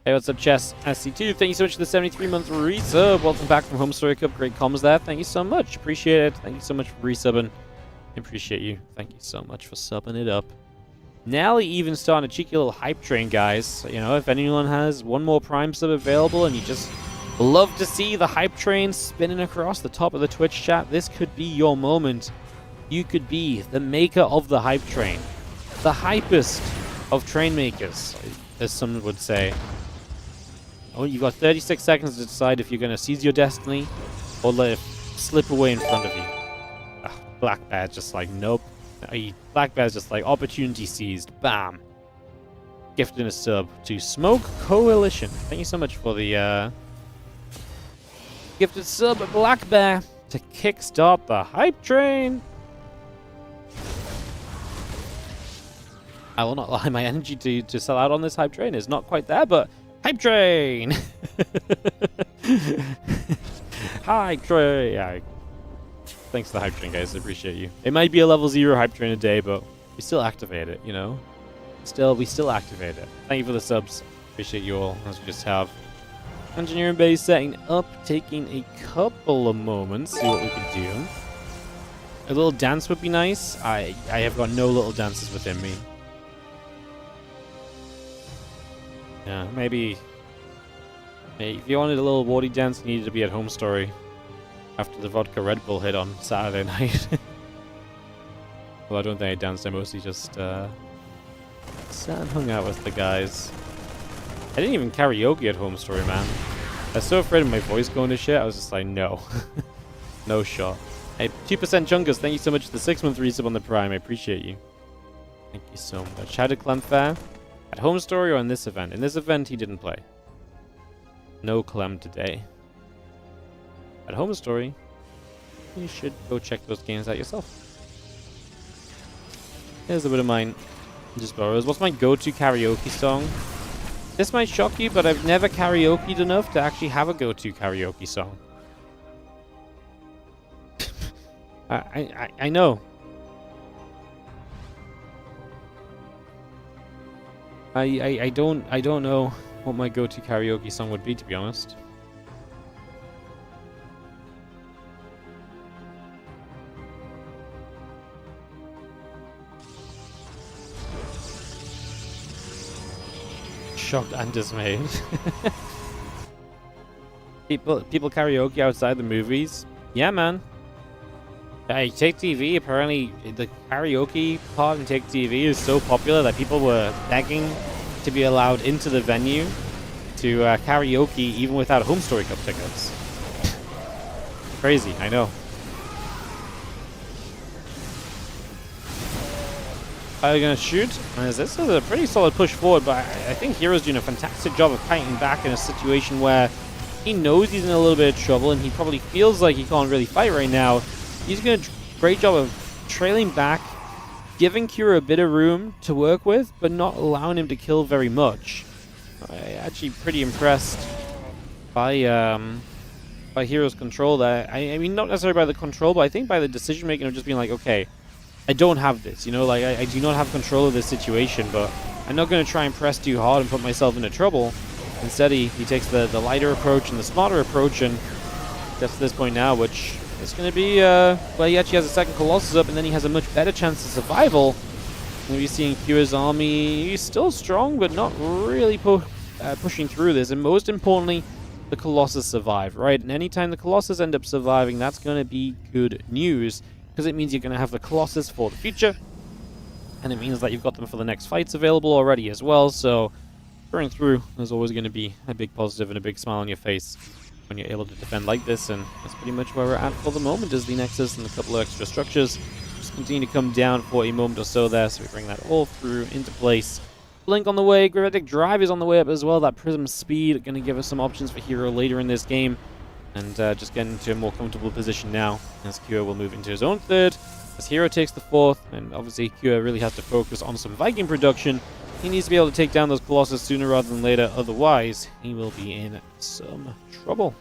Hey, what's up, Chess SC2? Thank you so much for the 73-month resub. Welcome back from Home Story Cup. Great comms there. Thank you so much. Appreciate it. Thank you so much for resubbing. Appreciate you. Thank you so much for subbing it up. Now even starting a cheeky little hype train, guys. If anyone has one more Prime sub available and you just love to see the hype train spinning across the top of the Twitch chat, this could be your moment. You could be the maker of the hype train. The hypest of train makers, as some would say. Oh, you got 36 seconds to decide if you're going to seize your destiny or let it slip away in front of you. Black Bear's just like, nope. Black Bear's just like, opportunity seized. Bam. Gifted a sub to Smoke Coalition. Thank you so much for the gifted sub, Black Bear, to kickstart the hype train. I will not lie, my energy to sell out on this hype train is not quite there, but hype train! Hype train! Yeah, thanks to the hype train, guys. I appreciate you. It might be a level 0 hype train a day, but we still activate it, we still activate it. Thank you for the subs. Appreciate you all, as we just have Engineering Base setting up, taking a couple of moments, see what we can do. A little dance would be nice. I have got no little dances within me. Yeah, maybe if you wanted a little wardy dance, you needed to be at Home Story after the vodka Red Bull hit on Saturday night. Well, I don't think I danced. I mostly just sat and hung out with the guys. I didn't even karaoke at Home Story, man. I was so afraid of my voice going to shit. I was just like, no. No shot. Hey, 2% Chungus, thank you so much for the 6-month resub on the Prime. I appreciate you. Thank you so much. How did Clem fare? At Home Story or in this event? In this event, he didn't play. No Clem today. At Home Story, you should go check those games out yourself. Here's a bit of mine. Just borrows. What's my go-to karaoke song? This might shock you, but I've never karaoke'd enough to actually have a go-to karaoke song. I know. I don't know what my go-to karaoke song would be, to be honest. Shocked and dismayed. people karaoke outside the movies. Yeah, man. Hey, Take TV, apparently the karaoke part in Take TV is so popular that people were begging to be allowed into the venue to karaoke even without Home Story Cup tickets. Crazy, I know. Are you going to shoot? This is a pretty solid push forward, but I think herO's doing a fantastic job of fighting back in a situation where he knows he's in a little bit of trouble and he probably feels like he can't really fight right now. He's doing a great job of trailing back, giving herO a bit of room to work with, but not allowing him to kill very much. I'm actually pretty impressed by herO's control there. I mean, not necessarily by the control, but I think by the decision making of just being like, okay, I don't have this, you know, like I do not have control of this situation, but I'm not going to try and press too hard and put myself into trouble. Instead, he takes the lighter approach and the smarter approach, and gets to this point now, which is going to be where he actually has a second Colossus up, and then he has a much better chance of survival. We'll be seeing herO's army. He's still strong, but not really pushing through this, and most importantly, the Colossus survived, right? And anytime the Colossus end up surviving, that's going to be good news, because it means you're going to have the Colossus for the future, and it means that you've got them for the next fights available already as well. So going through, there's always going to be a big positive and a big smile on your face when you're able to defend like this, and that's pretty much where we're at for the moment, is the Nexus and a couple of extra structures just continue to come down for a moment or so there, so we bring that all through into place. Blink on the way, Gravitic Drive is on the way up as well. That Prism Speed going to give us some options for herO later in this game, and just getting into a more comfortable position now, as herO will move into his own third, as herO takes the fourth, and obviously herO really has to focus on some Viking production. He needs to be able to take down those Colossus sooner rather than later, otherwise he will be in some trouble.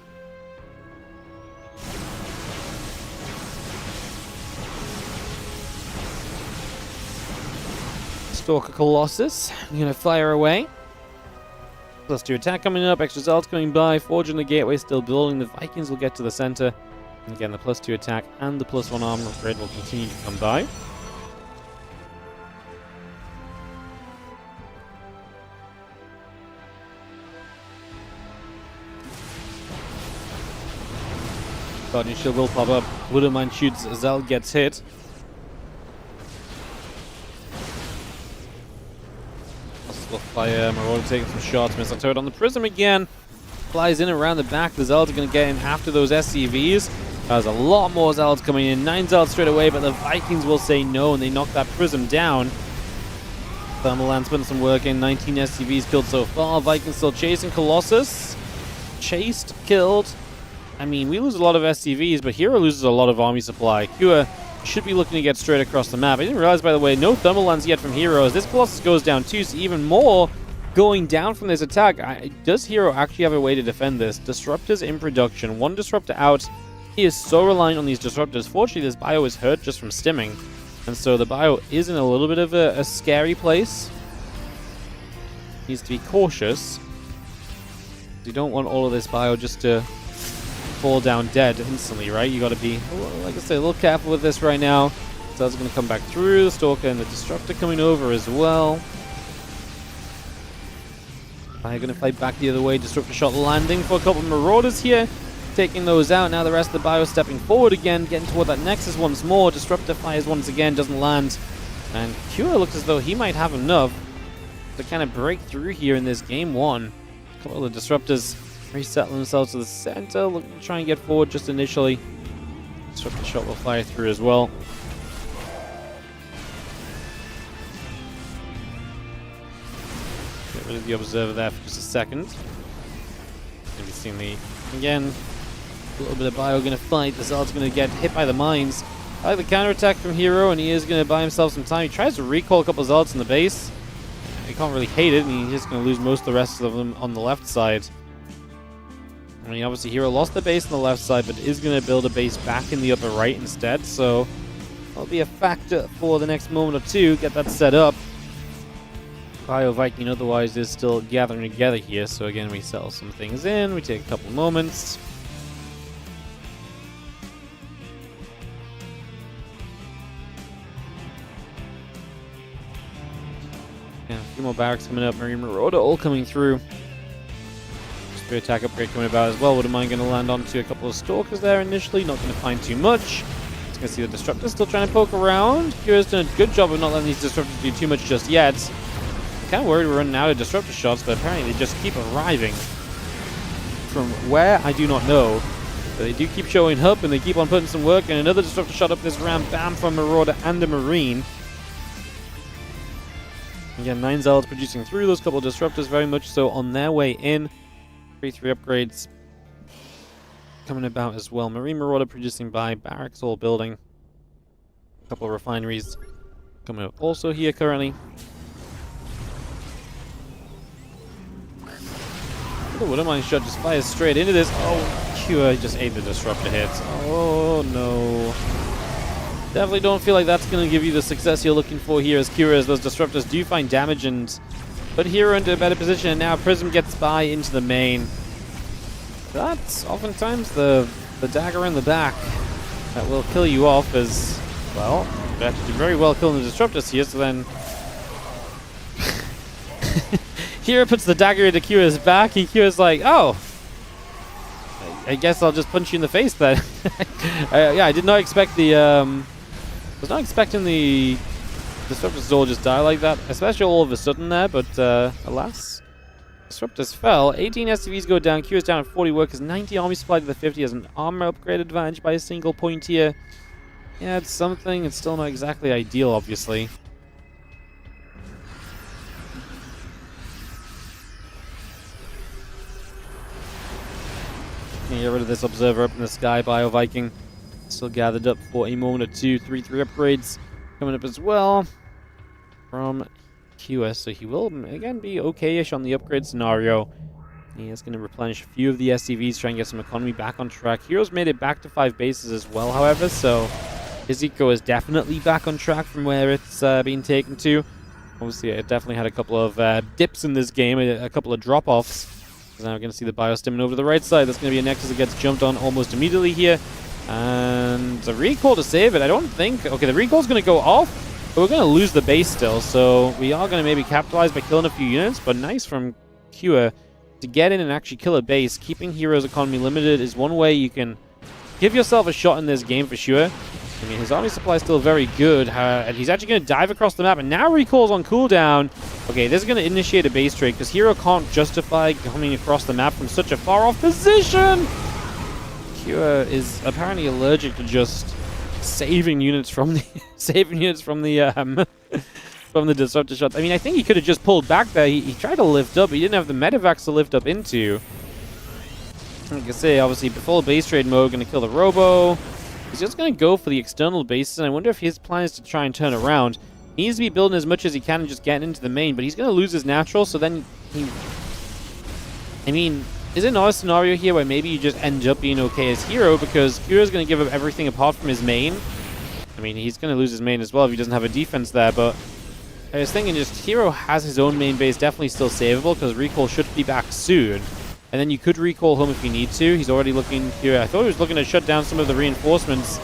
Stalker Colossus, I'm going to fire away. +2 attack coming up, extra Zealots coming by, Forge in the gateway still building, the Vikings will get to the center, and again the +2 attack and the +1 armor upgrade will continue to come by. Guardian Shield will pop up, Widowmine shoots, Zal gets hit. Will fire, Marauder taking some shots, missile turret on the Prism again. Flies in around the back, the Zealots are going to get in after those SCVs. There's a lot more Zealots coming in, 9 Zealots straight away, but the Vikings will say no, and they knock that Prism down. Thermal Lance putting some work in, 19 SCVs killed so far, Vikings still chasing Colossus. Chased, killed. I mean, we lose a lot of SCVs, but herO loses a lot of army supply. herO should be looking to get straight across the map. I didn't realize, by the way, no thermal lens yet from herO. As this Colossus goes down too, so even more going down from this attack. Does herO actually have a way to defend this? Disruptors in production. 1 disruptor out. He is so reliant on these disruptors. Fortunately, this bio is hurt just from stimming, and so the bio is in a little bit of a scary place. Needs to be cautious. You don't want all of this bio just to fall down dead instantly, right? You got to be, like I say, a little careful with this right now. So that's going to come back through. The Stalker and the Disruptor coming over as well. I'm going to fight back the other way. Disruptor shot landing for a couple of Marauders here. Taking those out. Now the rest of the bio stepping forward again. Getting toward that Nexus once more. Disruptor fires once again. Doesn't land. And herO looks as though he might have enough to kind of break through here in this game 1. A couple of the Disruptors resettle themselves to the center, looking to try and get forward just initially. Disruptor shot will fire through as well. Get rid of the Observer there for just a second. Maybe seeing the, again, a little bit of bio going to fight. The Zealot's going to get hit by the mines. I like the counterattack from herO, and he is going to buy himself some time. He tries to recall a couple of Zealots in the base. He can't really hate it, and he's just going to lose most of the rest of them on the left side. I mean, obviously herO lost the base on the left side, but is going to build a base back in the upper right instead, so that'll be a factor for the next moment or two, get that set up. Bio Viking otherwise is still gathering together here, so again we settle some things in, we take a couple moments. And a few more barracks coming up, Marine Marauder all coming through. Spear attack upgrade coming about as well. Wouldn't mind going to land onto a couple of Stalkers there initially. Not going to find too much. Just going to see the Disruptor still trying to poke around. herO's done a good job of not letting these Disruptors do too much just yet. I'm kind of worried we're running out of Disruptor shots, but apparently they just keep arriving. From where, I do not know. But they do keep showing up, and they keep on putting some work. And another Disruptor shot up this round. Bam, from Marauder and a Marine. Again, 9 Zealots producing through those couple of Disruptors, very much so on their way in. 3 upgrades coming about as well. Marine Marauder producing by, barracks all building. A couple of refineries coming up also here currently. The Woodermine shot just fires straight into this. Oh, Cure just ate the disruptor hits. Oh no. Definitely don't feel like that's going to give you the success you're looking for here as Cure, as those disruptors do find damage and put herO into a better position, and now Prism gets by into the main. That's oftentimes the dagger in the back that will kill you off, as, well, you have to do very well killing the disruptors here, so then herO puts the dagger into Cure's back. Cure's like, oh, I guess I'll just punch you in the face then. Yeah, I did not expect the, was not expecting the disruptors to all just die like that, especially all of a sudden there, but alas, disruptors fell. 18 SCVs go down, Cure's down at 40 workers, 90 army supply to the 50 as an armor upgrade advantage by a single point here. Yeah, it's something, it's still not exactly ideal, obviously. Get rid of this observer up in the sky. Bio Viking still gathered up for a moment or two. 3-3 upgrades coming up as well from QS. So he will again be okay-ish on the upgrade scenario. He is going to replenish a few of the SCVs, try and get some economy back on track. herO's made it back to 5 bases as well, however, so his eco is definitely back on track from where it's been taken to. Obviously, it definitely had a couple of dips in this game, a couple of drop-offs. Now we're going to see the Biostimon over to the right side. That's going to be a Nexus that gets jumped on almost immediately here. And a recall to save it. I don't think... Okay, the recall's going to go off, but we're going to lose the base still. So we are going to maybe capitalize by killing a few units, but nice from Cure to get in and actually kill a base. Keeping herO's economy limited is one way you can give yourself a shot in this game for sure. I mean, his army supply is still very good, and he's actually going to dive across the map, and now recall's on cooldown. Okay, this is going to initiate a base trade, because herO can't justify coming across the map from such a far-off position! Cure is apparently allergic to just saving units from the from the disruptor shots. I mean, I think he could have just pulled back there. He tried to lift up, he didn't have the medevacs to lift up into. Like I say, obviously, before base trade mode, going to kill the Robo. He's just going to go for the external bases, and I wonder if his plan is to try and turn around. He needs to be building as much as he can and just getting into the main, but he's going to lose his natural, so then he... I mean, is it not a scenario here where maybe you just end up being okay as herO, because Cure is going to give up everything apart from his main? I mean, he's going to lose his main as well if he doesn't have a defense there, but I was thinking just herO has his own main base definitely still savable, because recall should be back soon. And then you could recall him if you need to. He's already looking here. I thought he was looking to shut down some of the reinforcements.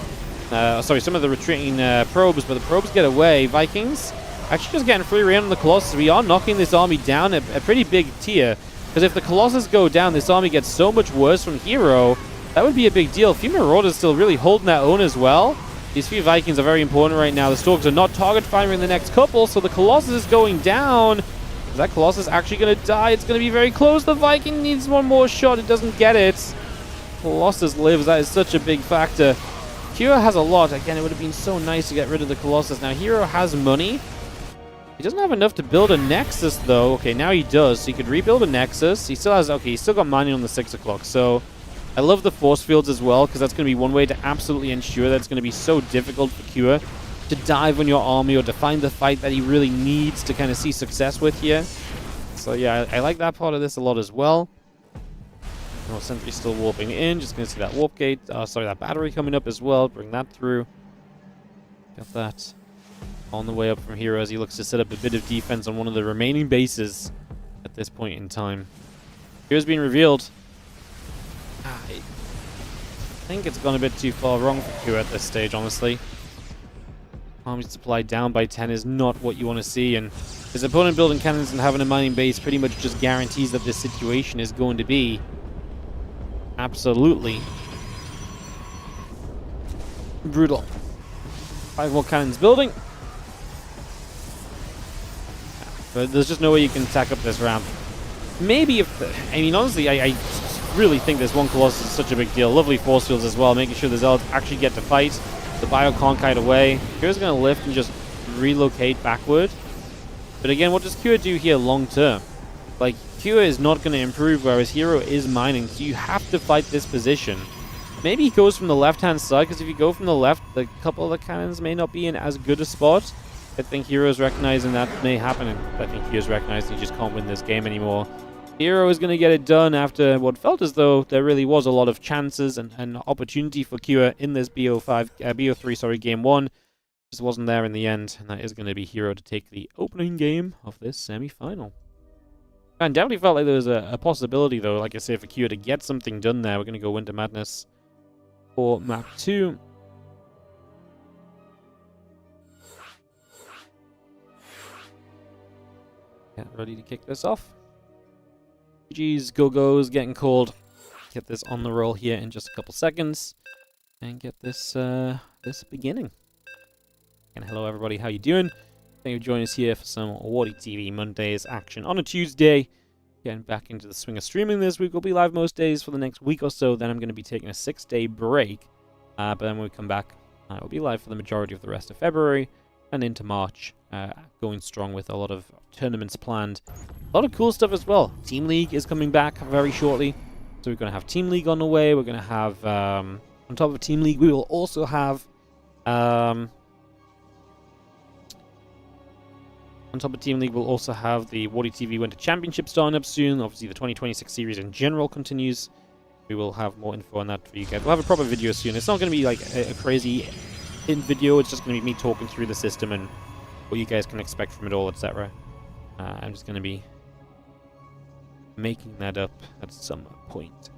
Sorry, some of the retreating probes, but the probes get away. Vikings actually just getting free reign on the Colossus. We are knocking this army down a pretty big tier. Because if the Colossus go down, this army gets so much worse from herO. That would be a big deal. A few Marauders still really holding their own as well. These few Vikings are very important right now. The Storks are not target firing the next couple, so the Colossus is going down. Is that Colossus actually going to die? It's going to be very close. The Viking needs one more shot. It doesn't get it. Colossus lives. That is such a big factor. Cure has a lot. Again, it would have been so nice to get rid of the Colossus. Now, herO has money. He doesn't have enough to build a Nexus, though. Okay, now he does. So he could rebuild a Nexus. He still has... Okay, he's still got money on the 6 o'clock. So I love the force fields as well, because that's going to be one way to absolutely ensure that it's going to be so difficult for Cure to dive on your army or to find the fight that he really needs to kind of see success with here. So yeah, I like that part of this a lot as well. Oh, Sentry's still warping in. Just going to see that warp gate. Sorry, that battery coming up as well. Bring that through. Got that on the way up from herO as he looks to set up a bit of defense on one of the remaining bases at this point in time. Here's being revealed. I think it's gone a bit too far wrong for Cure at this stage, honestly. Army supply down by 10 is not what you want to see, and his opponent building cannons and having a mining base pretty much just guarantees that this situation is going to be absolutely brutal. 5 more cannons building. But there's just no way you can attack up this ramp. Maybe if... I mean, honestly, I really think this one Colossus is such a big deal. Lovely force fields as well, making sure the Zealots actually get to fight. The bio can't kite away. Cure's going to lift and just relocate backward. But again, what does Cure do here long term? Like, Cure is not going to improve, whereas herO is mining, so you have to fight this position. maybe he goes from the left-hand side, because if you go from the left, the couple of the cannons may not be in as good a spot. I think herO's recognizing that may happen, and I think herO's recognizing he just can't win this game anymore. herO is going to get it done after what felt as though there really was a lot of chances and opportunity for Kua in this BO3 game 1. Just wasn't there in the end, and that is going to be herO to take the opening game of this semi-final. And definitely felt like there was a possibility, though, like I say, for Kua to get something done there. We're going to go Winter Madness for map 2. Get ready to kick this off. GG's, go-go's getting called. Get this on the roll here in just a couple seconds. And get this this beginning. And hello everybody, how you doing? Thank you for joining us here for some WardiTV Mondays action on a Tuesday. Getting back into the swing of streaming this week. We'll be live most days for the next week or so. Then I'm going to be taking a 6-day break. But then when we come back, we'll be live for the majority of the rest of February and into March. Going strong with a lot of tournaments planned. A lot of cool stuff as well. Team League is coming back very shortly. So we're going to have Team League on the way. We're going to have, on top of Team League, we will also have... On top of Team League, we'll also have the WardiTV Winter Championship starting up soon. Obviously, the 2026 series in general continues. We will have more info on that for you guys. We'll have a proper video soon. It's not going to be like a crazy video. It's just going to be me talking through the system and what you guys can expect from it all, etc. I'm just going to be making that up at some point.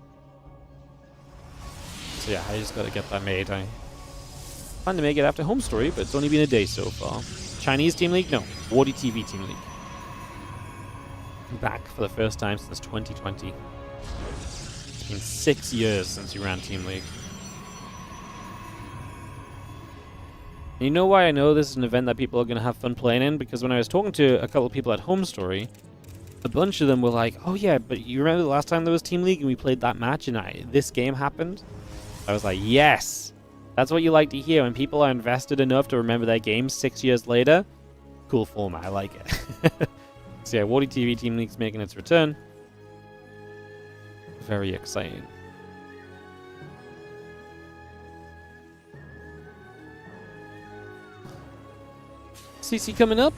So yeah, I just got to get that made. I plan to make it after Home Story, but it's only been a day so far. Chinese Team League? No. WardiTV Team League. Back for the first time since 2020. It's been 6 years since you ran Team League. And you know why I know this is an event that people are going to have fun playing in? Because when I was talking to a couple of people at Home Story, a bunch of them were like, oh yeah, but you remember the last time there was Team League and we played that match and this game happened? I was like, yes! That's what you like to hear when people are invested enough to remember their games 6 years later. Cool format, I like it. So yeah, WardiTV Team League's making its return. Very exciting. CC coming up.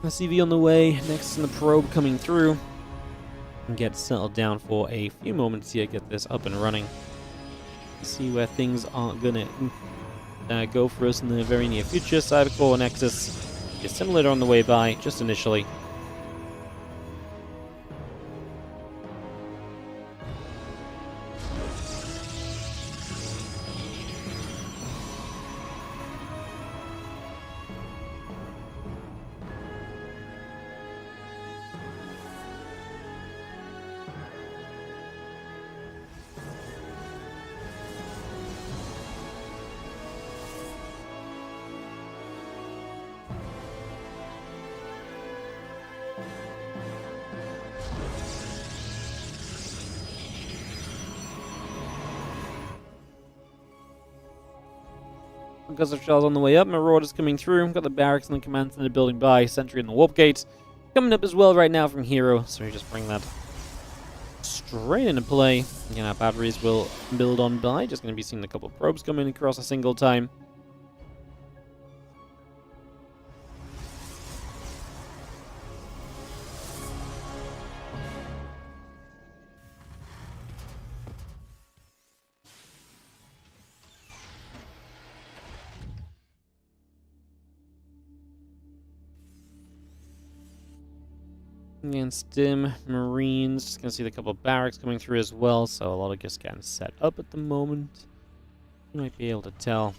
The CV on the way. Next in the probe coming through. And get settled down for a few moments here. Get this up and running. See where things aren't gonna go for us in the very near future. Cybercore and Nexus. Your simulator on the way by, just initially. Because of shells on the way up, Marauders coming through. Got the barracks and the command center building by. Sentry in the warp gate. Coming up as well right now from herO. So we just bring that straight into play. Again, our batteries will build on by. Just going to be seeing a couple of probes coming across a single time. Against Dim Marines, just gonna see the couple of barracks coming through as well, so a lot of just getting set up at the moment. You might be able to tell.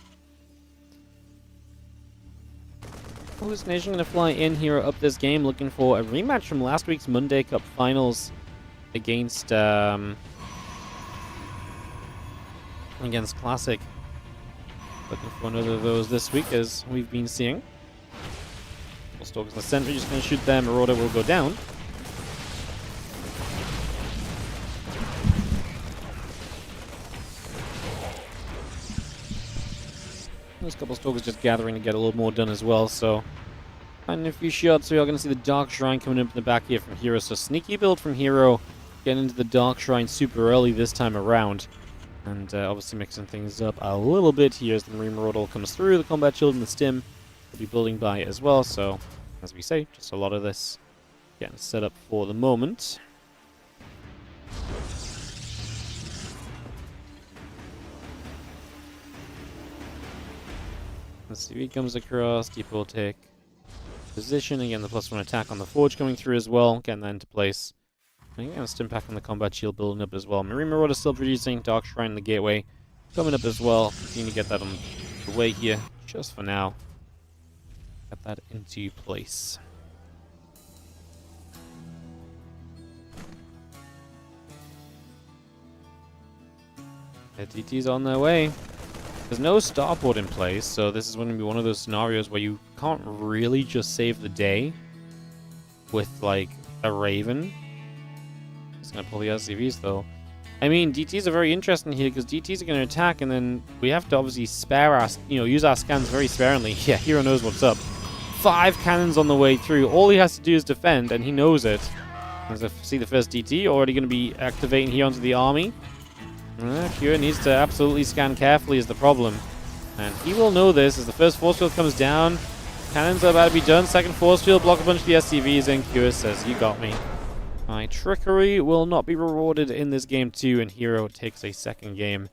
Hallucination gonna fly in here up this game, looking for a rematch from last week's Monday Cup Finals against Classic. Looking for another of those this week, as we've been seeing. Stalkers in the center, just gonna shoot there. Marauder will go down. There's a couple of Stalkers just gathering to get a little more done as well, so... And a few shots, we are going to see the Dark Shrine coming up in the back here from herO. So sneaky build from herO, getting into the Dark Shrine super early this time around. And obviously mixing things up a little bit here as the Marine Marauder comes through. The Combat Shield and the Stim will be building by it as well. So, as we say, just a lot of this getting set up for the moment. Let's see, he comes across, Depot will take position. Again, the +1 attack on the Forge coming through as well, getting that into place. And again, Stim Pack on the Combat Shield building up as well. Marine Marauder still producing, Dark Shrine in the Gateway coming up as well. Continue to get that on the way here, just for now. Get that into place. The DT's on their way. There's no starport in place, so this is going to be one of those scenarios where you can't really just save the day with, like, a Raven. It's going to pull the SCVs, though. I mean, DTs are very interesting here, because DTs are going to attack, and then we have to obviously spare our, use our scans very sparingly. Yeah, herO knows what's up. 5 cannons on the way through. All he has to do is defend, and he knows it. As I see the first DT already going to be activating here onto the army. herO needs to absolutely scan carefully is the problem. And he will know this as the first force field comes down. Cannons are about to be done. Second force field, block a bunch of the SCVs, and herO says, you got me. My trickery will not be rewarded in this game too, and herO takes a second game.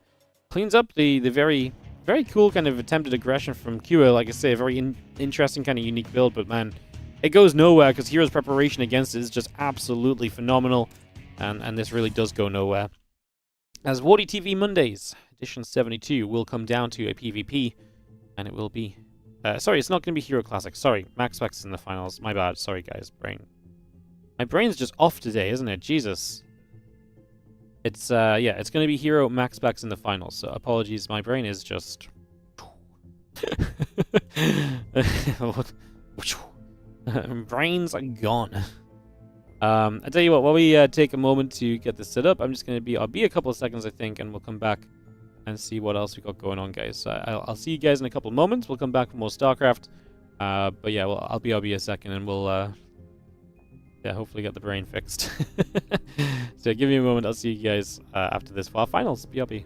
Cleans up the very, very cool kind of attempted aggression from herO. Like I say, a very interesting kind of unique build, but man, it goes nowhere because herO's preparation against it is just absolutely phenomenal, and this really does go nowhere. As WardiTV Mondays, edition 72, will come down to a PvP, and it will be... sorry, it's not going to be herO Classic. Sorry, MaxPax is in the finals. My bad. Sorry, guys. My brain's just off today, isn't it? Jesus. It's, yeah, it's going to be herO MaxPax in the finals, so apologies. My brain is just... Brains are gone. I tell you what, while we take a moment to get this set up, I'm just going to be... I'll be a couple of seconds, I think, and we'll come back and see what else we got going on, guys. I'll see you guys in a couple of moments. We'll come back for more StarCraft. But yeah, well, I'll be a second, and we'll... yeah, hopefully get the brain fixed. So give me a moment. I'll see you guys after this for our finals. BRB.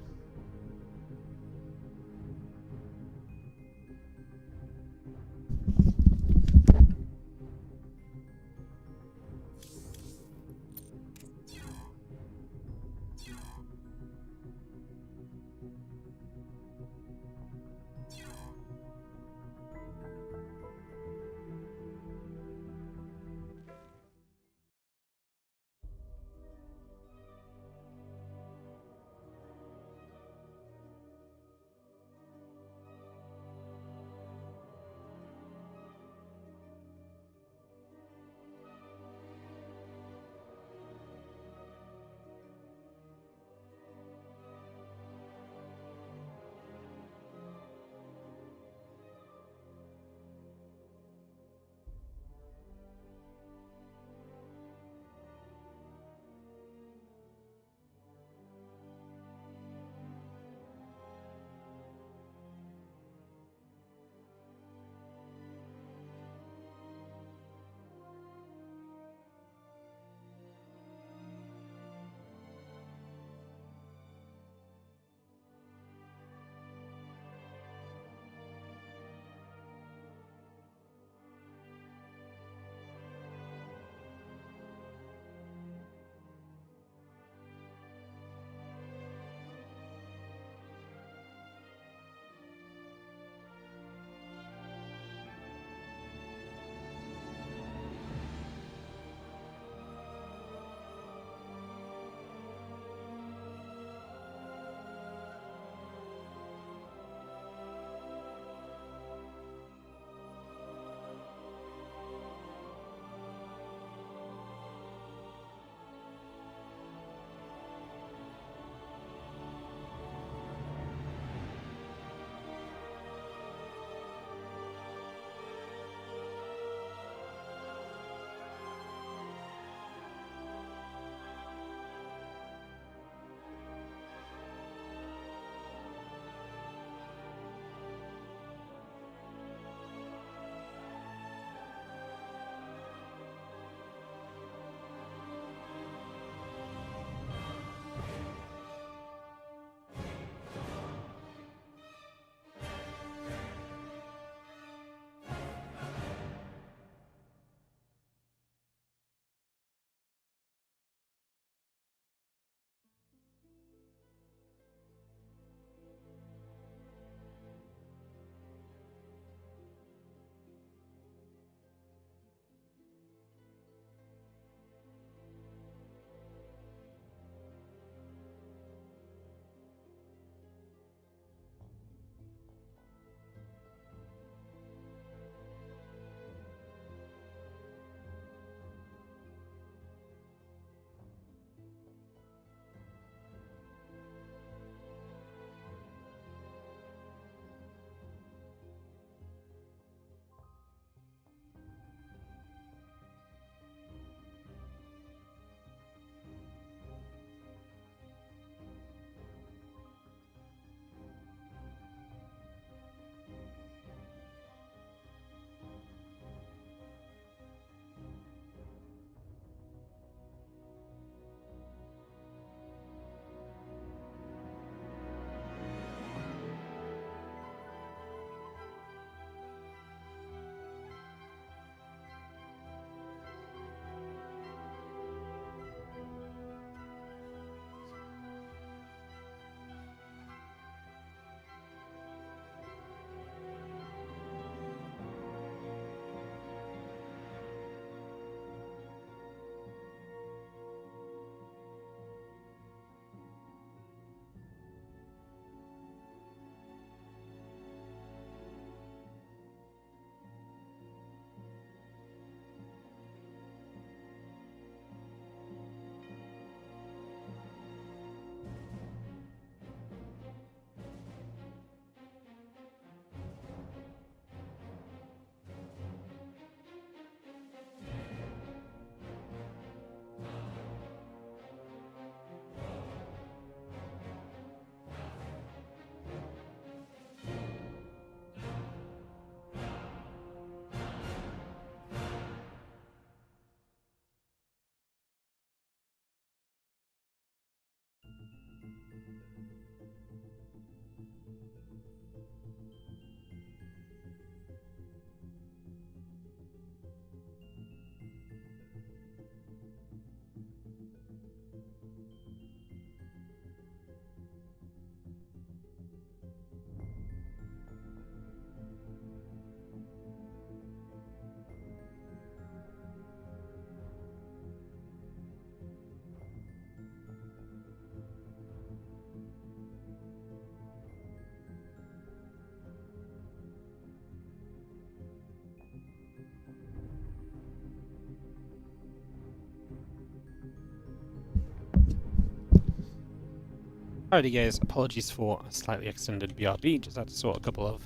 Alrighty guys, apologies for a slightly extended BRB, just had to sort a couple of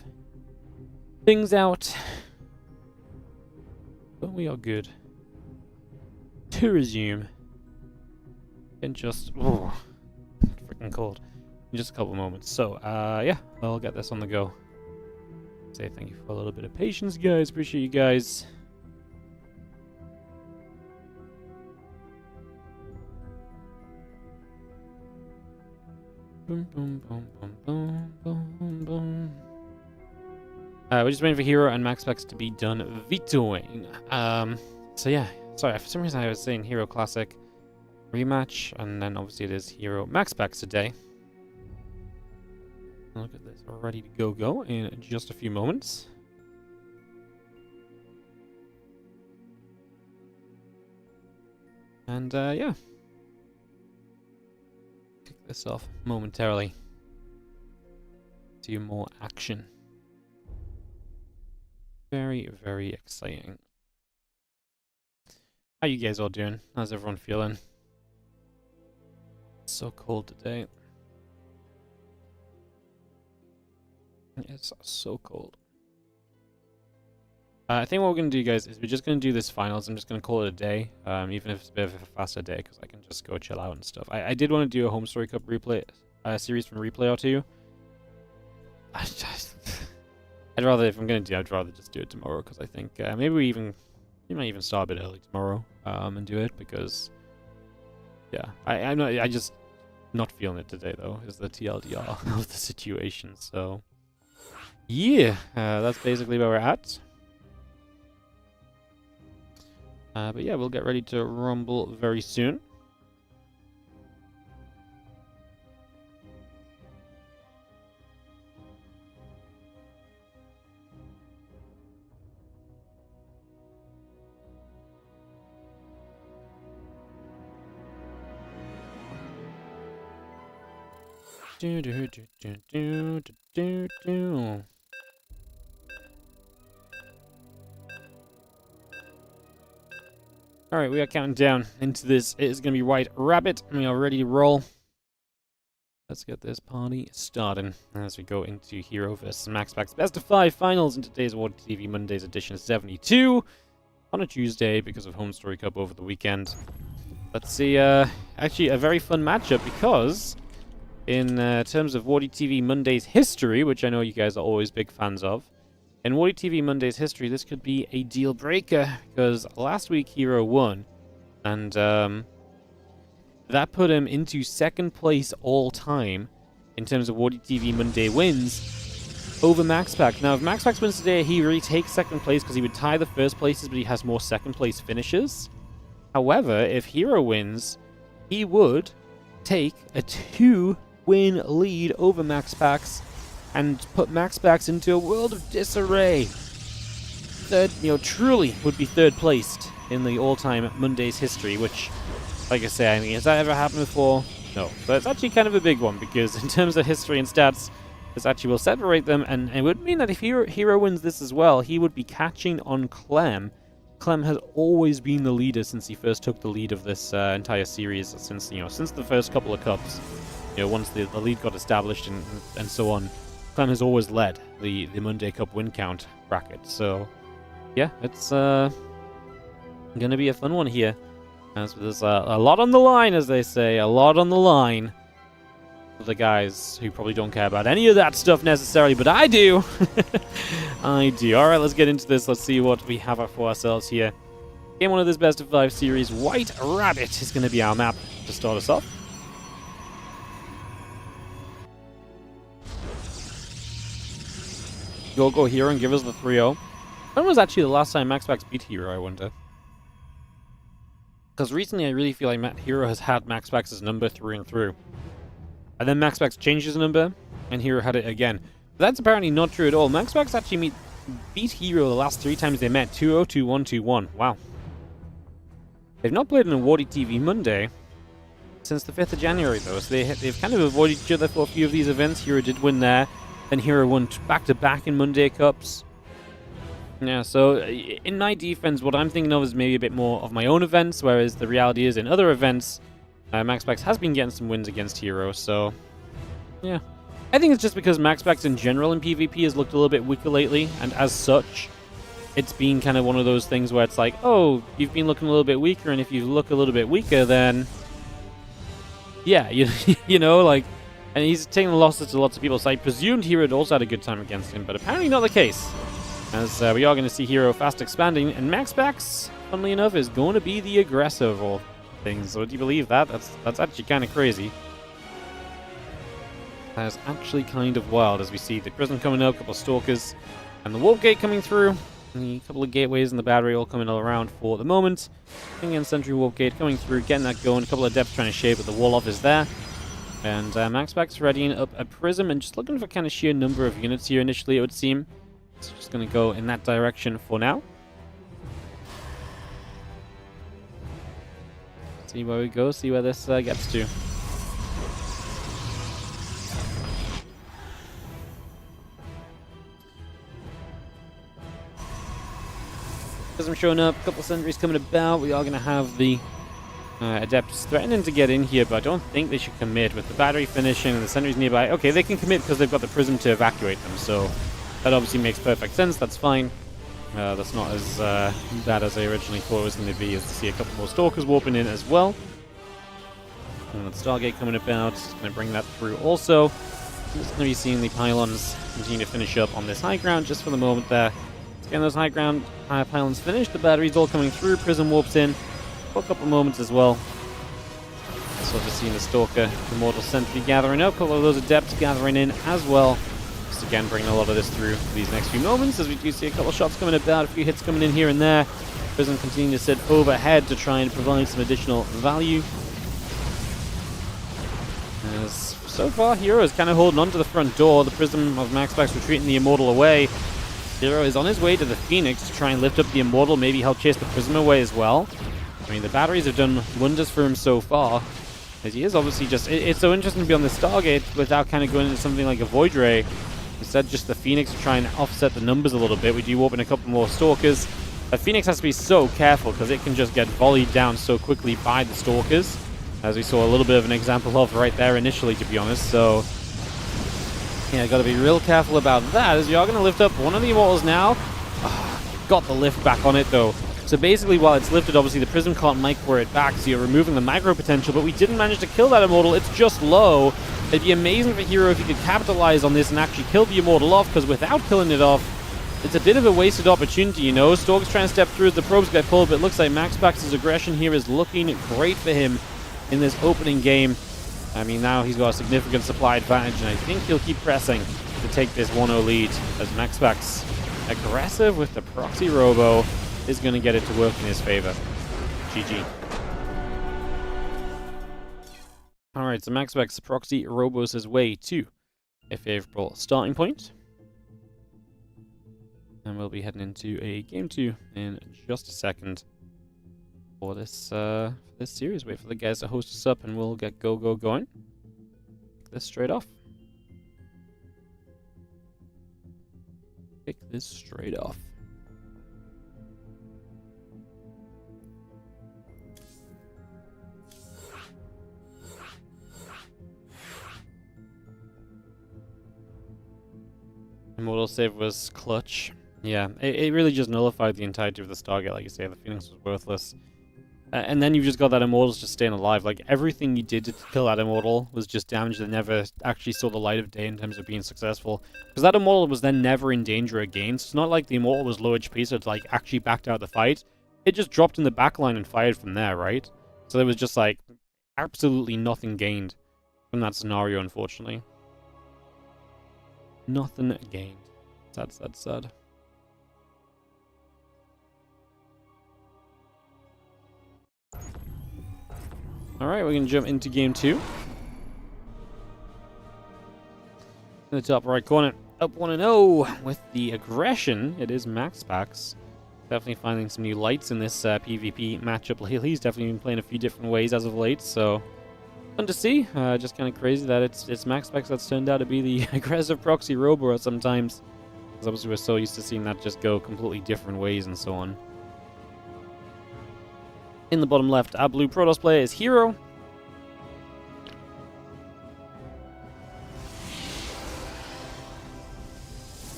things out. But we are good to resume in just freaking cold in just a couple of moments. So yeah, I'll get this on the go. Say thank you for a little bit of patience, guys. Appreciate you guys. Boom, boom, boom, boom, boom, boom, boom. We're just waiting for herO and MaxPax to be done vetoing. So yeah, sorry, for some reason I was saying herO Classic rematch, and then obviously it is herO MaxPax today. Look at this, ready to go in just a few moments. And yeah. Kick this off momentarily. See more action. Very, very exciting. How you guys all doing? How's everyone feeling? It's so cold today. It's so cold. I think what we're going to do, guys, is we're just going to do this finals. I'm just going to call it a day, even if it's a bit of a faster day, because I can just go chill out and stuff. I did want to do a Home Story Cup replay series from Replay or two. I'd rather, if I'm going to do it, I'd rather just do it tomorrow, because I think maybe we might even start a bit early tomorrow and do it, because, yeah, I just not feeling it today, though, is the TLDR of the situation, so, yeah, that's basically where we're at. But yeah, we'll get ready to rumble very soon. Do do do do do do do. Alright, we are counting down into this. It is going to be White Rabbit, and we are ready to roll. Let's get this party started as we go into herO vs MaxPax Best of 5 finals in today's WardiTV Mondays edition 72 on a Tuesday because of Home Story Cup over the weekend. Let's see, actually a very fun matchup because in terms of WardiTV Mondays history, which I know you guys are always big fans of, in WardiTV Monday's history, this could be a deal breaker, because last week herO won, and that put him into second place all time in terms of WardiTV Monday wins over MaxPax. Now, if MaxPax wins today, he retakes second place because he would tie the first places, but he has more second place finishes. However, if herO wins, he would take a 2-win lead over MaxPax and put MaxPax into a world of disarray. Third, truly would be third placed in the all-time Mondays history, which, like I say, has that ever happened before? No. But it's actually kind of a big one, because in terms of history and stats, this actually will separate them, and it would mean that if herO wins this as well, he would be catching on Clem. Clem has always been the leader since he first took the lead of this entire series, since the first couple of cups. Once the lead got established and so on. Clem has always led the Monday Cup win count bracket, so yeah, it's gonna be a fun one here. As there's a lot on the line, as they say, a lot on the line for the guys who probably don't care about any of that stuff necessarily, but I do. I do. All right, let's get into this. Let's see what we have for ourselves here. Game 1 of this best of 5 series, White Rabbit is going to be our map to start us off. Go herO and give us the 3-0. When was actually the last time MaxPax beat herO, I wonder? Because recently I really feel like herO has had MaxPax's number through and through. And then MaxPax changed his number, and herO had it again. But that's apparently not true at all. MaxPax actually beat herO the last 3 times they met. 2-0, 2-1, 2-1. Wow. They've not played in a WardiTV Monday since the 5th of January, though. So they've kind of avoided each other for a few of these events. herO did win there. Then herO won back-to-back in Monday Cups. Yeah, so in my defense, what I'm thinking of is maybe a bit more of my own events, whereas the reality is in other events, MaxPax has been getting some wins against herO, so Yeah. I think it's just because MaxPax in general in PvP has looked a little bit weaker lately, and as such, it's been kind of one of those things where it's like, oh, you've been looking a little bit weaker, and if you look a little bit weaker, then yeah, you know, like, and he's taking losses to lots of people, so I presumed herO had also had a good time against him, but apparently not the case, as we are going to see herO fast expanding, and MaxPax, funnily enough, is going to be the aggressor of all things. So do you believe that? That's actually kind of crazy. That is actually kind of wild, as we see the prison coming up, a couple of stalkers, and the warp gate coming through. A couple of gateways and the battery all coming all around for the moment. Again, sentry warp gate coming through, getting that going. A couple of depths trying to shape, but the wall off is there. And MaxPax readying up a prism and just looking for kind of sheer number of units here initially, it would seem. So just going to go in that direction for now. See where we go, see where this gets to. Prism showing up, a couple of sentries coming about. We are going to have the Adepts threatening to get in here, but I don't think they should commit with the battery finishing and the sentries nearby. Okay, they can commit because they've got the prism to evacuate them, so that obviously makes perfect sense. That's fine. That's not as bad as I originally thought it was going to be, as to see a couple more stalkers warping in as well. And the Stargate coming about, going to bring that through also. Just going to be seeing the pylons continue to finish up on this high ground just for the moment there. Getting those high ground pylons finished, the batteries all coming through, prism warps in for a couple of moments as well. So just seeing the Stalker, the Mortal Sentry gathering up, a couple of those Adepts gathering in as well. Just again bringing a lot of this through for these next few moments, as we do see a couple of shots coming about, a few hits coming in here and there. Prism continuing to sit overhead to try and provide some additional value. As so far, herO is kind of holding on to the front door. The Prism of MaxPax retreating the Immortal away. herO is on his way to the Phoenix to try and lift up the Immortal, maybe help chase the Prism away as well. I mean, the batteries have done wonders for him so far, as he is obviously just... It's so interesting to be on the Stargate without kind of going into something like a Void Ray. Instead, just the Phoenix to try and offset the numbers a little bit. We do warp in a couple more Stalkers. The Phoenix has to be so careful, because it can just get volleyed down so quickly by the Stalkers, as we saw a little bit of an example of right there initially, to be honest. So, yeah, got to be real careful about that, as you are going to lift up one of the Immortals now. Got the lift back on it, though. So basically, while it's lifted, obviously the Prism can't micro it back, so you're removing the micro potential, but we didn't manage to kill that Immortal. It's just low. It'd be amazing for herO if he could capitalize on this and actually kill the Immortal off, because without killing it off, it's a bit of a wasted opportunity, you know. Stork's trying to step through as the probes get pulled, but it looks like MaxPax's aggression here is looking great for him in this opening game. I mean, now he's got a significant supply advantage, and I think he'll keep pressing to take this 1-0 lead, as MaxPax, aggressive with the proxy robo, is going to get it to work in his favor. GG. Alright, so MaxPax proxy robos his way to a favorable starting point. And we'll be heading into a game 2 in just a second for this this series. Wait for the guys to host us up and we'll get going. Pick this straight off. Pick this straight off. Immortal save was clutch. Yeah, it really just nullified the entirety of the Stargate, like you say. The Phoenix was worthless. And then you've just got that Immortal's just staying alive. Like, everything you did to kill that Immortal was just damage that never actually saw the light of day in terms of being successful. Because that Immortal was then never in danger again. So it's not like the Immortal was low HP, so it's like actually backed out of the fight. It just dropped in the backline and fired from there, right? So there was just like absolutely nothing gained from that scenario, unfortunately. Nothing gained. Sad, sad, sad. Alright, we're going to jump into game 2. In the top right corner, up 1-0 with the aggression. It is MaxPax. Definitely finding some new lights in this PvP matchup lately. He's definitely been playing a few different ways as of late, so fun to see. Just kind of crazy that it's MaxPax that's turned out to be the aggressive proxy robo sometimes. Because obviously we're so used to seeing that just go completely different ways and so on. In the bottom left, our blue Protoss player is herO.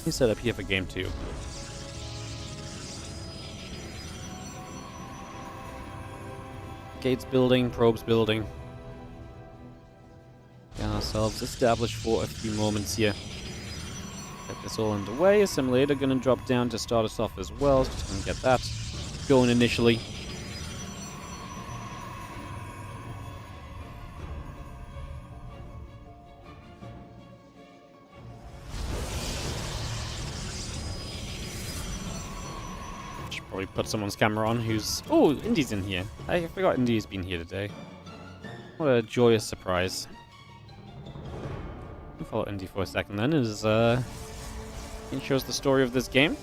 He set up here for game 2. Gates building, probes building. Get ourselves established for a few moments here. Get this all underway. Assimilator gonna drop down to start us off as well. Just gonna get that going initially. Should probably put someone's camera on who's... Oh, Indy's in here. I forgot Indy's been here today. What a joyous surprise. I'll follow Indy for a second then, as it shows the story of this game.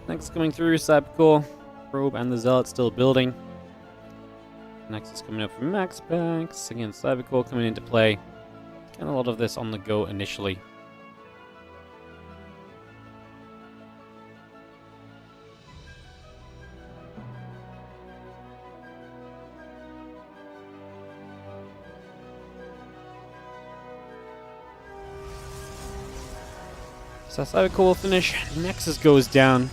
Next coming through, Cybercore, Probe, and the Zealot still building. Next is coming up from MaxPax. Again, Cybercore coming into play. Getting a lot of this on the go initially. So Cybercore will finish. Nexus goes down.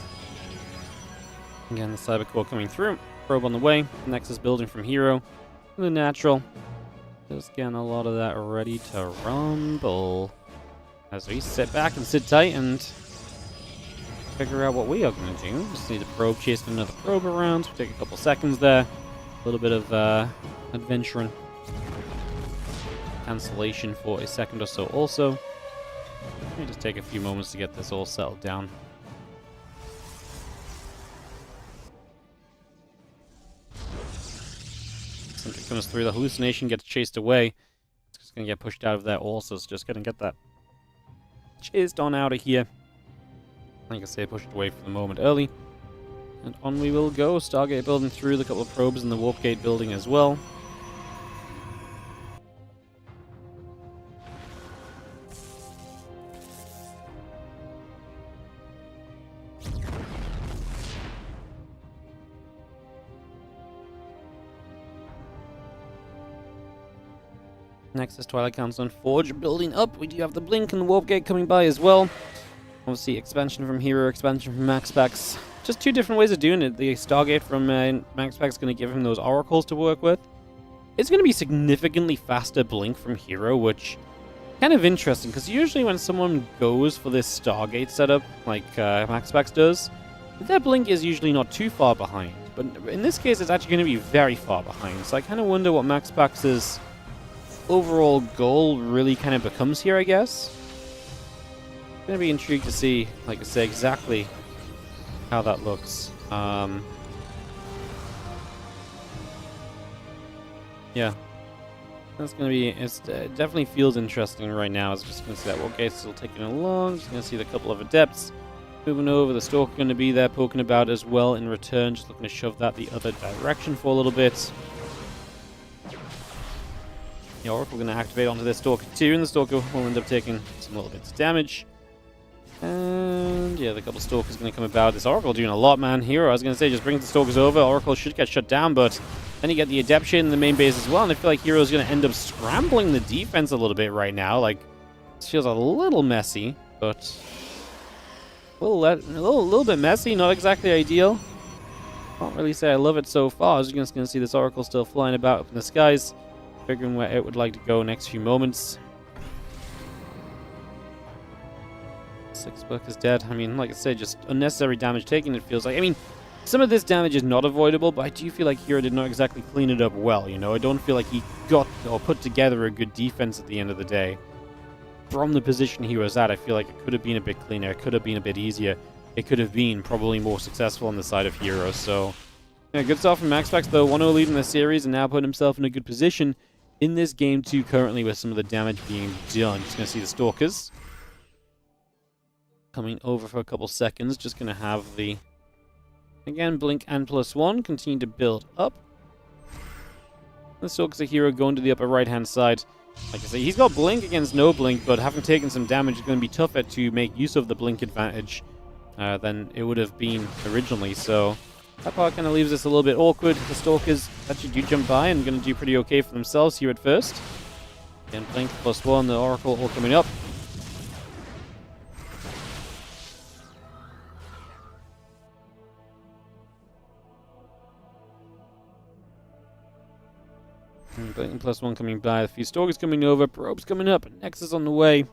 Again, the Cybercore coming through. Probe on the way. Nexus building from herO. The natural. Just getting a lot of that ready to rumble. As we sit back and sit tight and figure out what we are going to do. Just need a probe chasing another probe around. Take a couple seconds there. A little bit of adventuring. Cancellation for a second or so also. Let me just take a few moments to get this all settled down. Sentry comes through, the hallucination gets chased away. It's just going to get pushed out of there also, so just going to get that chased on out of here. Like I say, pushed away for the moment early. And on we will go. Stargate building through, the couple of probes in the warp gate building as well. Next is Twilight Council and Forge building up. We do have the Blink and the Warp Gate coming by as well. Obviously, expansion from herO, expansion from MaxPax. Just two different ways of doing it. The Stargate from MaxPax is going to give him those oracles to work with. It's going to be significantly faster Blink from herO, which kind of interesting, because usually when someone goes for this Stargate setup, like MaxPax does, their Blink is usually not too far behind. But in this case, it's actually going to be very far behind. So I kind of wonder what MaxPax's overall goal really kind of becomes here, I guess. I'm gonna be intrigued to see, like I say, exactly how that looks. Yeah, that's gonna be. It definitely feels interesting right now. It's just gonna see that Warp Gate's still taking along. Just gonna see the couple of adepts moving over. The Stalker gonna be there poking about as well in return. Just looking to shove that the other direction for a little bit. The Oracle going to activate onto this Stalker too, and the Stalker will end up taking some little bits of damage. And yeah, the couple Stalkers going to come about. This Oracle doing a lot, man. herO, I was going to say, just brings the Stalkers over. Oracle should get shut down, but then you get the Adept Shade in the main base as well, and I feel like herO's going to end up scrambling the defense a little bit right now. Like, this feels a little messy, but a little bit messy, not exactly ideal. Can't really say I love it so far. I was just going to see this Oracle still flying about up in the skies. Figuring where it would like to go next few moments. Sixbuck is dead. I mean, like I said, just unnecessary damage taken, it feels like. I mean, some of this damage is not avoidable, but I do feel like herO did not exactly clean it up well, you know? I don't feel like he got or put together a good defense at the end of the day. From the position he was at, I feel like it could have been a bit cleaner, it could have been a bit easier. It could have been probably more successful on the side of herO, so... Yeah, good stuff from MaxPax, though. 1-0 lead in the series, and now putting himself in a good position in this game too, currently with some of the damage being done. Just going to see the Stalkers coming over for a couple seconds. Just going to have the, again, Blink and +1 continue to build up. The Stalkers of herO going to the upper right-hand side. Like I say, he's got Blink against no Blink, but having taken some damage, it's going to be tougher to make use of the Blink advantage than it would have been originally. So That part kind of leaves us a little bit awkward. The Stalkers actually do jump by and going to do pretty okay for themselves here at first. Again, Blink +1, the Oracle all coming up. Blink +1 coming by, a few Stalkers coming over, Probes coming up, Nexus on the way.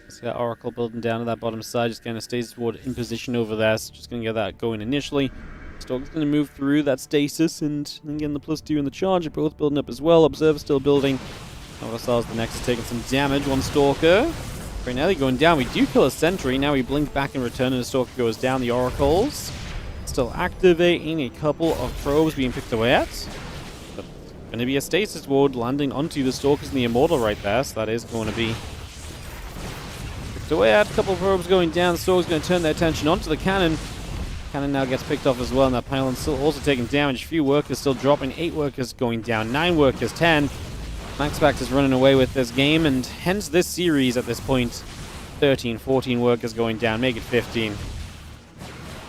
See that Oracle building down to that bottom side, just kind of stays ward in position over there, so just going to get that going initially. Stalker's going to move through that stasis, and then getting the +2 and the charge are both building up as well. Observer still building. Ourselves, the Nexus taking some damage. One Stalker. Right now they're going down. We do kill a sentry. Now we blink back in return, and the Stalker goes down. The Oracles still activating. A couple of probes being picked away at. But going to be a stasis ward landing onto the Stalkers and the Immortal right there, so that is going to be away at. A couple of probes going down. The Stalker's going to turn their attention onto the cannon. Cannon now gets picked off as well, and that pylon's still also taking damage. A few workers still dropping. 8 workers going down. 9 workers, 10. MaxPax is running away with this game, and hence this series at this point. 13, 14 workers going down. Make it 15.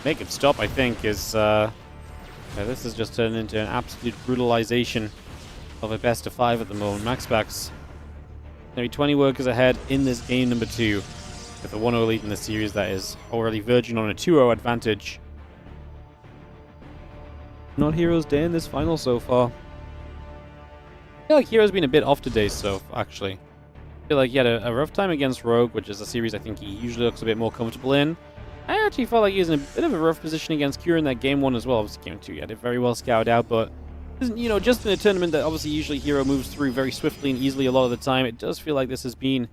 Make it stop, I think, is... this has just turned into an absolute brutalization of a best of 5 at the moment. MaxPax, maybe 20 workers ahead in this game number 2. With the 1-0 lead in the series, that is already verging on a 2-0 advantage. Not herO's day in this final so far. I feel like herO's been a bit off today, so actually. I feel like he had a rough time against Rogue, which is a series I think he usually looks a bit more comfortable in. I actually felt like he was in a bit of a rough position against Cure in that game 1 as well. Obviously, game 2 he had it very well scouted out, but you know, just in a tournament that obviously usually herO moves through very swiftly and easily a lot of the time, it does feel like this has been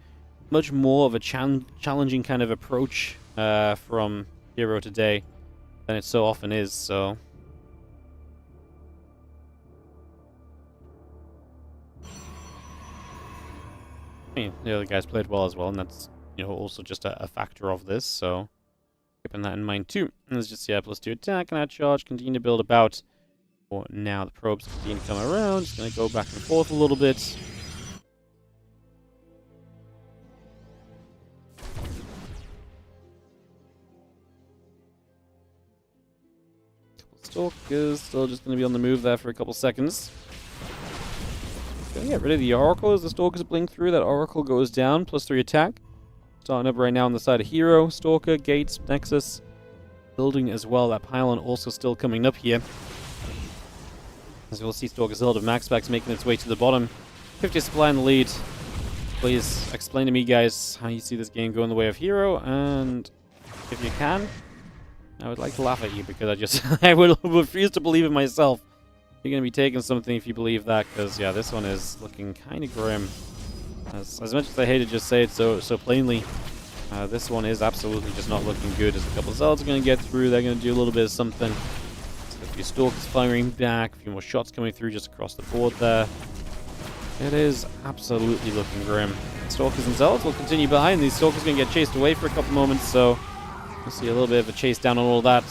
much more of a challenging kind of approach from herO today than it so often is, so... I mean, the other guys played well as well, and that's, you know, also just a factor of this, so... keeping that in mind too. And let's just see, +2 attack and our charge, continue to build about. For now, the probes continue to come around, just gonna go back and forth a little bit. Stalkers still just going to be on the move there for a couple seconds. Gonna get rid of the Oracle as the Stalkers blink through. That Oracle goes down, +3 attack. Starting up right now on the side of herO. Stalker, Gates, Nexus. Building as well. That pylon also still coming up here. As we'll see, Stalker's Hill of MaxPax making its way to the bottom. 50 supply in the lead. Please explain to me, guys, how you see this game going the way of herO, and if you can, I would like to laugh at you, because I would refuse to believe it myself. You're going to be taking something if you believe that, because, yeah, this one is looking kind of grim. As much as I hate to just say it so plainly, this one is absolutely just not looking good. As a couple of Zelds are going to get through, they're going to do a little bit of something. So a few Stalkers firing back, a few more shots coming through just across the board there. It is absolutely looking grim. Stalkers and Zelds will continue behind. These Stalkers are going to get chased away for a couple moments, so we'll see a little bit of a chase down on all that.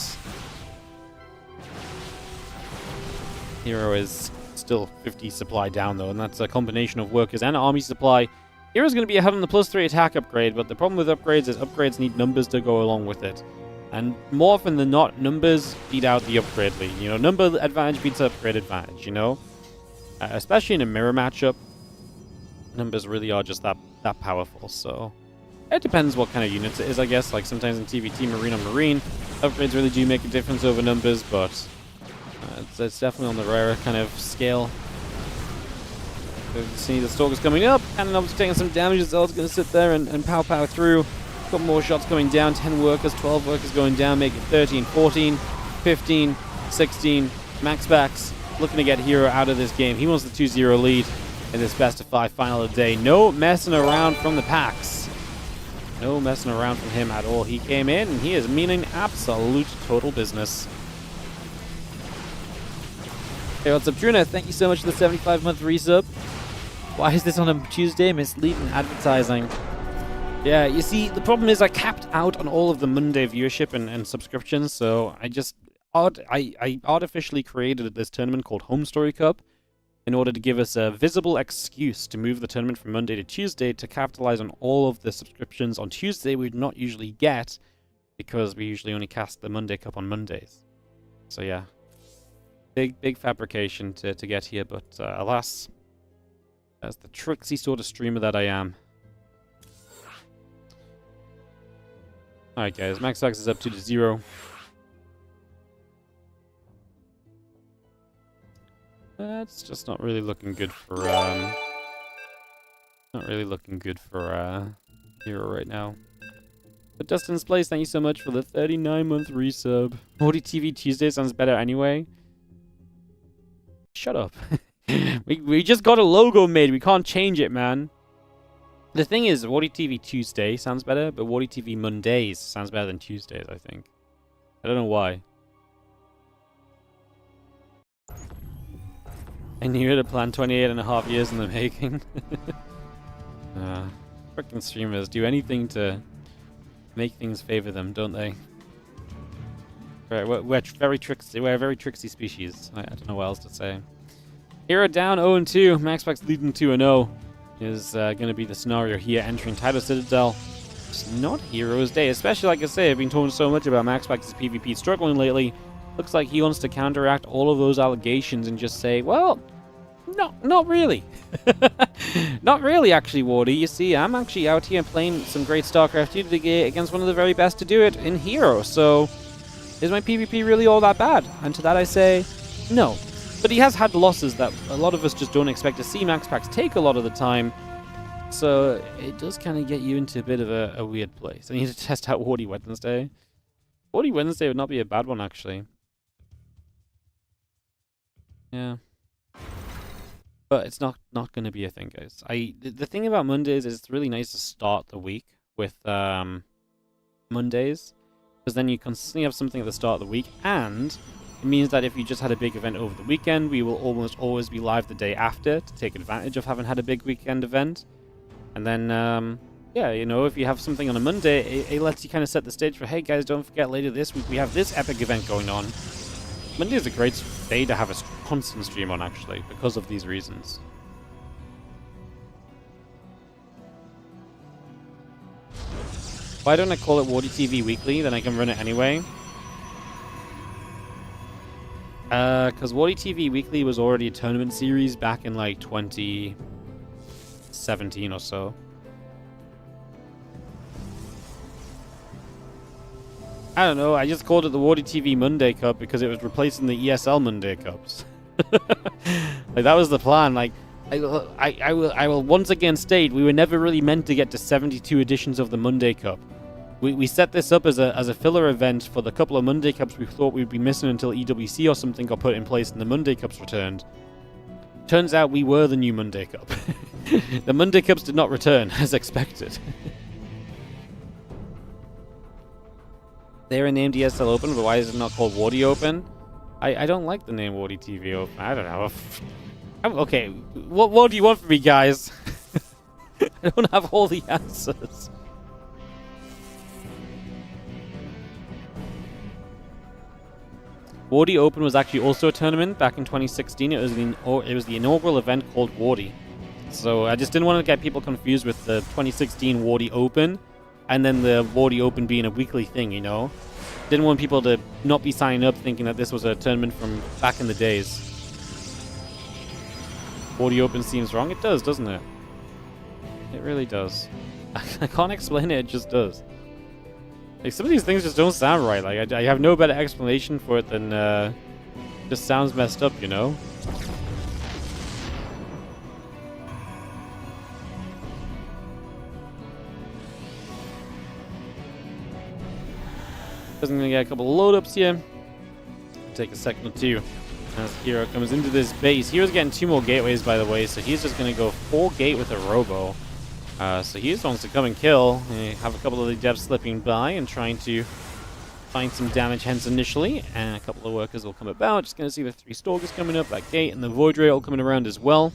herO is still 50 supply down, though, and that's a combination of workers and army supply. herO's going to be ahead on the +3 attack upgrade, but the problem with upgrades is upgrades need numbers to go along with it. And more often than not, numbers beat out the upgrade lead. You know, number advantage beats upgrade advantage, you know? Especially in a mirror matchup, numbers really are just that powerful, so... It depends what kind of units it is, I guess. Like, sometimes in TVT, Marine on Marine, upgrades really do make a difference over numbers, but it's definitely on the rarer kind of scale. You see the Stalkers coming up, and obviously taking some damage. Zelda's going to sit there and pow through. A couple more shots going down. 10 workers, 12 workers going down, make it 13, 14, 15, 16. MaxPax looking to get herO out of this game. He wants the 2-0 lead in this best of 5 final of the day. No messing around from the Pax. No messing around from him at all. He came in, and he is meaning absolute total business. Hey, what's up, Truna? Thank you so much for the 75-month resub. Why is this on a Tuesday? Misleading advertising. Yeah, you see, the problem is I capped out on all of the Monday viewership and subscriptions, so I artificially created this tournament called Home Story Cup in order to give us a visible excuse to move the tournament from Monday to Tuesday to capitalize on all of the subscriptions on Tuesday we'd not usually get because we usually only cast the Monday Cup on Mondays. So yeah, big fabrication to get here, but alas, as the tricksy sort of streamer that I am. Alright guys, MaxPax is up 2-0. That's just not really looking good for herO right now. But Dustin's Place, thank you so much for the 39-month resub. WardiTV Tuesday sounds better anyway. Shut up. we just got a logo made. We can't change it, man. The thing is, WardiTV Tuesday sounds better, but WardiTV Mondays sounds better than Tuesdays, I think. I don't know why. I knew it had planned 28.5 years in the making. Freaking streamers do anything to make things favor them, don't they? Right, we're very tricksy. We're a very tricksy species. I don't know what else to say. herO down 0-2. MaxPax leading 2-0 is going to be the scenario here entering Title Citadel. It's not herO's day, especially like I say, I've been told so much about MaxPax's PvP struggling lately. Looks like he wants to counteract all of those allegations and just say, well, not really. Not really, actually, Wardy. You see, I'm actually out here playing some great StarCraft 2 today against one of the very best to do it in herO, so is my PvP really all that bad? And to that I say, no. But he has had losses that a lot of us just don't expect to see MaxPax take a lot of the time, so it does kind of get you into a bit of a weird place. I need to test out Wardy Wednesday. Wardy Wednesday would not be a bad one, actually. Yeah. But it's not going to be a thing, guys. The thing about Mondays is it's really nice to start the week with Mondays, because then you constantly have something at the start of the week, and it means that if you just had a big event over the weekend, we will almost always be live the day after to take advantage of having had a big weekend event. And then, yeah, you know, if you have something on a Monday, it lets you kind of set the stage for, hey guys, don't forget later this week we have this epic event going on. Monday is a great day to have a constant stream on, actually, because of these reasons. Why don't I call it WardiTV Weekly? Then I can run it anyway. Because WardiTV Weekly was already a tournament series back in, like, 2017 or so. I don't know, I just called it the WardiTV Monday Cup because it was replacing the ESL Monday Cups. Like, that was the plan. Like, I will once again state, we were never really meant to get to 72 editions of the Monday Cup. We set this up as a filler event for the couple of Monday Cups we thought we'd be missing until EWC or something got put in place and the Monday Cups returned. Turns out we were the new Monday Cup. The Monday Cups did not return, as expected. They're named ESL Open, but why is it not called Wardi Open? I don't like the name WardiTV Open. I don't know. Okay, what do you want from me, guys? I don't have all the answers. Wardi Open was actually also a tournament back in 2016. It was the inaugural event called Wardi. So I just didn't want to get people confused with the 2016 Wardi Open and then the Wardi Open being a weekly thing, you know? Didn't want people to not be signing up thinking that this was a tournament from back in the days. Wardi Open seems wrong. It does, doesn't it? It really does. I can't explain it, it just does. Like, some of these things just don't sound right. Like, I have no better explanation for it than, just sounds messed up, you know? Doesn't gonna get a couple of load ups here. Take a second or two as herO comes into this base. herO's getting 2 more gateways, by the way, so he's just gonna go full gate with a robo. So he just wants to come and kill. Have a couple of the devs slipping by and trying to find some damage hence initially, and a couple of workers will come about. Just gonna see the 3 stalkers coming up that gate, and the void ray all coming around as well.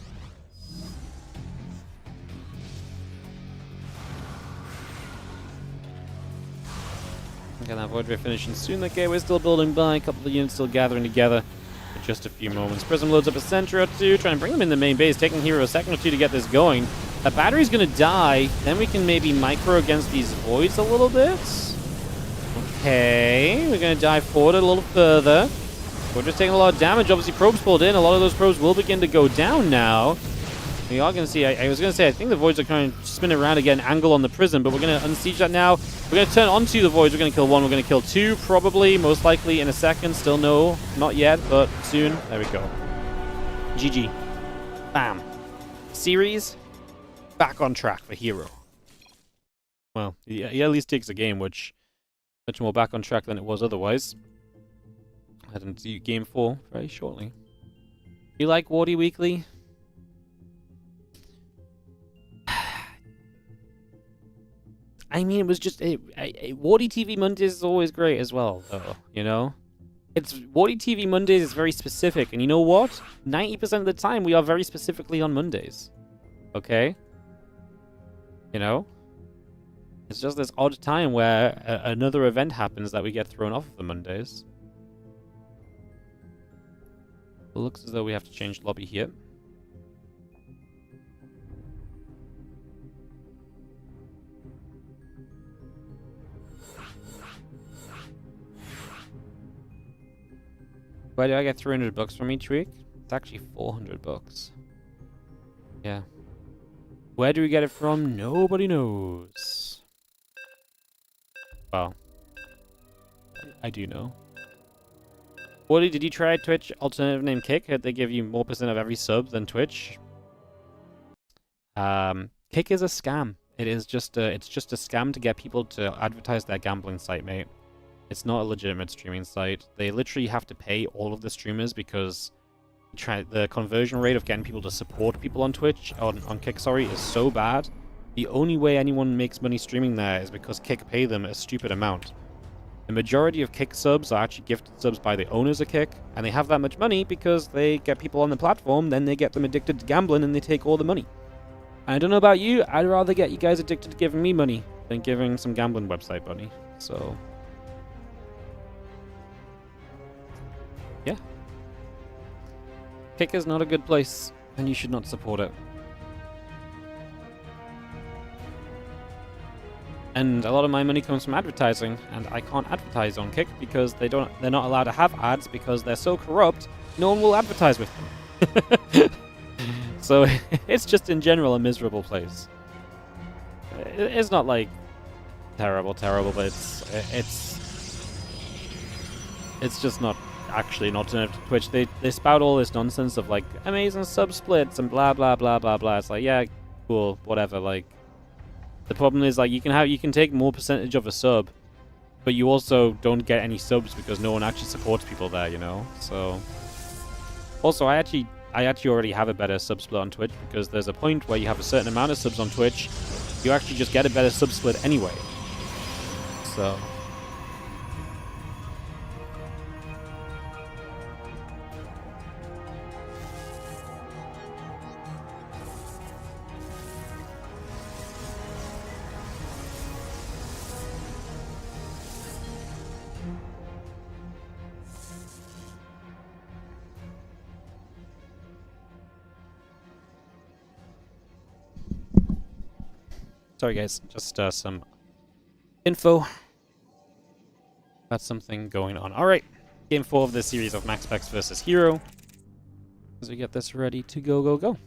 Get that Void Ray finishing soon. The gateway's still building by. A couple of units still gathering together for just a few moments. Prism loads up a sentry or two, trying to bring them in the main base, taking herO a second or two to get this going. That battery's going to die. Then we can maybe micro against these voids a little bit. Okay, we're going to dive forward a little further. We're just taking a lot of damage. Obviously, probes pulled in. A lot of those probes will begin to go down now. We are going to see, I was going to say, I think the voids are kind of spinning around to get an angle on the prism, but we're going to unsiege that now. We're going to turn onto the voids. We're going to kill one. We're going to kill two, probably, most likely in a second. Still no, not yet, but soon. There we go. GG. Bam. Series back on track for herO. Well, he at least takes a game, which much more back on track than it was otherwise. Heading to game 4 very shortly. You like Wardy Weekly? I mean, it was just WardiTV Mondays is always great as well, though. You know, it's WardiTV Mondays is very specific, and you know what? 90% of the time, we are very specifically on Mondays. Okay. You know, it's just this odd time where another event happens that we get thrown off of the Mondays. It looks as though we have to change lobby here. Why do I get 300 bucks from each week? It's actually 400 bucks. Yeah. Where do we get it from? Nobody knows. Well, I do know. Wally, did you try Twitch alternative name Kick? They give you more % of every sub than Twitch. Kick is a scam. It's just a scam to get people to advertise their gambling site, mate. It's not a legitimate streaming site. They literally have to pay all of the streamers because the conversion rate of getting people to support people on Twitch, on Kick, sorry, is so bad. The only way anyone makes money streaming there is because Kick pay them a stupid amount. The majority of Kick subs are actually gifted subs by the owners of Kick, and they have that much money because they get people on the platform, then they get them addicted to gambling, and they take all the money. I don't know about you, I'd rather get you guys addicted to giving me money than giving some gambling website money, so... yeah. Kick is not a good place, and you should not support it. And a lot of my money comes from advertising, and I can't advertise on Kick because they're not allowed to have ads because they're so corrupt, no one will advertise with them. So it's just in general a miserable place. It's not like terrible, but it's just not actually an alternative to Twitch. They spout all this nonsense of like amazing sub splits and blah blah blah blah blah. It's like, yeah, cool, whatever. Like the problem is like you can take more percentage of a sub, but you also don't get any subs because no one actually supports people there, you know. So also I actually already have a better sub split on Twitch because there's a point where you have a certain amount of subs on Twitch, you actually just get a better sub split anyway. So sorry guys, just some info about something going on. Alright, game 4 of this series of MaxPax versus herO. As we get this ready to go.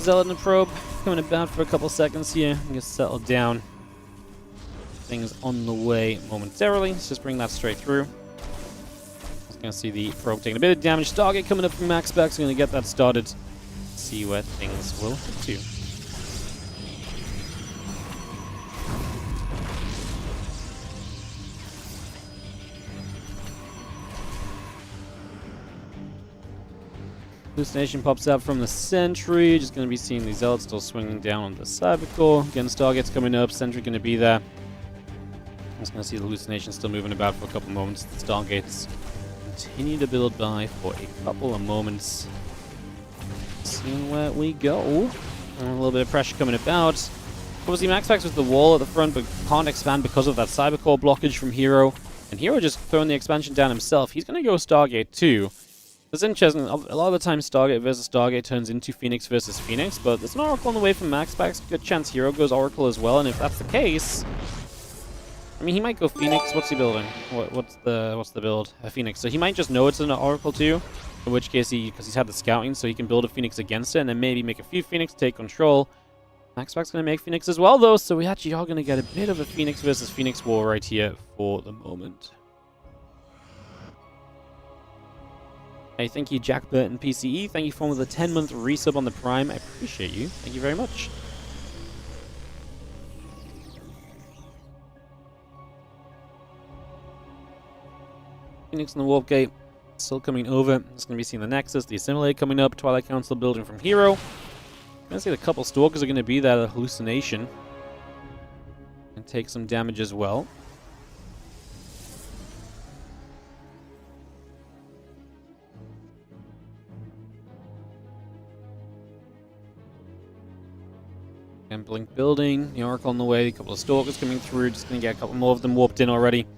Zealot and Probe coming about for a couple seconds here. Get settled down. Things on the way momentarily. Let's just bring that straight through. Just gonna see the Probe taking a bit of damage. Stargate coming up from MaxPax. Gonna get that started. See where things will hit to. Hallucination pops out from the Sentry. Just going to be seeing the Zealots still swinging down on the Cybercore. Again, Stargate's coming up. Sentry going to be there. Just gonna see the hallucination still moving about for a couple moments. The Stargates continue to build by for a couple of moments. Seeing where we go. And a little bit of pressure coming about. Obviously, MaxPax with the wall at the front, but can't expand because of that Cybercore blockage from herO. And herO just throwing the expansion down himself. He's going to go Stargate too. It's interesting. A lot of the time, Stargate versus Stargate turns into Phoenix versus Phoenix, but there's an Oracle on the way from MaxPax. Good chance herO goes Oracle as well, and if that's the case, I mean, he might go Phoenix. What's he building? What's the build? A Phoenix. So he might just know it's an Oracle too. In which case, because he's had the scouting, so he can build a Phoenix against it, and then maybe make a few Phoenix, take control. MaxPax's going to make Phoenix as well, though, so we actually are going to get a bit of a Phoenix versus Phoenix war right here for the moment. Hey, thank you, Jack Burton PCE. Thank you for the 10-month resub on the Prime. I appreciate you. Thank you very much. Phoenix in the Warp Gate. Still coming over. It's going to be seeing the Nexus, the Assimilate coming up, Twilight Council building from herO. I'm going to see the couple Stalkers are going to be that hallucination. And take some damage as well. And Blink building, the Oracle on the way, a couple of Stalkers coming through, just going to get a couple more of them warped in already.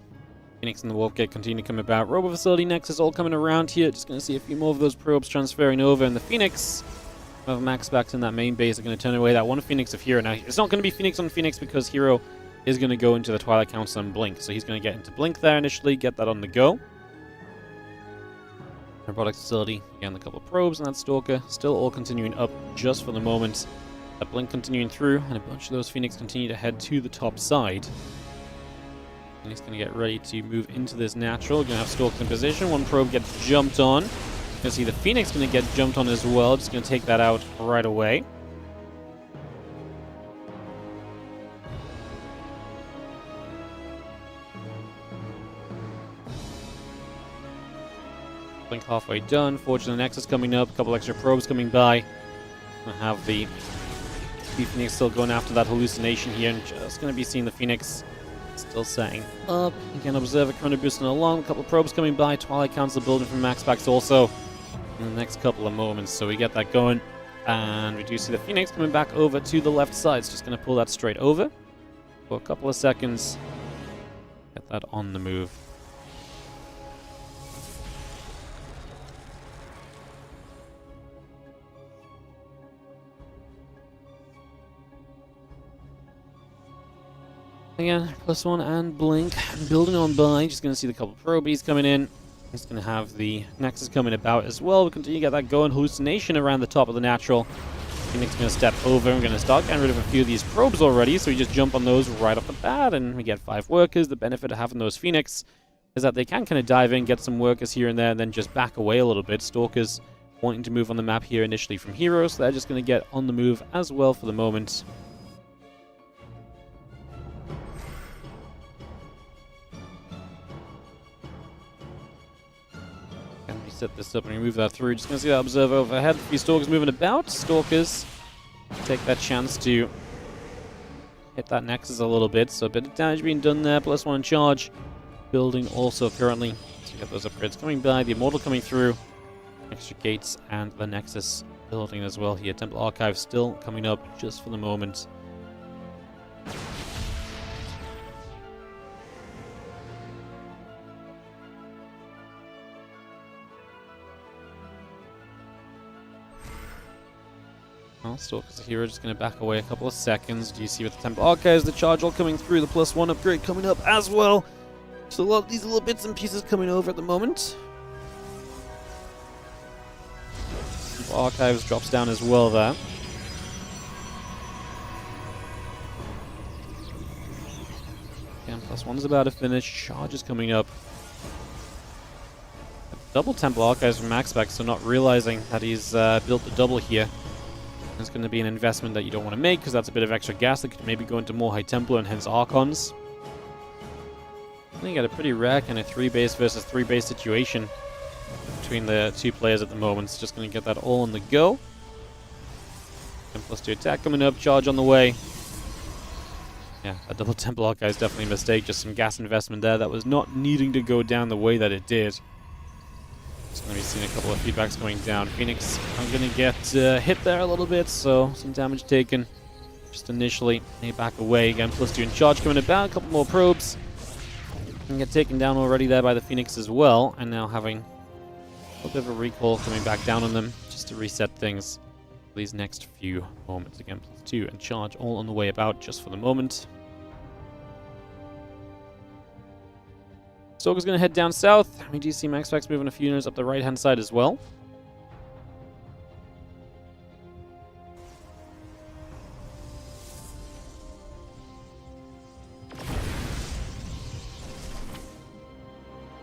Phoenix and the Warp Gate continue to come about. Robo Facility Nexus all coming around here. Just going to see a few more of those probes transferring over. And the Phoenix of MaxPax in that main base are going to turn away that one Phoenix of herO. Now, it's not going to be Phoenix on Phoenix because herO is going to go into the Twilight Council and Blink. So he's going to get into Blink there initially, get that on the go. Robotics Facility, again, the couple of probes and that Stalker. Still all continuing up just for the moment. That Blink continuing through, and a bunch of those Phoenix continue to head to the top side. And he's going to get ready to move into this natural. Going to have Stalkers in position. One probe gets jumped on. Going to see the Phoenix going to get jumped on as well. Just going to take that out right away. Blink halfway done. Fortunate Nexus coming up. A couple extra probes coming by. Going to have the Phoenix still going after that hallucination here. And just going to be seeing the Phoenix still setting up. Again, Observer currently boosting along. A couple of probes coming by. Twilight Council building from MaxPax also in the next couple of moments. So we get that going. And we do see the Phoenix coming back over to the left side. It's just going to pull that straight over for a couple of seconds. Get that on the move. Again, +1 and Blink. Building on by. Just going to see the couple of probies coming in. He's going to have the Nexus coming about as well. We'll continue to get that going. Hallucination around the top of the natural. Phoenix going to step over. We're going to start getting rid of a few of these probes already. So we just jump on those right off the bat. And we get 5 workers. The benefit of having those Phoenix is that they can kind of dive in, get some workers here and there, and then just back away a little bit. Stalkers wanting to move on the map here initially from herO. So they're just going to get on the move as well for the moment. Set this up and remove that through. Just going to see that Observer overhead. A few Stalkers moving about. Stalkers take that chance to hit that Nexus a little bit. So a bit of damage being done there. +1 charge. Building also currently. So you got those upgrades coming by. The Immortal coming through. Extra gates and the Nexus building as well here. Temple Archive still coming up just for the moment. Stalkers herO just going to back away a couple of seconds. Do you see with the Temple Archives, the charge all coming through, the +1 upgrade coming up as well. So a lot of these little bits and pieces coming over at the moment. Temple Archives drops down as well there. Again, +1's about to finish. Charge is coming up. Double Temple Archives from MaxPax, so not realizing that he's built the double here. It's going to be an investment that you don't want to make because that's a bit of extra gas that could maybe go into more High Templar and hence Archons. I think you got a pretty rare kind of 3-base versus 3-base situation between the two players at the moment. It's just going to get that all on the go. And +2 attack coming up, charge on the way. Yeah, a double temple archive is definitely a mistake. Just some gas investment there that was not needing to go down the way that it did. Just going to be seeing a couple of feedbacks going down. Phoenix, I'm going to get hit there a little bit, so some damage taken just initially. They back away again. +2 in charge coming about. A couple more probes. And get taken down already there by the Phoenix as well. And now having a little bit of a recall coming back down on them just to reset things for these next few moments. Again, +2 and charge all on the way about just for the moment. Stalker's going to head down south. We do see MaxPax moving a few units up the right-hand side as well.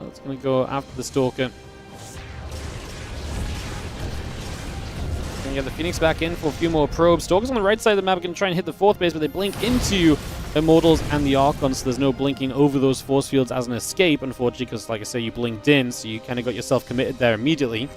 That's going to go after the Stalker. Going to get the Phoenix back in for a few more probes. Stalker's on the right side of the map. Going to try and hit the 4th base, but they blink into Immortals and the Archon, so there's no blinking over those force fields as an escape, unfortunately, because, like I say, you blinked in, so you kind of got yourself committed there immediately.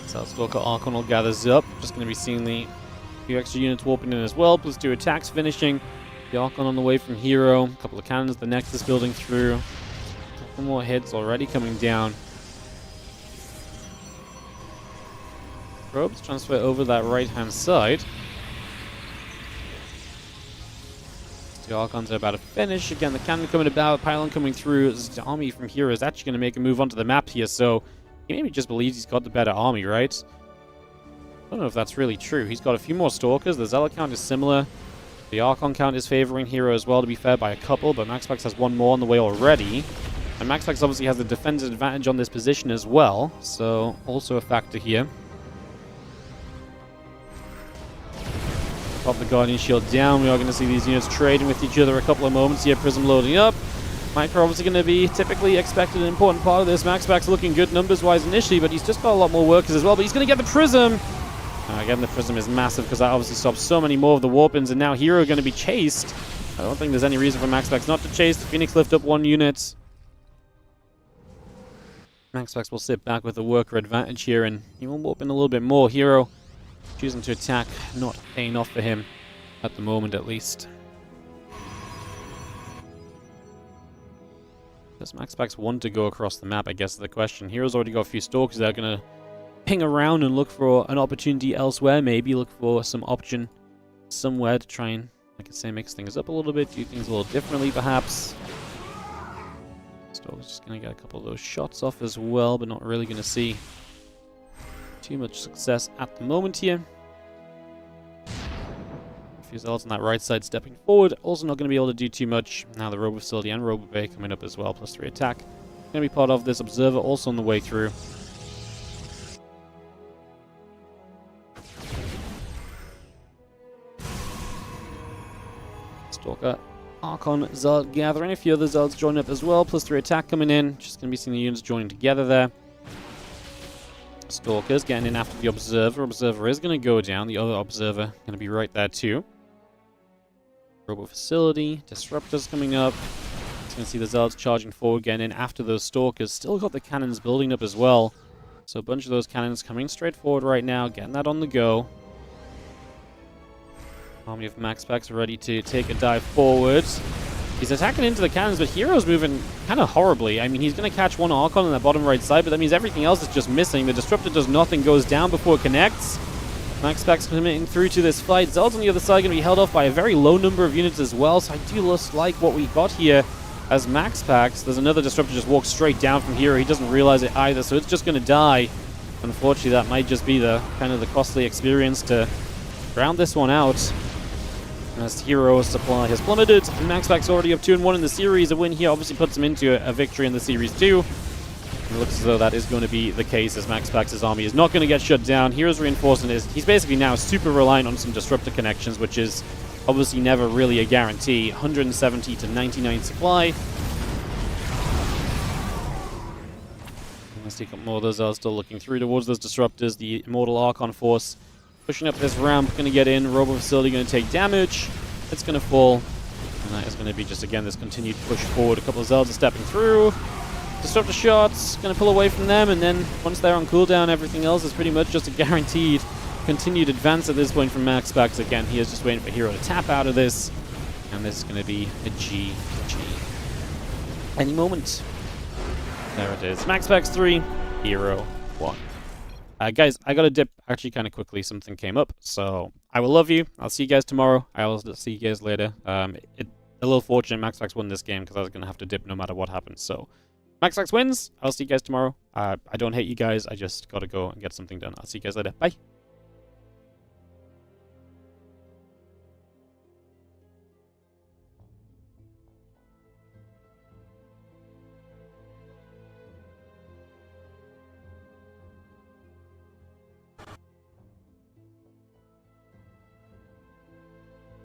So Stalker Archon all gathers up. Just going to be seeing the few extra units warping in as well, +2 attacks finishing. The Archon on the way from herO. A couple of cannons, the Nexus building through. Couple more hits already coming down. Probes transfer over that right-hand side. The Archons are about to finish. Again, the cannon coming about, pylon coming through. The army from herO is actually going to make a move onto the map here, so he maybe just believes he's got the better army, right? I don't know if that's really true. He's got a few more Stalkers. The Zealot count is similar. The Archon count is favoring herO as well, to be fair, by a couple, but MaxPax has one more on the way already. And MaxPax obviously has the defensive advantage on this position as well, so also a factor here. Pop the Guardian Shield down. We are going to see these units trading with each other a couple of moments here. Prism loading up. Micro obviously going to be typically expected an important part of this. MaxPax looking good numbers-wise initially, but he's just got a lot more workers as well. But he's going to get the Prism. Again, the Prism is massive because that obviously stops so many more of the warp-ins, and now herO going to be chased. I don't think there's any reason for MaxPax not to chase. The Phoenix lift up one unit. MaxPax will sit back with a worker advantage here, and he will warp in a little bit more. herO choosing to attack, not paying off for him at the moment, at least. Does MaxPax want to go across the map, I guess is the question. herO's already got a few Stalkers that are going to ping around and look for an opportunity elsewhere, maybe look for some option somewhere to try and, like I say, mix things up a little bit, do things a little differently, perhaps. Stalker's just going to get a couple of those shots off as well, but not really going to see too much success at the moment here. A few Zealots on that right side stepping forward, also not going to be able to do too much. Now the Robo Facility and Robo Bay coming up as well, +3 attack. Going to be part of this Observer also on the way through. Stalker, Archon, Zealot gathering. A few other Zealots join up as well. +3 attack coming in. Just going to be seeing the units joining together there. Stalkers getting in after the Observer. Observer is going to go down. The other Observer going to be right there too. Robo Facility. Disruptors coming up. Just going to see the Zealots charging forward, getting in after those Stalkers. Still got the cannons building up as well. So a bunch of those cannons coming straight forward right now. Getting that on the go. Army of MaxPax ready to take a dive forward. He's attacking into the cannons, but herO's moving kind of horribly. I mean, he's going to catch one Archon on the bottom right side, but that means everything else is just missing. The Disruptor does nothing, goes down before it connects. MaxPax coming through to this fight. Zealot's on the other side going to be held off by a very low number of units as well, so I do just like what we got here as MaxPax. There's another Disruptor just walks straight down from herO. He doesn't realize it either, so it's just going to die. Unfortunately, that might just be the kind of the costly experience to round this one out. As herO's supply has plummeted, MaxPax already up 2-1 in the series. A win here obviously puts him into a victory in the series too. It looks as though that is going to be the case, as MaxPax's army is not going to get shut down. herO's reinforcement is he's basically now super reliant on some disruptor connections, which is obviously never really a guarantee. 170 to 99 supply. Let's see a couple more of those are still looking through towards those disruptors. The Immortal Archon force pushing up this ramp, going to get in. Robo Facility going to take damage. It's going to fall. And that is going to be just, again, this continued push forward. A couple of Zealots are stepping through. Disruptor shots, gonna pull away from them, and then once they're on cooldown, everything else is pretty much just a guaranteed continued advance at this point from MaxPax. Again, he is just waiting for herO to tap out of this, and this is gonna be a GG. Any moment. There it is. MaxPax 3, herO 1. Guys, I gotta dip actually kind of quickly. Something came up, so I will love you. I'll see you guys tomorrow. I will see you guys later. A little fortunate MaxPax won this game because I was gonna have to dip no matter what happens. So MaxPax wins. I'll see you guys tomorrow. I don't hate you guys. I just gotta go and get something done. I'll see you guys later. Bye.